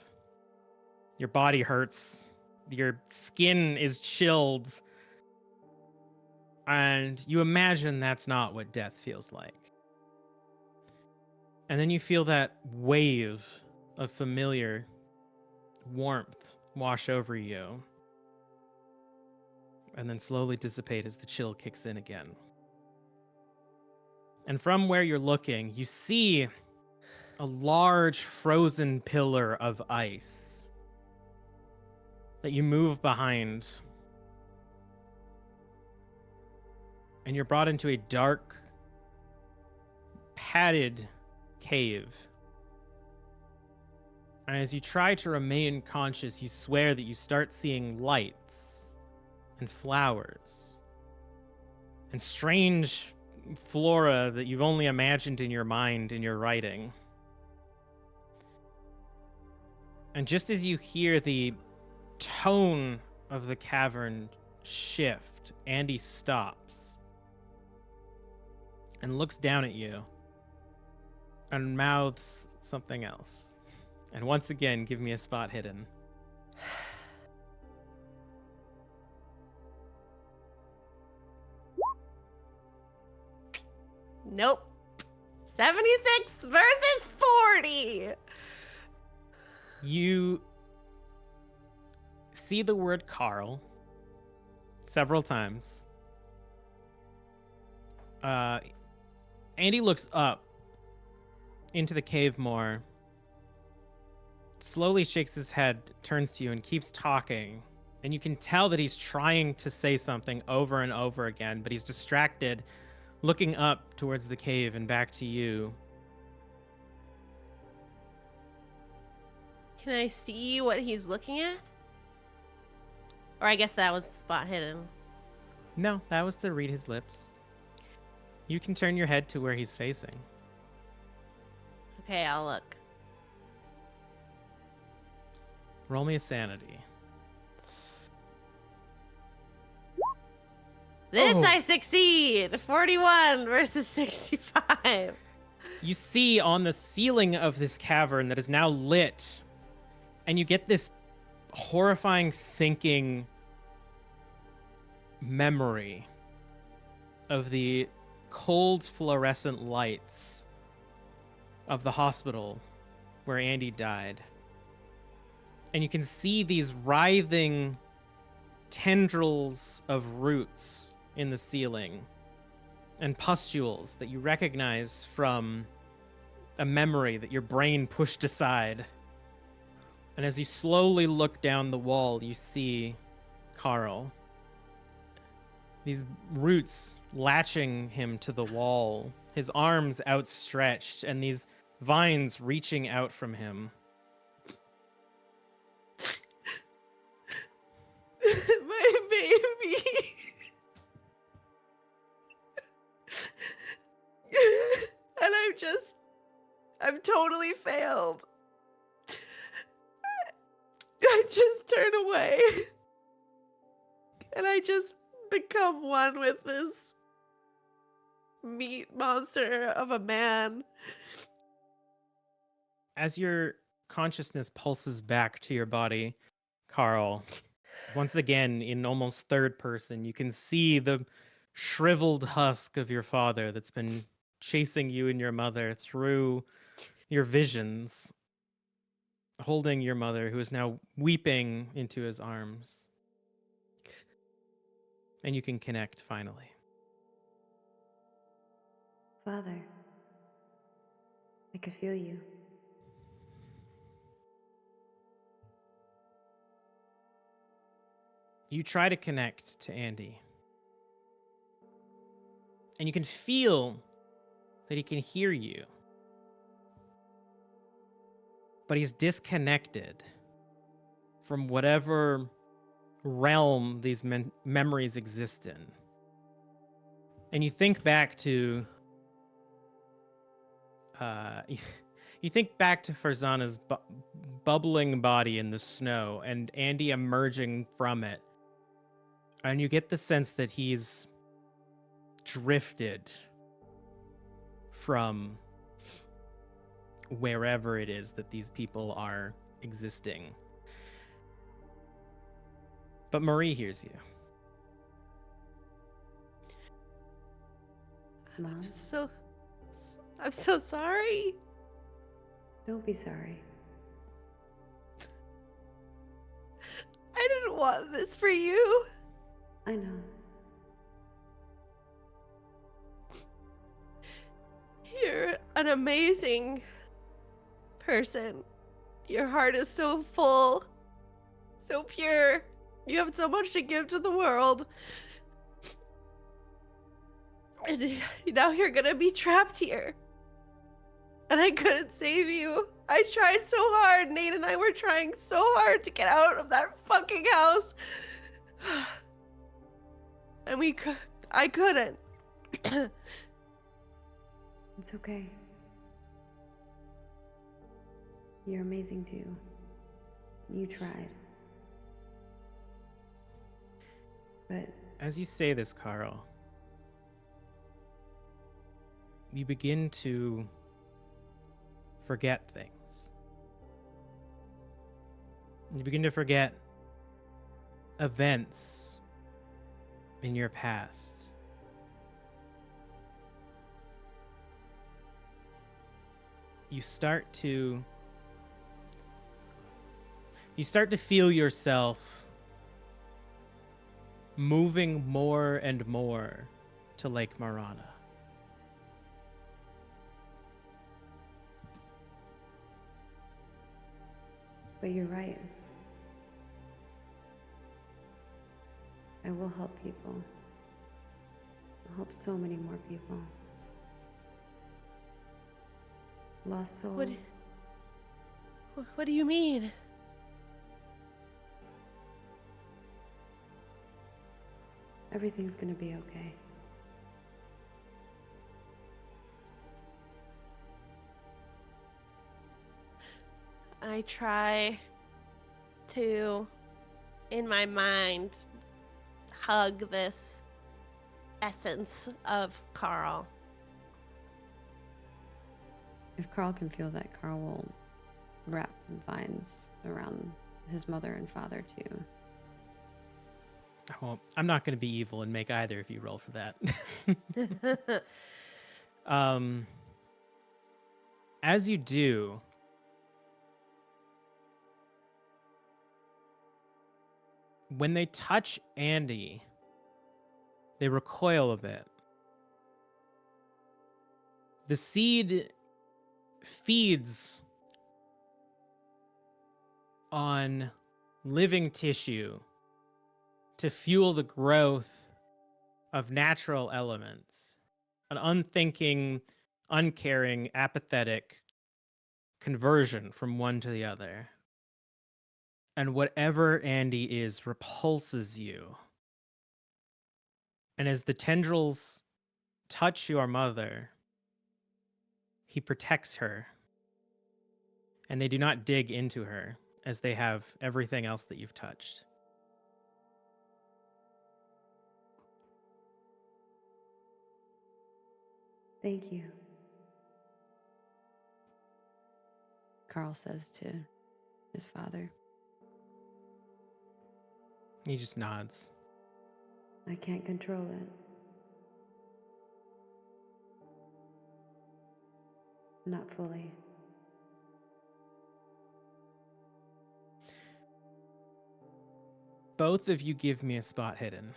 Your body hurts. Your skin is chilled. And you imagine that's not what death feels like. And then you feel that wave of familiar warmth wash over you. and then slowly dissipate as the chill kicks in again. And from where you're looking, you see a large frozen pillar of ice that you move behind. And you're brought into a dark, padded cave. And as you try to remain conscious, you swear that you start seeing lights and flowers and strange flora that you've only imagined in your mind in your writing. And just as you hear the tone of the cavern shift, Andy stops and looks down at you and mouths something else. And once again, give me a spot hidden. Nope. 76 versus 40. You see the word Carl several times. Andy looks up into the cave more, slowly shakes his head, turns to you, and keeps talking. And you can tell that he's trying to say something over and over again, but he's distracted, looking up towards the cave and back to you. Can I see what he's looking at? Or I guess that was the spot hidden. No, that was to read his lips. You can turn your head to where he's facing. Okay, I'll look. Roll me a sanity. This Oh. I succeed! 41 versus 65. You see on the ceiling of this cavern that is now lit, and you get this horrifying sinking memory of the cold fluorescent lights of the hospital where Andy died. And you can see these writhing tendrils of roots in the ceiling and pustules that you recognize from a memory that your brain pushed aside. And as you slowly look down the wall, you see Carl. These roots latching him to the wall, his arms outstretched, and these vines reaching out from him. My baby. And I'm totally failed. I just turn away. And I just become one with this meat monster of a man. As your consciousness pulses back to your body, Carl, once again in almost third person, you can see the shriveled husk of your father that's been chasing you and your mother through your visions, holding your mother, who is now weeping into his arms. And you can connect finally. Father, I could feel you. You try to connect to Andy. And you can feel that he can hear you. But he's disconnected from whatever realm these memories exist in. And you think back to you think back to Farzana's bubbling body in the snow and Andy emerging from it. And you get the sense that he's drifted from wherever it is that these people are existing. But Marie hears you. Mom, I'm so sorry. don't be sorry. I didn't want this for you. I know. You're an amazing person. Your heart is so full, so pure. You have so much to give to the world. And now you're gonna be trapped here. And I couldn't save you. I tried so hard. Nate and I were trying so hard to get out of that fucking house. And I couldn't. It's okay. You're amazing too. You tried. But As you say this, Carl, you begin to forget things. You begin to forget events in your past. You start to feel yourself moving more and more to Lake Morana. But you're right. I will help people. I'll help so many more people. Lost souls. What do you mean? Everything's gonna be okay. I try to, in my mind, hug this essence of Carl. If Carl can feel that, Carl will wrap vines around his mother and father too. Well, I'm not going to be evil and make either of you roll for that. As you do, when they touch Andy, they recoil a bit. The seed feeds on living tissue to fuel the growth of natural elements. An unthinking, uncaring, apathetic conversion from one to the other. And whatever Andy is repulses you. And as the tendrils touch your mother, he protects her. And they do not dig into her as they have everything else that you've touched. Thank you, Carl says to his father. He just nods. I can't control it. Not fully. Both of you give me a spot hidden.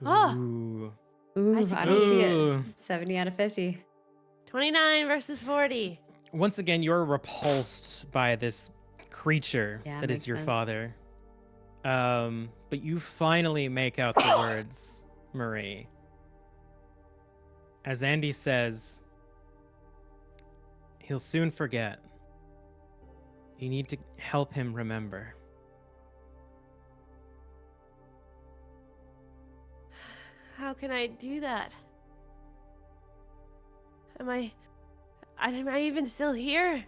Ah. Ooh. Ooh, I I don't see Ooh. it. 70 out of 50. 29 versus 40. Once again, you're repulsed by this creature Yeah, that is makes your sense. father. But you finally make out the words, Marie. As Andy says, he'll soon forget. You need to help him remember. How can I do that? Am I even still here?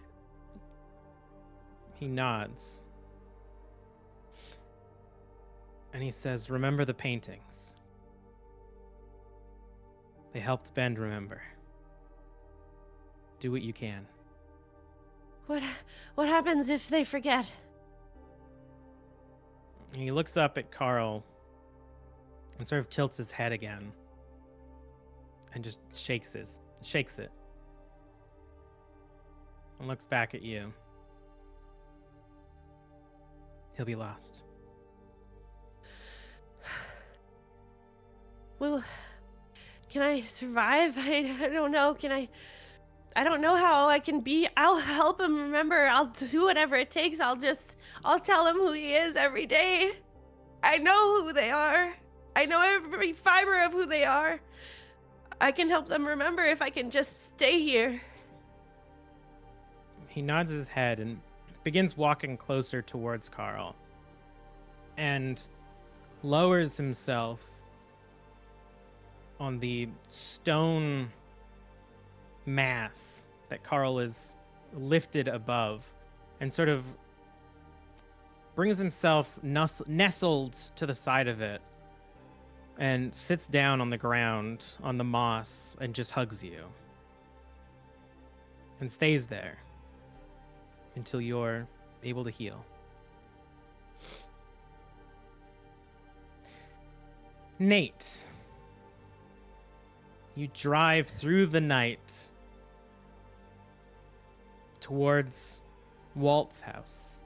He nods. And he says, remember the paintings. They helped Ben remember. Do what you can. What happens if they forget? And he looks up at Carl and sort of tilts his head again and just shakes it and looks back at you. he'll be lost. Well, can I survive? I don't know. I don't know how I can be. I'll help him remember. I'll do whatever it takes. I'll tell him who he is every day. I know who they are. I know every fiber of who they are. I can help them remember if I can just stay here. He nods his head and begins walking closer towards Carl and lowers himself on the stone mass that Carl is lifted above and sort of brings himself nestled to the side of it and sits down on the ground on the moss and just hugs you and stays there until you're able to heal. Nate, you drive through the night towards Walt's house,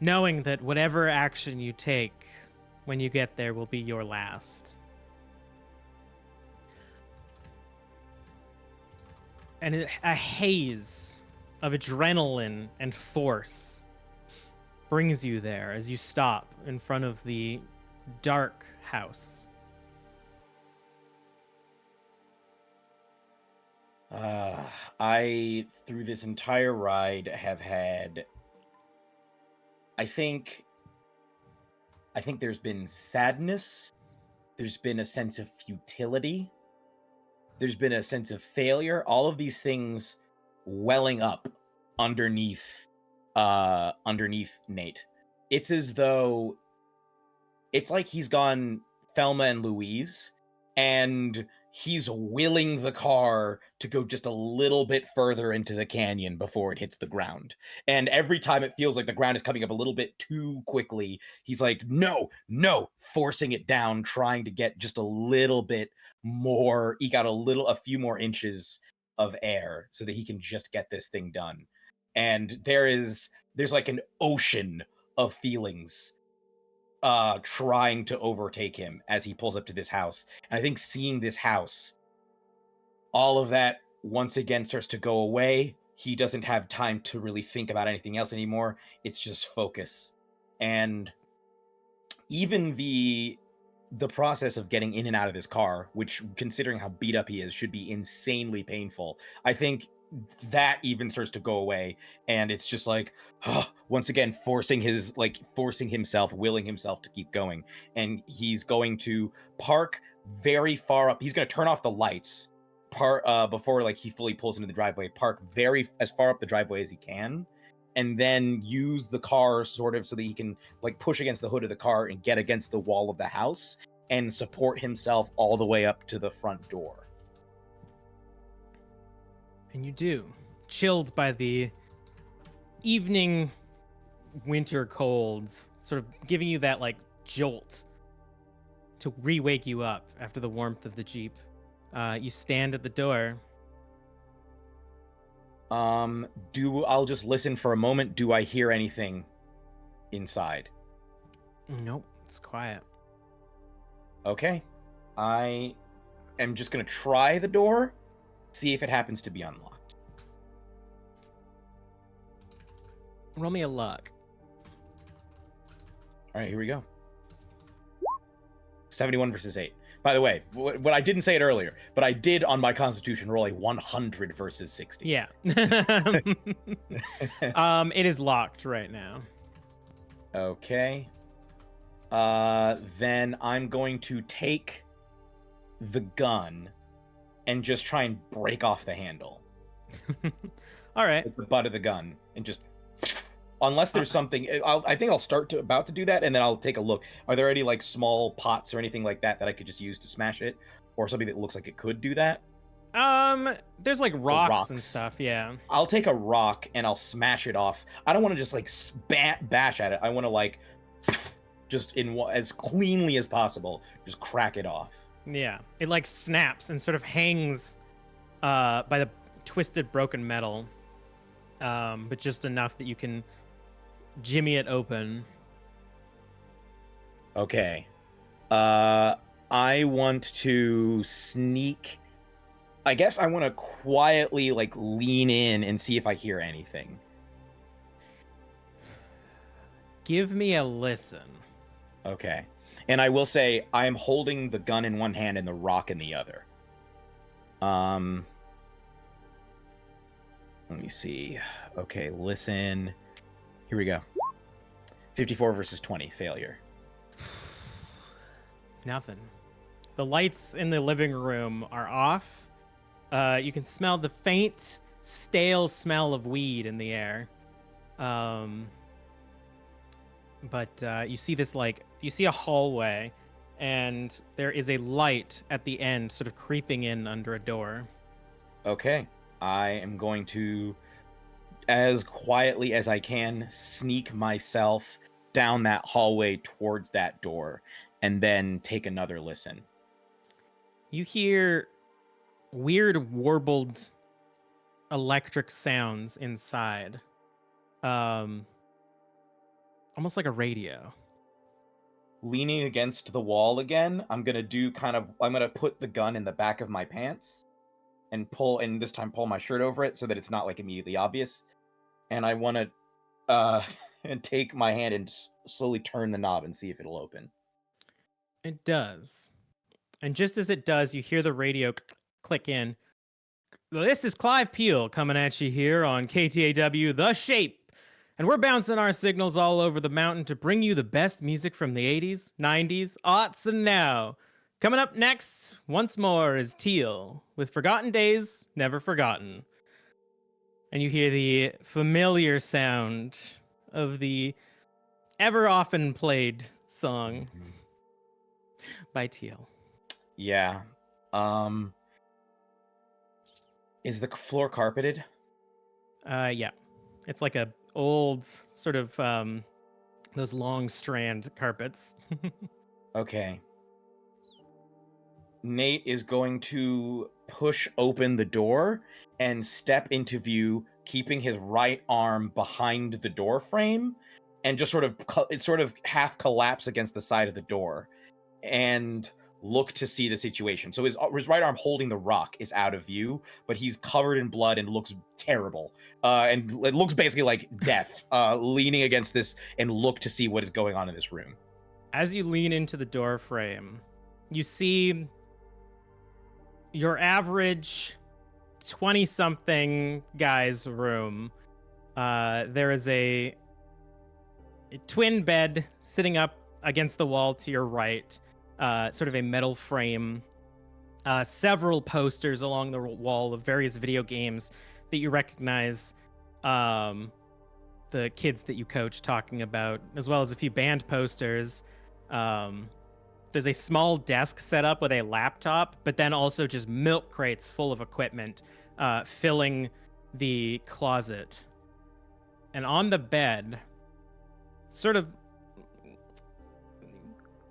knowing that whatever action you take when you get there will be your last. And a haze of adrenaline and force brings you there as you stop in front of the dark house. I, through this entire ride, have had... I think there's been sadness. There's been a sense of futility. There's been a sense of failure. All of these things welling up underneath Nate. It's as though it's like he's gone Thelma and Louise, and he's willing the car to go just a little bit further into the canyon before it hits the ground. And every time it feels like the ground is coming up a little bit too quickly, he's like, no, forcing it down, trying to get just a little bit more, eke out a few more inches of air so that he can just get this thing done. And there's like an ocean of feelings trying to overtake him as he pulls up to this house. And I think seeing this house, all of that once again starts to go away. He doesn't have time to really think about anything else anymore. It's just focus. And even the process of getting in and out of this car, which, considering how beat up he is, should be insanely painful, I think that even starts to go away, and it's just like, once again, willing himself to keep going. And he's going to park very far up. He's going to turn off the lights before he fully pulls into the driveway, park as far up the driveway as he can, and then use the car sort of so that he can push against the hood of the car and get against the wall of the house and support himself all the way up to the front door. And you do, chilled by the evening winter colds, sort of giving you that jolt to re-wake you up after the warmth of the Jeep. You stand at the door. I'll just listen for a moment. Do I hear anything inside? Nope, it's quiet. Okay. I am just going to try the door, see if it happens to be unlocked. Roll me a luck. All right, here we go. 71 versus 8. By the way, what I didn't say it earlier, but I did on my Constitution roll a 100 versus 60. Yeah. It is locked right now. Okay. Then I'm going to take the gun and just try and break off the handle. All right. With the butt of the gun and just... Unless there's something... I think I'll about to do that, and then I'll take a look. Are there any small pots or anything like that I could just use to smash it? Or something that looks like it could do that? There's rocks and stuff, yeah. I'll take a rock and I'll smash it off. I don't want to just bash at it. I want to just as cleanly as possible, just crack it off. Yeah, it snaps and sort of hangs by the twisted broken metal, but just enough that you can jimmy it open. Okay. I want to sneak. I guess I want to quietly like lean in and see if I hear anything. Give me a listen. Okay. And I will say I am holding the gun in one hand and the rock in the other. Let me see. Okay, listen. Here we go. 54 versus 20, failure. Nothing. The lights in the living room are off. You can smell the faint, stale smell of weed in the air. But you see this, like, you see a hallway, and there is a light at the end, sort of creeping in under a door. Okay. I am going to, as quietly as I can, sneak myself down that hallway towards that door, and then take another listen. You hear weird warbled electric sounds inside. Almost like a radio. Leaning against the wall again, I'm going to put the gun in the back of my pants and this time pull my shirt over it so that it's not like immediately obvious. And I want to and take my hand and slowly turn the knob and see if it'll open. It does. And just as it does, you hear the radio click in. This is Clive Peel coming at you here on KTAW The Shape. And we're bouncing our signals all over the mountain to bring you the best music from the 80s, 90s, aughts, and now. Coming up next, once more, is Teal with Forgotten Days, Never Forgotten. And you hear the familiar sound of the ever often played song by Teal. Yeah. Is the floor carpeted? Yeah. It's like a old sort of those long strand carpets. Okay. Nate is going to push open the door and step into view, keeping his right arm behind the door frame, and just sort of half collapse against the side of the door, and look to see the situation. So his right arm holding the rock is out of view, but he's covered in blood and looks terrible. And it looks basically like death, leaning against this and look to see what is going on in this room. As you lean into the door frame, you see your average 20-something guy's room. There is a twin bed sitting up against the wall to your right, sort of a metal frame, several posters along the wall of various video games that you recognize the kids that you coach talking about, as well as a few band posters. There's a small desk set up with a laptop, but then also just milk crates full of equipment filling the closet. And on the bed, sort of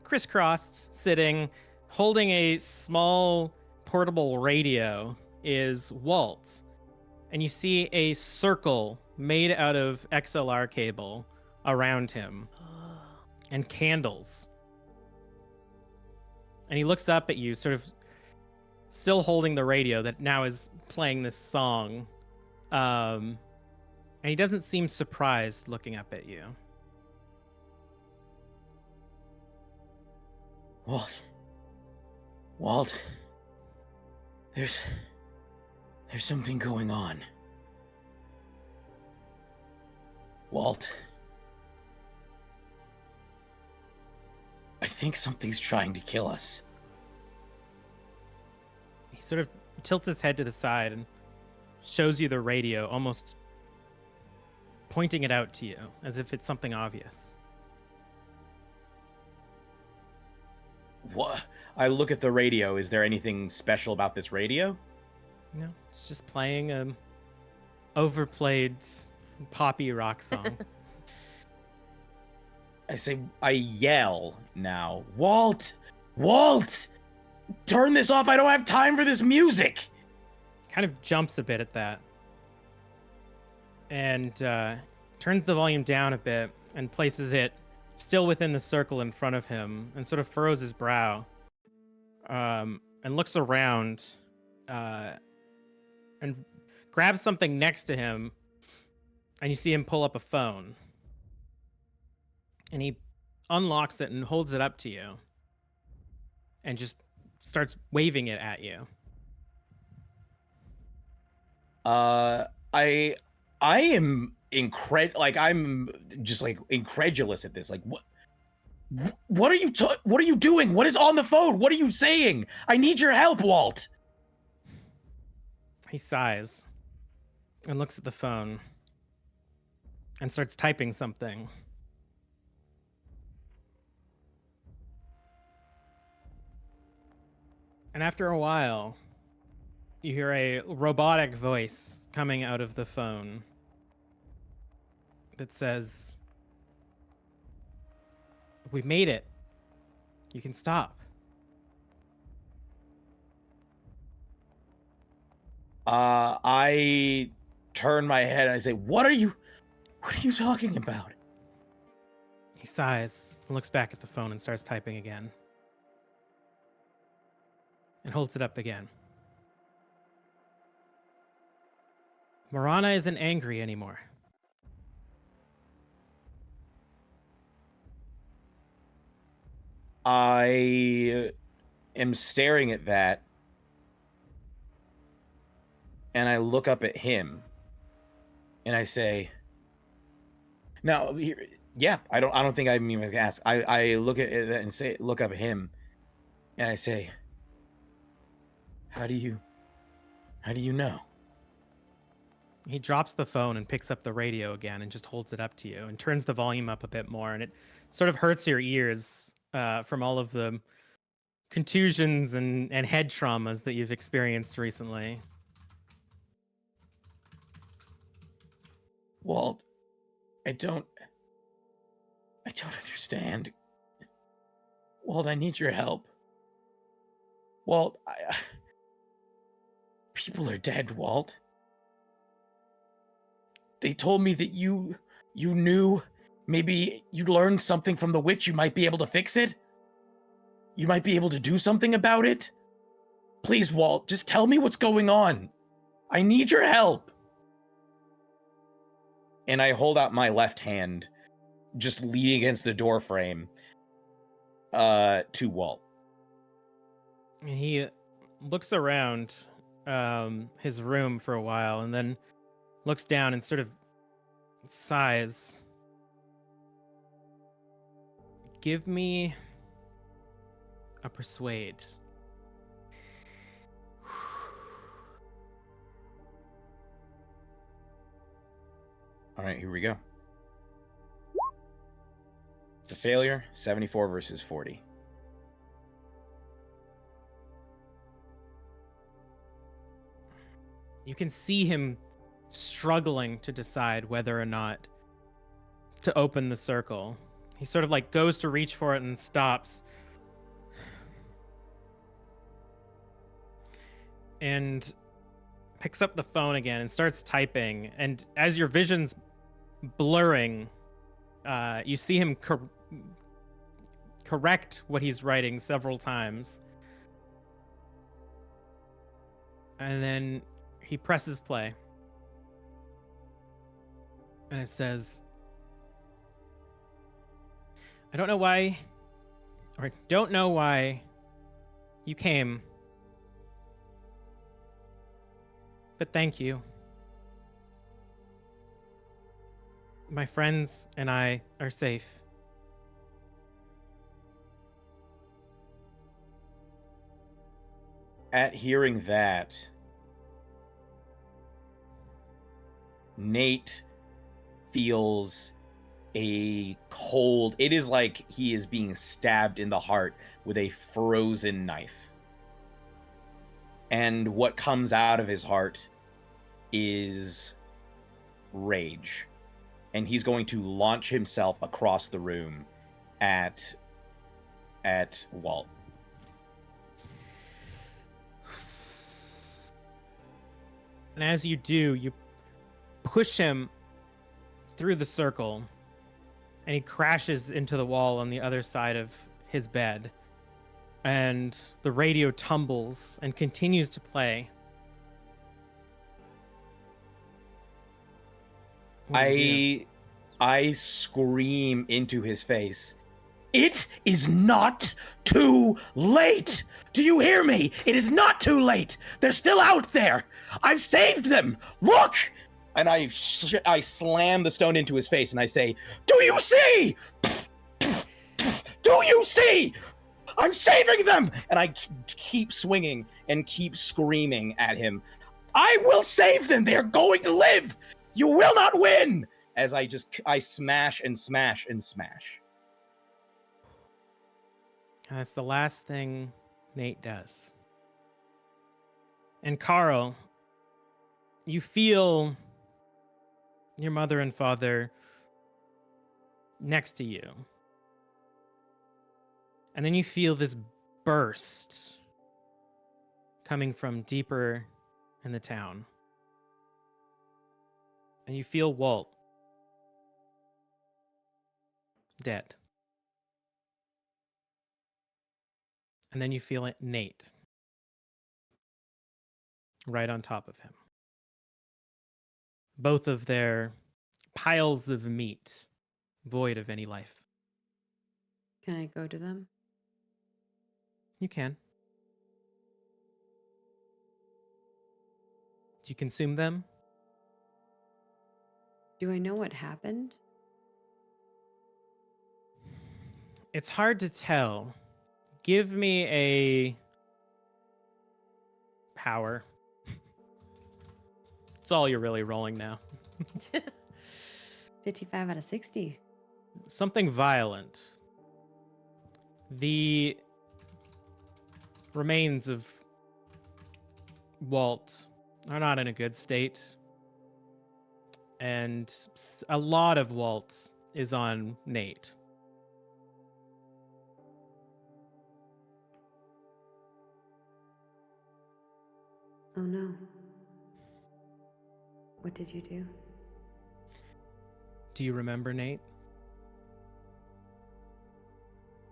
crisscrossed, sitting, holding a small portable radio, is Walt. And you see a circle made out of XLR cable around him and candles. And he looks up at you, sort of still holding the radio that now is playing this song. And he doesn't seem surprised looking up at you. Walt, there's something going on. Walt, I think something's trying to kill us. He sort of tilts his head to the side and shows you the radio, almost pointing it out to you as if it's something obvious. What? I look at the radio. Is there anything special about this radio? No, it's just playing a overplayed poppy rock song. I yell now. Walt! Turn this off. I don't have time for this music. Kind of jumps a bit at that. And turns the volume down a bit and places it still within the circle in front of him and sort of furrows his brow, and looks around, and grabs something next to him, and you see him pull up a phone. And he unlocks it and holds it up to you and just starts waving it at you. I am I'm just like incredulous at this. Like, what are you what are you doing? What is on the phone? What are you saying? I need your help, Walt. He sighs and looks at the phone and starts typing something. And after a while, you hear a robotic voice coming out of the phone that says, "We made it. You can stop." I turn my head and I say, what are you talking about? He sighs and looks back at the phone and starts typing again. And holds it up again. Morana isn't angry anymore. I am staring at that, and I look up at him, and I say, "Now, yeah, I don't think I'm even gonna ask. I look at it and look up at him, and I say, how do you know?" He drops the phone and picks up the radio again and just holds it up to you and turns the volume up a bit more. And it sort of hurts your ears from all of the contusions and head traumas that you've experienced recently. Walt, I don't understand. Walt, I need your help. Walt, people are dead, Walt. They told me that you knew, maybe you learned something from the witch. You might be able to fix it. You might be able to do something about it. Please, Walt, just tell me what's going on. I need your help. And I hold out my left hand, just leaning against the door frame, to Walt. And he looks around his room for a while and then looks down and sort of sighs. Give me a persuade. All right, here we go. It's a failure. 74 versus 40. You can see him struggling to decide whether or not to open the circle. He sort of like goes to reach for it and stops. And picks up the phone again and starts typing. And as your vision's blurring, you see him correct what he's writing several times. And then he presses play. And it says, don't know why you came, but thank you. My friends and I are safe. At hearing that, Nate feels a cold. It is like he is being stabbed in the heart with a frozen knife. And what comes out of his heart is rage. And he's going to launch himself across the room at Walt. And as you do, you push him through the circle, and he crashes into the wall on the other side of his bed. And the radio tumbles and continues to play. What do you do? I scream into his face. It is not too late. Do you hear me? It is not too late. They're still out there. I've saved them. Look! And I slam the stone into his face and I say, "Do you see? Do you see? I'm saving them!" And I keep swinging and keep screaming at him. "I will save them. They're going to live. You will not win!" As I smash and smash and smash. And that's the last thing Nate does. And Carl, you feel your mother and father next to you. And then you feel this burst coming from deeper in the town. And you feel Walt dead. And then you feel it, Nate right on top of him. Both of their piles of meat, void of any life. Can I go to them? You can. Do you consume them? Do I know what happened? It's hard to tell. Give me a power. It's all you're really rolling now. 55 out of 60. Something violent. The remains of Walt are not in a good state. And a lot of Walt is on Nate. Oh no. What did you do? Do you remember Nate?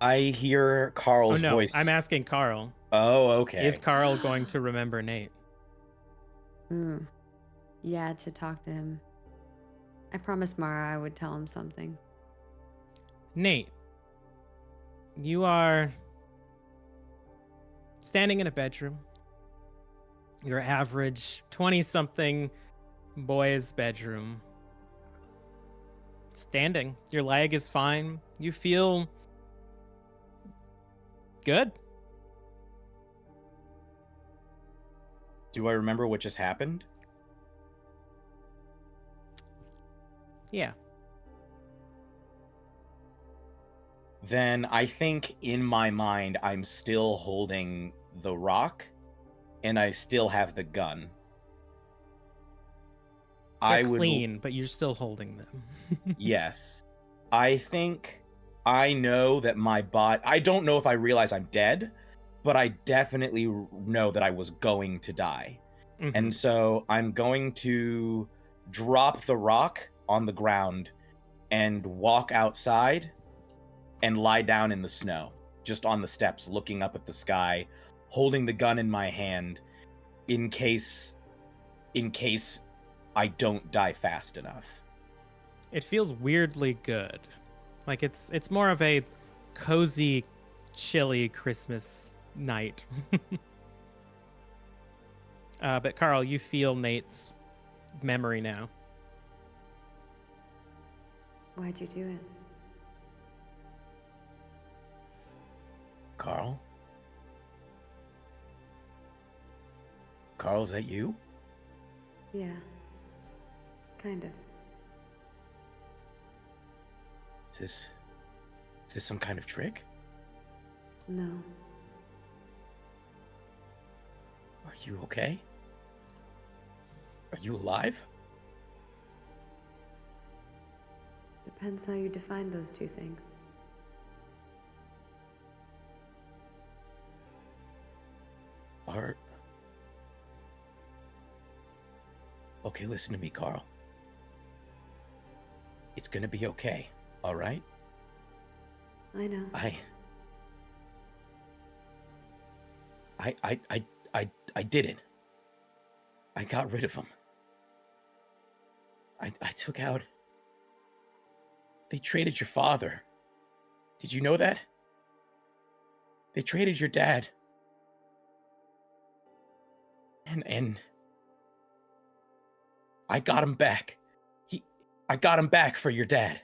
I hear Carl's no, voice. I'm asking Carl. Oh, okay. Is Carl going to remember Nate? Yeah, to talk to him. I promised Mara I would tell him something. Nate, you are standing in a bedroom. Your average 20-something boy's bedroom. Standing. Your leg is fine. You feel good. Do I remember what just happened? Yeah. Then I think in my mind I'm still holding the rock and I still have the gun. They're clean, but you're still holding them. Yes. I think I know that my body... I don't know if I realize I'm dead, but I definitely know that I was going to die. Mhm. And so I'm going to drop the rock on the ground and walk outside and lie down in the snow, just on the steps, looking up at the sky, holding the gun in my hand in case I don't die fast enough. It feels weirdly good. Like it's more of a cozy, chilly Christmas night. But Carl, you feel Nate's memory now. Why'd you do it? Carl? Carl, is that you? Yeah. Kind of. Is this some kind of trick? No. Are you okay? Are you alive? Depends how you define those two things. Art. Okay, listen to me, Carl. It's gonna be okay, all right? I know. I did it. I got rid of him. I took out... They traded your father. Did you know that? They traded your dad. And I got him back. I got him back for your dad.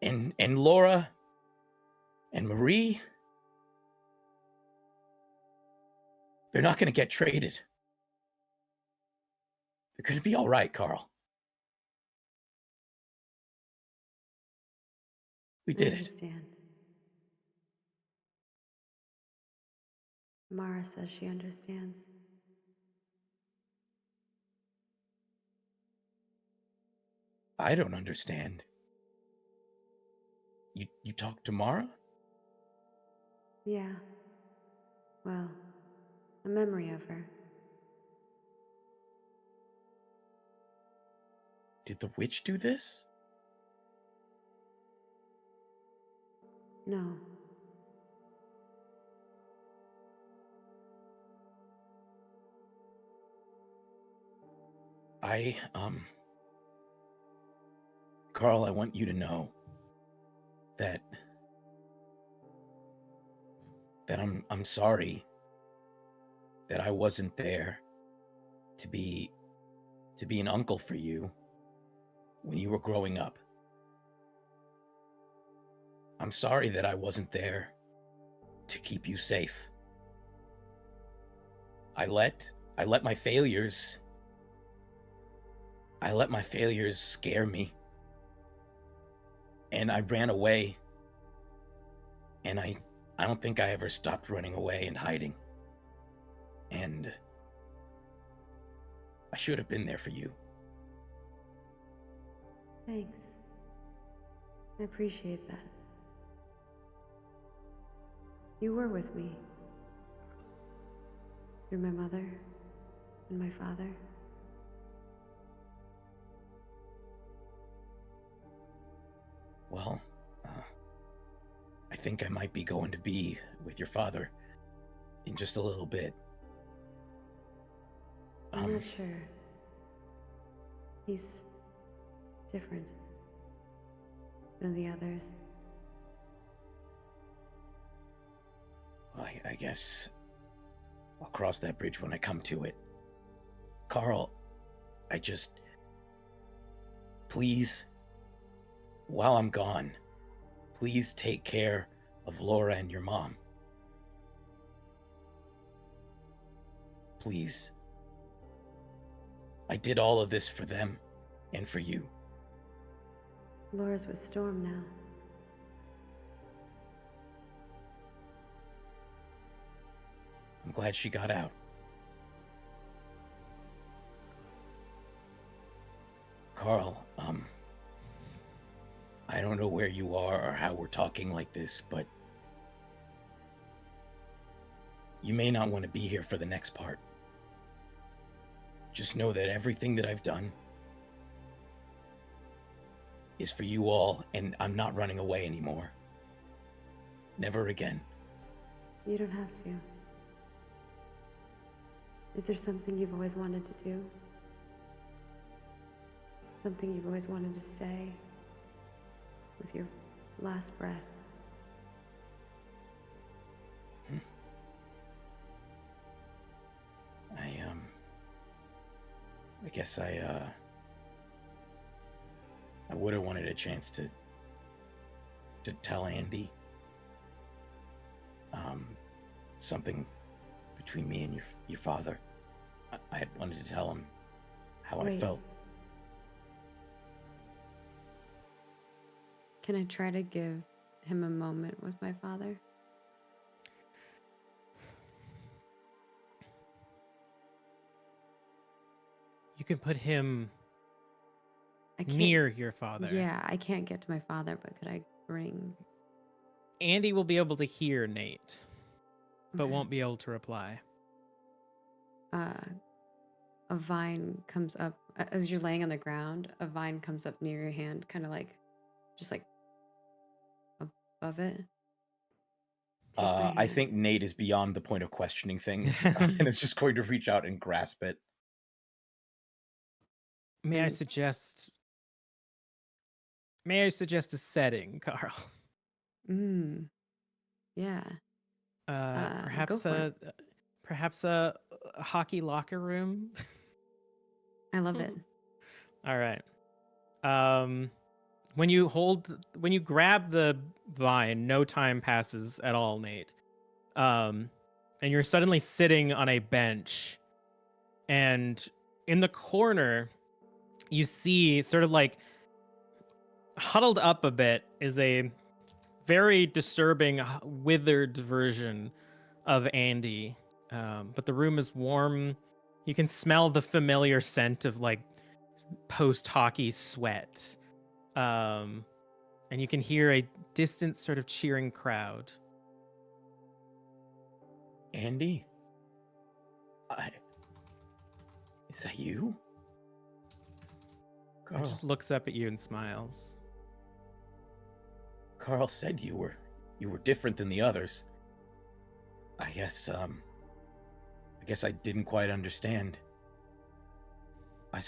And Laura and Marie, they're not going to get traded. They're going to be all right, Carl. We I did it. understand. Mara says she understands. I don't understand. You talked to Mara? Yeah. Well, a memory of her. Did the witch do this? No. Carl, I want you to know that I'm sorry that I wasn't there to be an uncle for you when you were growing up. I'm sorry that I wasn't there to keep you safe. I let my failures scare me. And I ran away. And I don't think I ever stopped running away and hiding. And I should have been there for you. Thanks. I appreciate that. You were with me. You're my mother and my father. Well, I think I might be going to be with your father in just a little bit. I'm not sure. He's different than the others. Well, I guess I'll cross that bridge when I come to it. Carl, please, while I'm gone, please take care of Laura and your mom. Please. I did all of this for them and for you. Laura's with Storm now. I'm glad she got out. Carl, I don't know where you are or how we're talking like this, but you may not want to be here for the next part. Just know that everything that I've done is for you all, and I'm not running away anymore. Never again. You don't have to. Is there something you've always wanted to do? Something you've always wanted to say with your last breath? I guess I would have wanted a chance to tell Andy something between me and your father. I had wanted to tell him how I felt. Can I try to give him a moment with my father? You can put him I can't, near your father. Yeah, I can't get to my father, but could I bring... Andy will be able to hear Nate, but Okay. won't be able to reply. a vine comes up as you're laying on the ground. A vine comes up near your hand, kind of like, just like above it. Take my I hand. think Nate is beyond the point of questioning things and is just going to reach out and grasp it. May I And- suggest a setting, Carl? Yeah. Go Perhaps for it. a hockey locker room. I love it. All right. When you grab the vine, no time passes at all, Nate. And you're suddenly sitting on a bench, and in the corner, you see sort of like huddled up a bit is a very disturbing, withered version of Andy. But the room is warm. You can smell the familiar scent of like post-hockey sweat. And you can hear a distant sort of cheering crowd. Andy? Is that you? He Carl, just looks up at you and smiles. Carl said you were different than the others. I guess I didn't quite understand. I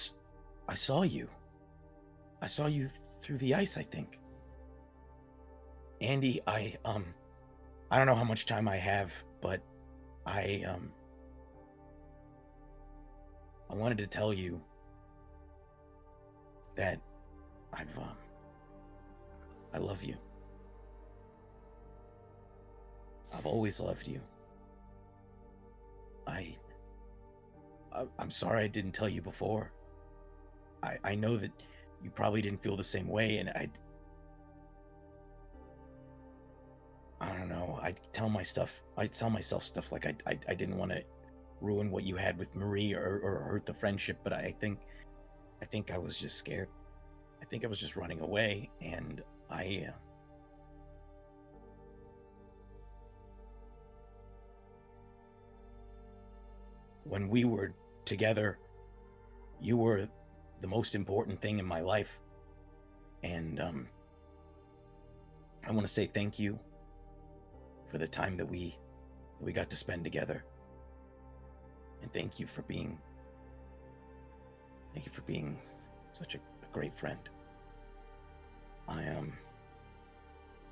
saw you. I saw you through the ice, I think. Andy, I don't know how much time I have, but I wanted to tell you that I love you. I've always loved you. I'm sorry I didn't tell you before. I know that you probably didn't feel the same way, and I don't know. I tell myself stuff like I didn't want to ruin what you had with Marie or hurt the friendship, but I think I was just scared. I think I was just running away, and when we were together, you were the most important thing in my life, and I want to say thank you for the time that we got to spend together, and thank you for being such a great friend. I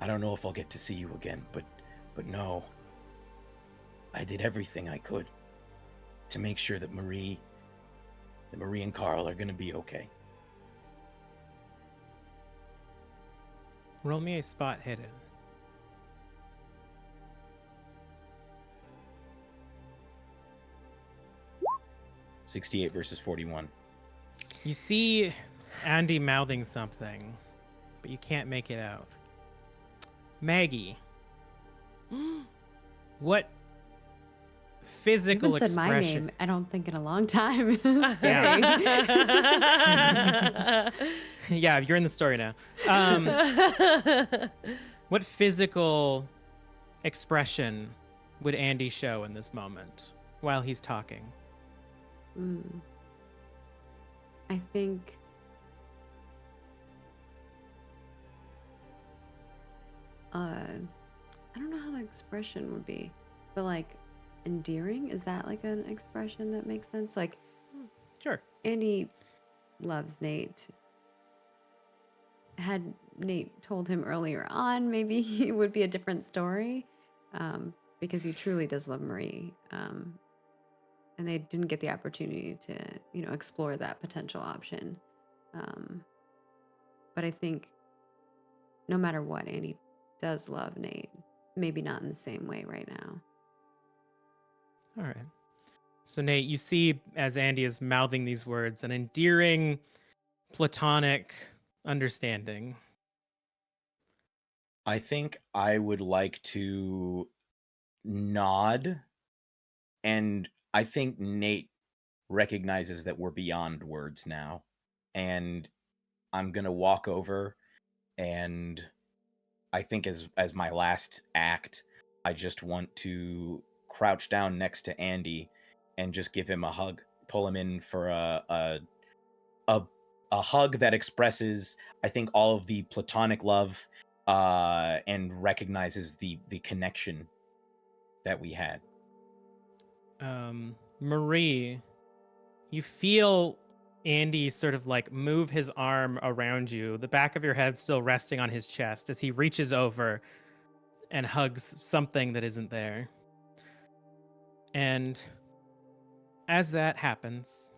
don't know if I'll get to see you again, but no, I did everything I could to make sure that Marie and Carl are going to be okay. Roll me a spot hidden. $68 versus 41. You see Andy mouthing something, but you can't make it out. Maggie, what You physical haven't said my expression? name, I don't think, in a long time. Yeah, you're in the story now. What physical expression would Andy show in this moment while he's talking? I think I don't know how the expression would be, but like endearing, is that like an expression that makes sense? Like Sure. Andy loves Nate. Had Nate told him earlier on, maybe it would be a different story, because he truly does love Marie. And they didn't get the opportunity to, explore that potential option. But I think no matter what, Andy does love Nate. Maybe not in the same way right now. All right. So, Nate, you see as Andy is mouthing these words an endearing, platonic understanding. I think I would like to nod, and I think Nate recognizes that we're beyond words now, and I'm gonna walk over, and I think as my last act, I just want to crouch down next to Andy and just give him a hug, pull him in for a hug that expresses, I think, all of the platonic love and recognizes the connection that we had. Marie, you feel Andy sort of like move his arm around you, the back of your head still resting on his chest as he reaches over and hugs something that isn't there. And as that happens,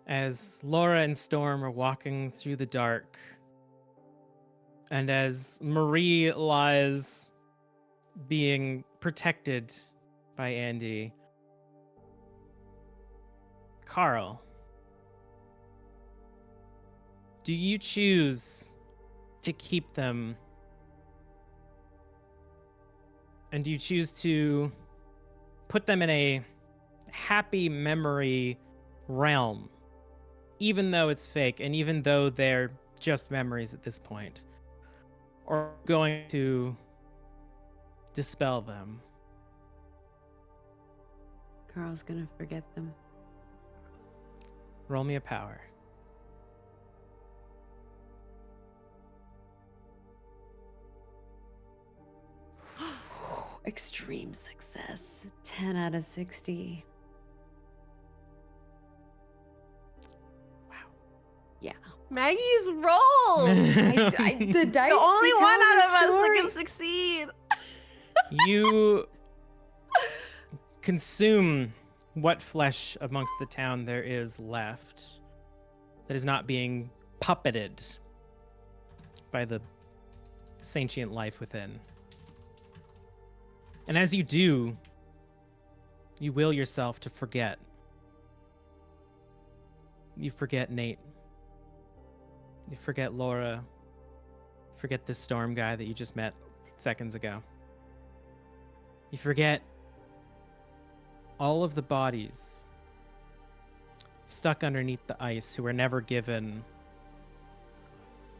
as Laura and Storm are walking through the dark, and as Marie lies being protected by Andy, Carl, do you choose to keep them? And do you choose to put them in a happy memory realm, even though it's fake and even though they're just memories at this point? Or going to dispel them? Carl's gonna forget them. Roll me a power. Extreme success. 10 out of 60. Wow. Yeah. Maggie's roll. The dice. The only tell one out the of us story. that can succeed. You consume what flesh amongst the town there is left that is not being puppeted by the sentient life within. And as you do, you will yourself to forget. You forget Nate. You forget Laura. Forget this Storm guy that you just met seconds ago. You forget all of the bodies stuck underneath the ice who were never given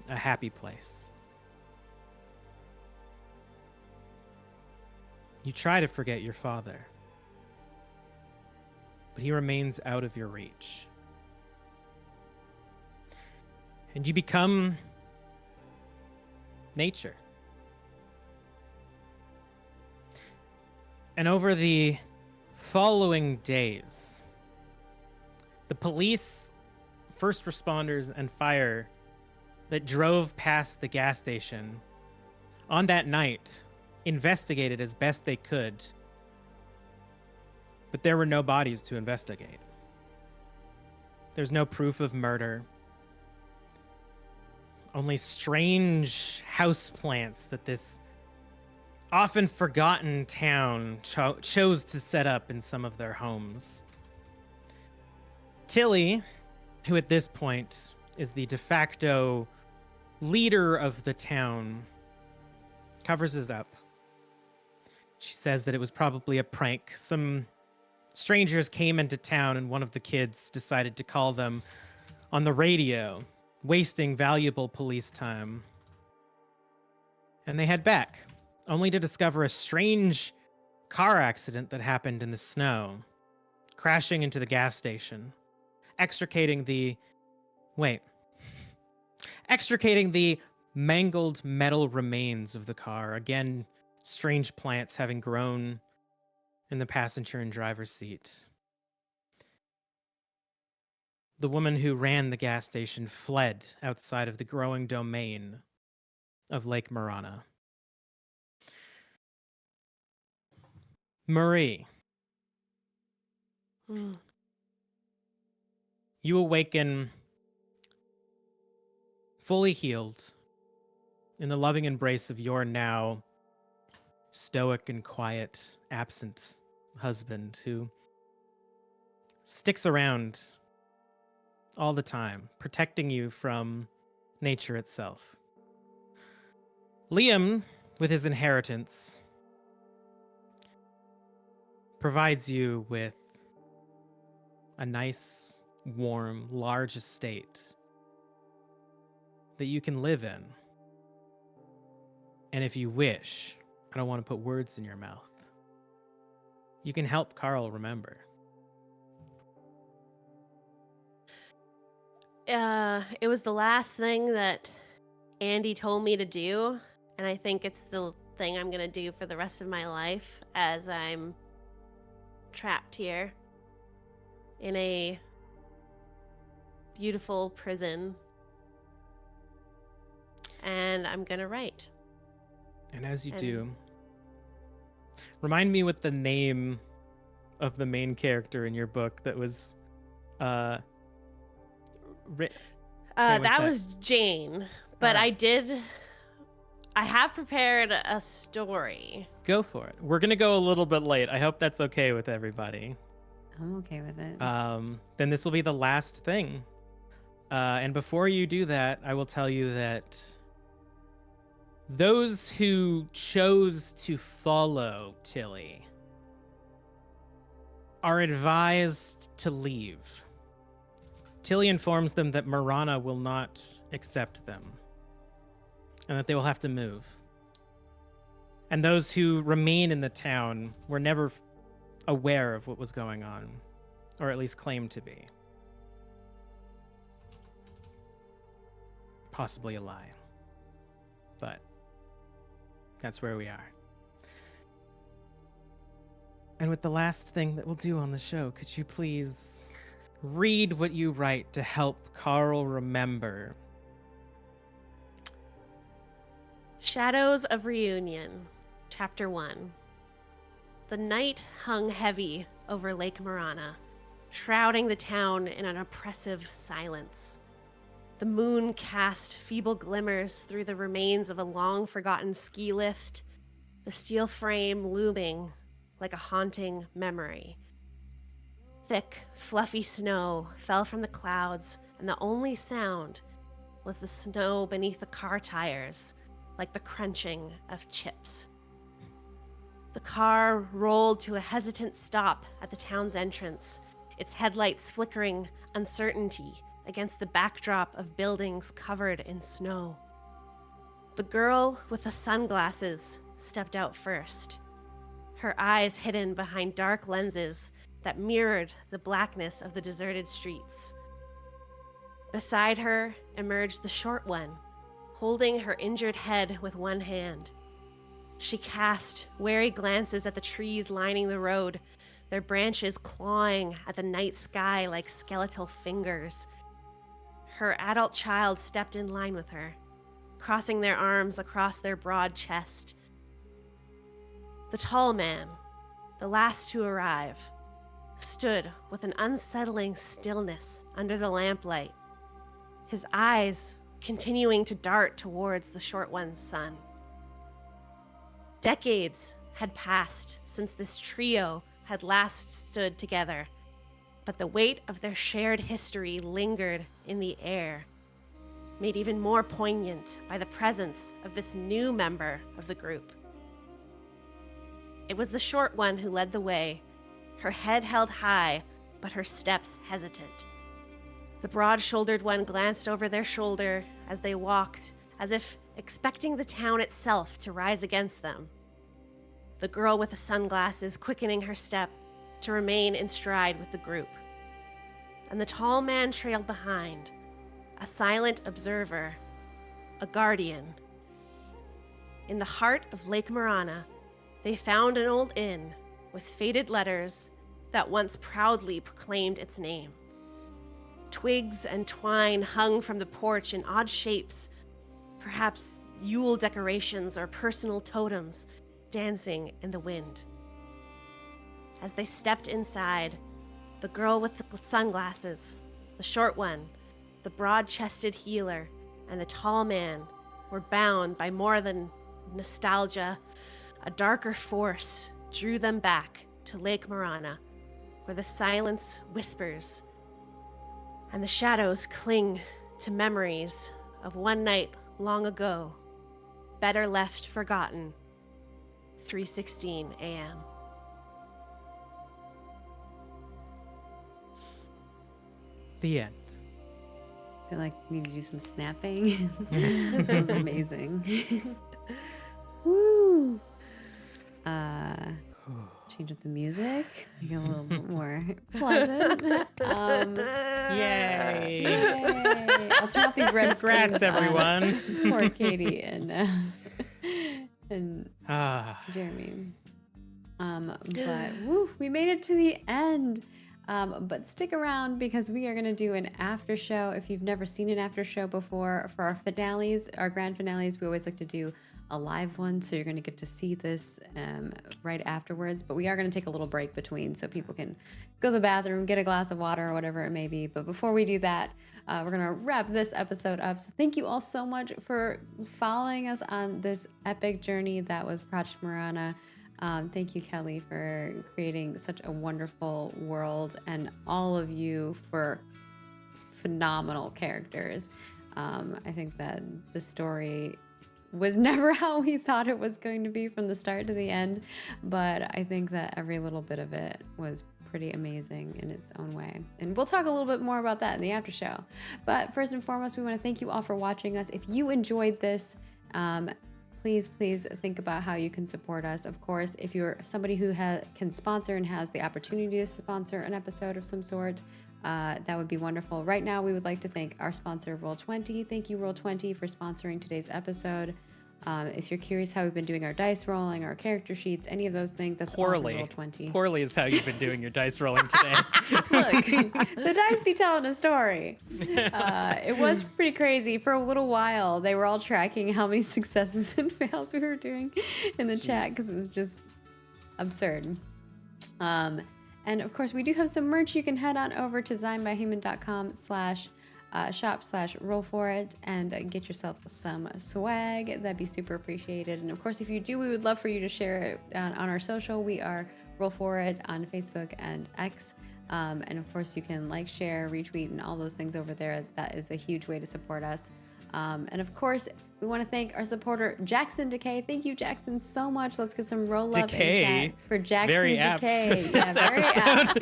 a happy place. You try to forget your father, but he remains out of your reach. And you become nature. And over the following days, the police, first responders, and fire that drove past the gas station on that night investigated as best they could, but there were no bodies to investigate. There's no proof of murder. Only strange houseplants that this often forgotten town chose to set up in some of their homes. Tilly, who at this point is the de facto leader of the town, covers us up. She says that it was probably a prank. Some strangers came into town and one of the kids decided to call them on the radio, wasting valuable police time. And they head back, only to discover a strange car accident that happened in the snow, crashing into the gas station, extricating the mangled metal remains of the car. Again, strange plants having grown in the passenger and driver's seat. The woman who ran the gas station fled outside of the growing domain of Lake Morana. Marie, you awaken fully healed in the loving embrace of your now stoic and quiet, absent husband who sticks around all the time, protecting you from nature itself. Liam, with his inheritance, provides you with a nice, warm, large estate that you can live in. And if you wish, I don't want to put words in your mouth, you can help Carl remember. It was the last thing that Andy told me to do, and I think it's the thing I'm gonna do for the rest of my life as I'm trapped here in a beautiful prison. And I'm gonna write. And as you And- do, remind me what the name of the main character in your book that was writ- what's that that? was Jane, but Alright. I have prepared a story. Go for it. We're gonna go a little bit late. I hope that's okay with everybody. I'm okay with it. Then this will be the last thing. And before you do that, I will tell you that those who chose to follow Tilly are advised to leave. Tilly informs them that Morana will not accept them and that they will have to move. And those who remain in the town were never aware of what was going on, or at least claimed to be. Possibly a lie. But that's where we are. And with the last thing that we'll do on the show, could you please read what you write to help Carl remember? Shadows of Reunion, Chapter 1. The night hung heavy over Lake Morana, shrouding the town in an oppressive silence. The moon cast feeble glimmers through the remains of a long-forgotten ski lift, the steel frame looming like a haunting memory. Thick, fluffy snow fell from the clouds, and the only sound was the snow beneath the car tires, like the crunching of chips. The car rolled to a hesitant stop at the town's entrance, its headlights flickering uncertainty against the backdrop of buildings covered in snow. The girl with the sunglasses stepped out first, her eyes hidden behind dark lenses that mirrored the blackness of the deserted streets. Beside her emerged the short one, holding her injured head with one hand. She cast wary glances at the trees lining the road, their branches clawing at the night sky like skeletal fingers. Her adult child stepped in line with her, crossing their arms across their broad chest. The tall man, the last to arrive, stood with an unsettling stillness under the lamplight, his eyes continuing to dart towards the short one's son. Decades had passed since this trio had last stood together, but the weight of their shared history lingered in the air, made even more poignant by the presence of this new member of the group. It was the short one who led the way, her head held high, but her steps hesitant. The broad-shouldered one glanced over their shoulder as they walked, as if expecting the town itself to rise against them. The girl with the sunglasses quickening her step to remain in stride with the group. And the tall man trailed behind, a silent observer, a guardian. In the heart of Lake Morana, they found an old inn with faded letters that once proudly proclaimed its name. Twigs and twine hung from the porch in odd shapes, perhaps Yule decorations or personal totems dancing in the wind. As they stepped inside, the girl with the sunglasses, the short one, the broad-chested healer, and the tall man were bound by more than nostalgia. A darker force drew them back to Lake Morana, where the silence whispers and the shadows cling to memories of one night long ago, better left forgotten. 3:16 a.m. The end. I feel like we need to do some snapping. That was amazing. Woo. change up the music, make it a little bit more pleasant. Yay! Yay. I'll turn off these red Congrats, screens on everyone. poor Katie and Jeremy. But woo, we made it to the end. But stick around because we are going to do an after show. If you've never seen an after show before, for our finales, our grand finales, we always like to do a live one. So you're going to get to see this right afterwards. But we are going to take a little break between so people can go to the bathroom, get a glass of water or whatever it may be. But before we do that, we're going to wrap this episode up. So thank you all so much for following us on this epic journey that was Project Morana. Thank you, Kelly, for creating such a wonderful world, and all of you for phenomenal characters. I think that the story was never how we thought it was going to be from the start to the end, but I think that every little bit of it was pretty amazing in its own way. And we'll talk a little bit more about that in the after show. But first and foremost, we want to thank you all for watching us. If you enjoyed this, please think about how you can support us. Of course, if you're somebody who can sponsor and has the opportunity to sponsor an episode of some sort, that would be wonderful. Right now, we would like to thank our sponsor, Roll20. Thank you, Roll20, for sponsoring today's episode. If you're curious how we've been doing our dice rolling, our character sheets, any of those things, that's Poorly. also Roll20. Poorly is how you've been doing your dice rolling today. Look, the dice be telling a story. It was pretty crazy. For a little while, they were all tracking how many successes and fails we were doing in the chat because it was just absurd. And of course, we do have some merch. You can head on over to zionbyhuman.com/shop/roll4it and get yourself some swag. That'd be super appreciated. And of course, if you do, we would love for you to share it on our social. We are Roll4It on Facebook and X. And of course, you can like, share, retweet, and all those things over there. That is a huge way to support us. And of course, we want to thank our supporter, Jackson Decay. Thank you, Jackson, so much. Let's get some roll up in chat for Jackson very apt Decay. for Yeah, this very apt.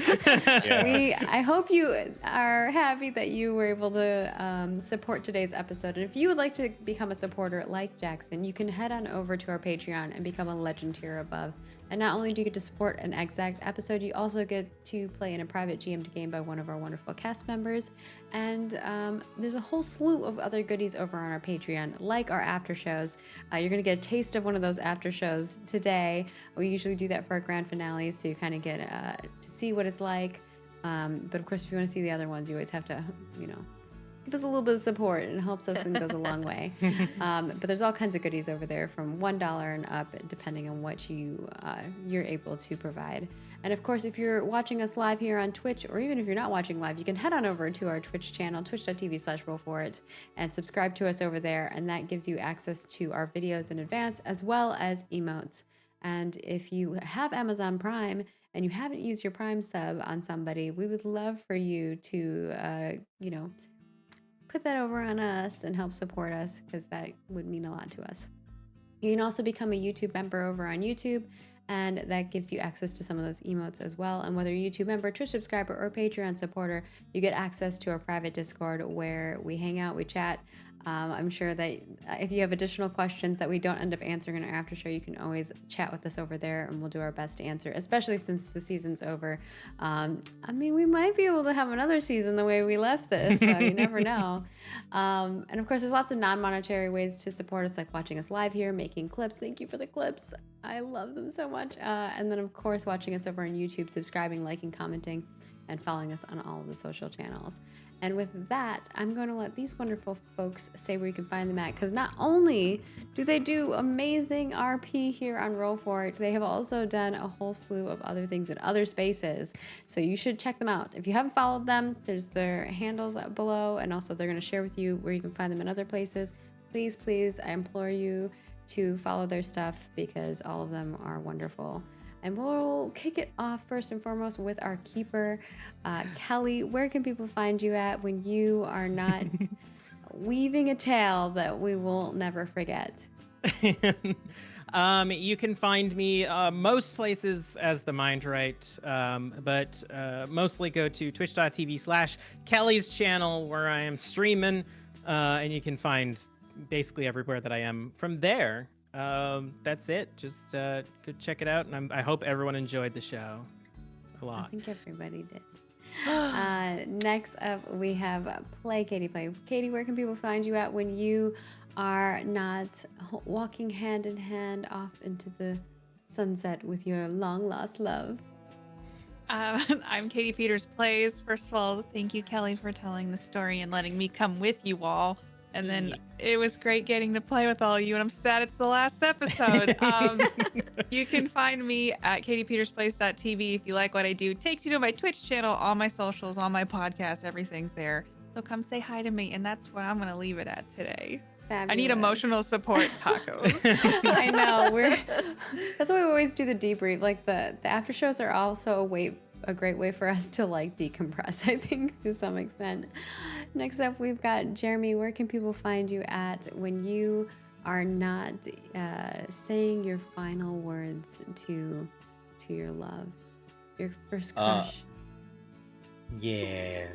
Yeah. I hope you are happy that you were able to support today's episode. And if you would like to become a supporter like Jackson, you can head on over to our Patreon and become a legend tier above. And not only do you get to support an exact episode, you also get to play in a private GM'd game by one of our wonderful cast members. And there's a whole slew of other goodies over on our Patreon, like our after shows. You're going to get a taste of one of those after shows today. We usually do that for our grand finale, so you kind of get to see what it's like. But of course, if you want to see the other ones, you always have to, give us a little bit of support. It helps us and goes a long way. But there's all kinds of goodies over there from $1 and up, depending on what you're able to provide. And of course, if you're watching us live here on Twitch, or even if you're not watching live, you can head on over to our Twitch channel, twitch.tv/roll4it, and subscribe to us over there. And that gives you access to our videos in advance, as well as emotes. And if you have Amazon Prime and you haven't used your Prime sub on somebody, we would love for you to, put that over on us and help support us, because that would mean a lot to us. You can also become a YouTube member over on YouTube, and that gives you access to some of those emotes as well. And whether you're a YouTube member, Twitch subscriber, or Patreon supporter, you get access to our private Discord where we hang out, we chat. I'm sure that if you have additional questions that we don't end up answering in our after show, you can always chat with us over there, and we'll do our best to answer, especially since the season's over. We might be able to have another season the way we left this, so you never know. And of course, there's lots of non-monetary ways to support us, like watching us live here, making clips. Thank you for the clips. I love them so much. And then, of course, watching us over on YouTube, subscribing, liking, commenting, and following us on all of the social channels. And with that, I'm going to let these wonderful folks say where you can find them at, because not only do they do amazing RP here on Roll4It, they have also done a whole slew of other things in other spaces. So you should check them out. If you haven't followed them, there's their handles up below, and also they're going to share with you where you can find them in other places. Please, I implore you to follow their stuff, because all of them are wonderful. And we'll kick it off first and foremost with our keeper, Kelly. Where can people find you at when you are not weaving a tale that we will never forget? You can find me most places as the Mindright, but mostly go to twitch.tv/Kelly's channel, where I am streaming, and you can find basically everywhere that I am from there. That's it. Just go check it out, and I hope everyone enjoyed the show a I lot. think everybody did. Next up, we have Play Katie Play. Katie, where can people find you at when you are not walking hand in hand off into the sunset with your long lost love? I'm Katie Peters Plays. First of all, thank you, Kelly, for telling the story and letting me come with you all. And then it was great getting to play with all of you, and I'm sad it's the last episode. You can find me at katiepetersplays.tv if you like what I do. Takes you to my Twitch channel, all my socials, all my podcasts, everything's there. So come say hi to me, and that's what I'm going to leave it at today. Fabulous. I need emotional support tacos. I know. That's why we always do the debrief. Like the after shows are also a great way for us to like decompress, I think, to some extent. Next up, we've got Jeremy. Where can people find you at when you are not saying your final words to your love, your first crush? Yeah.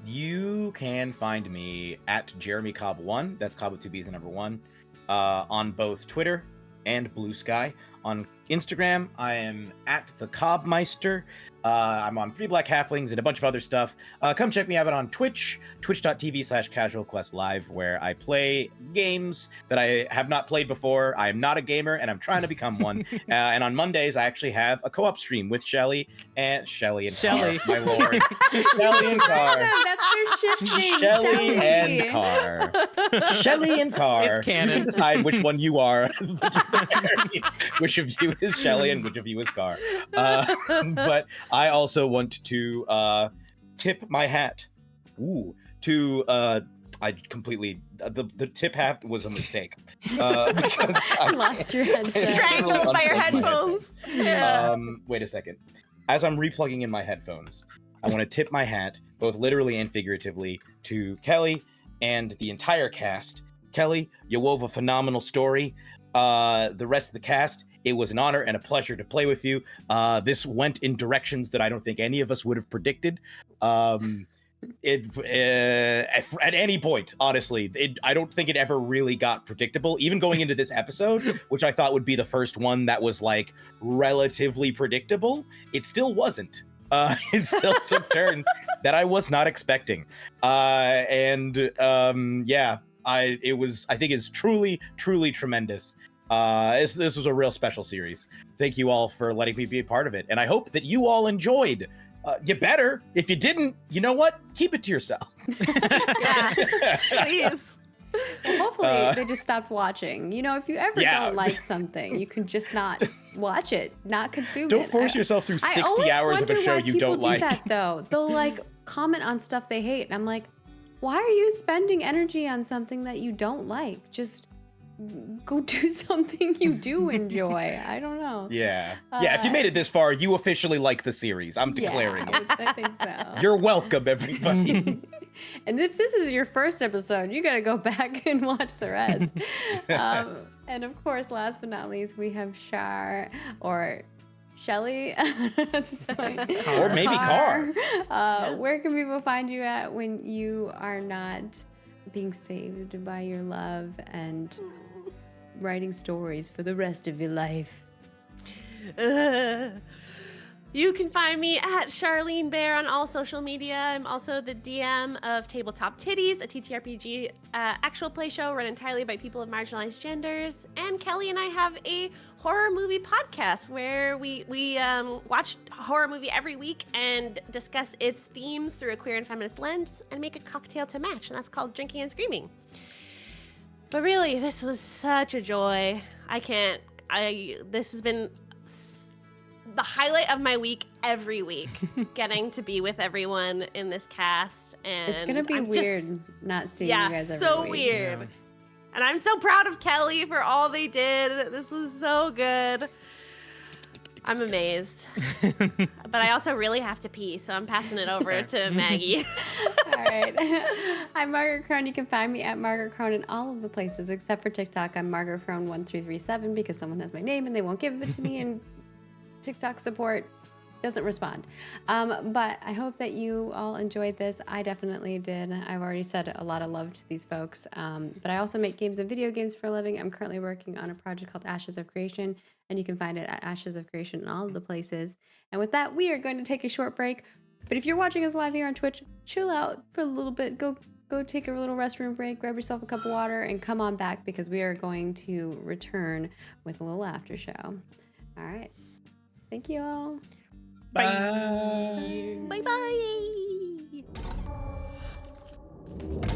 You can find me at Jeremy Cobb 1. That's Cobb with 2 B's, the number 1. On both Twitter and Blue Sky. On Instagram, I am at the Cobbmeister. I'm on Free Black Halflings and a bunch of other stuff. Come check me out on Twitch, twitch.tv/casualquestlive, where I play games that I have not played before. I am not a gamer, and I'm trying to become one. And on Mondays, I actually have a co-op stream with Shelly and Carr, my lord. Shelly and Carr. That's their ship name. Shelly and Carr. Shelly and Carr. It's canon. You can decide which one you are. Which of you is Shelly and which of you is Carr. But I also want to tip my hat. To I completely the tip hat was a mistake. Because I lost your headset. Strangled by your headphones. Yeah. Wait a second. As I'm replugging in my headphones, I want to tip my hat, both literally and figuratively, to Kelly and the entire cast. Kelly, you wove a phenomenal story. The rest of the cast, it was an honor and a pleasure to play with you. This went in directions that I don't think any of us would have predicted. At any point, honestly, I don't think it ever really got predictable. Even going into this episode, which I thought would be the first one that was like relatively predictable, it still wasn't. It still took turns that I was not expecting. Yeah. I think it's truly tremendous. This was a real special series. Thank you all for letting me be a part of it, and I hope that you all enjoyed. You better. If you didn't, you know what? Keep it to yourself. Yeah, please. Well, hopefully they just stopped watching. You know, if you ever don't like something, you can just not watch it, not consume it. Don't force yourself through 60 hours of a show you don't like. I always wonder why people do that, though. They'll like comment on stuff they hate, and I'm like, why are you spending energy on something that you don't like? Just go do something you do enjoy. I don't know. Yeah. If you made it this far, you officially like the series. I'm declaring it. I think so. You're welcome, everybody. And if this is your first episode, you got to go back and watch the rest. And of course, last but not least, we have Shar or Shelly at this point. Or maybe Carr. Where can people find you at when you are not being saved by your love and writing stories for the rest of your life? You can find me at Charlene Bear on all social media. I'm also the DM of Tabletop Titties, a TTRPG actual play show run entirely by people of marginalized genders. And Kelly and I have a horror movie podcast where we watch a horror movie every week and discuss its themes through a queer and feminist lens and make a cocktail to match, and that's called Drinking and Screaming. But really, this was such a joy. This has been the highlight of my week every week, getting to be with everyone in this cast. And it's gonna be weird not seeing you guys every so week. weird. Yeah. And I'm so proud of Kelly for all they did. This was so good. I'm amazed. But I also really have to pee, so I'm passing it over to Maggie. All right. I'm Margaret Crone. You can find me at Margaret Crone in all of the places except for TikTok. I'm Margaret Crone 1337 because someone has my name and they won't give it to me, and TikTok support doesn't respond. But I hope that you all enjoyed this. I definitely did. I've already said a lot of love to these folks. But I also make games and video games for a living. I'm currently working on a project called Ashes of Creation, and you can find it at Ashes of Creation in all of the places. And with that, we are going to take a short break. But if you're watching us live here on Twitch, chill out for a little bit. Go take a little restroom break, grab yourself a cup of water, and come on back because we are going to return with a little after show. All right. Thank you all. Bye. Bye bye.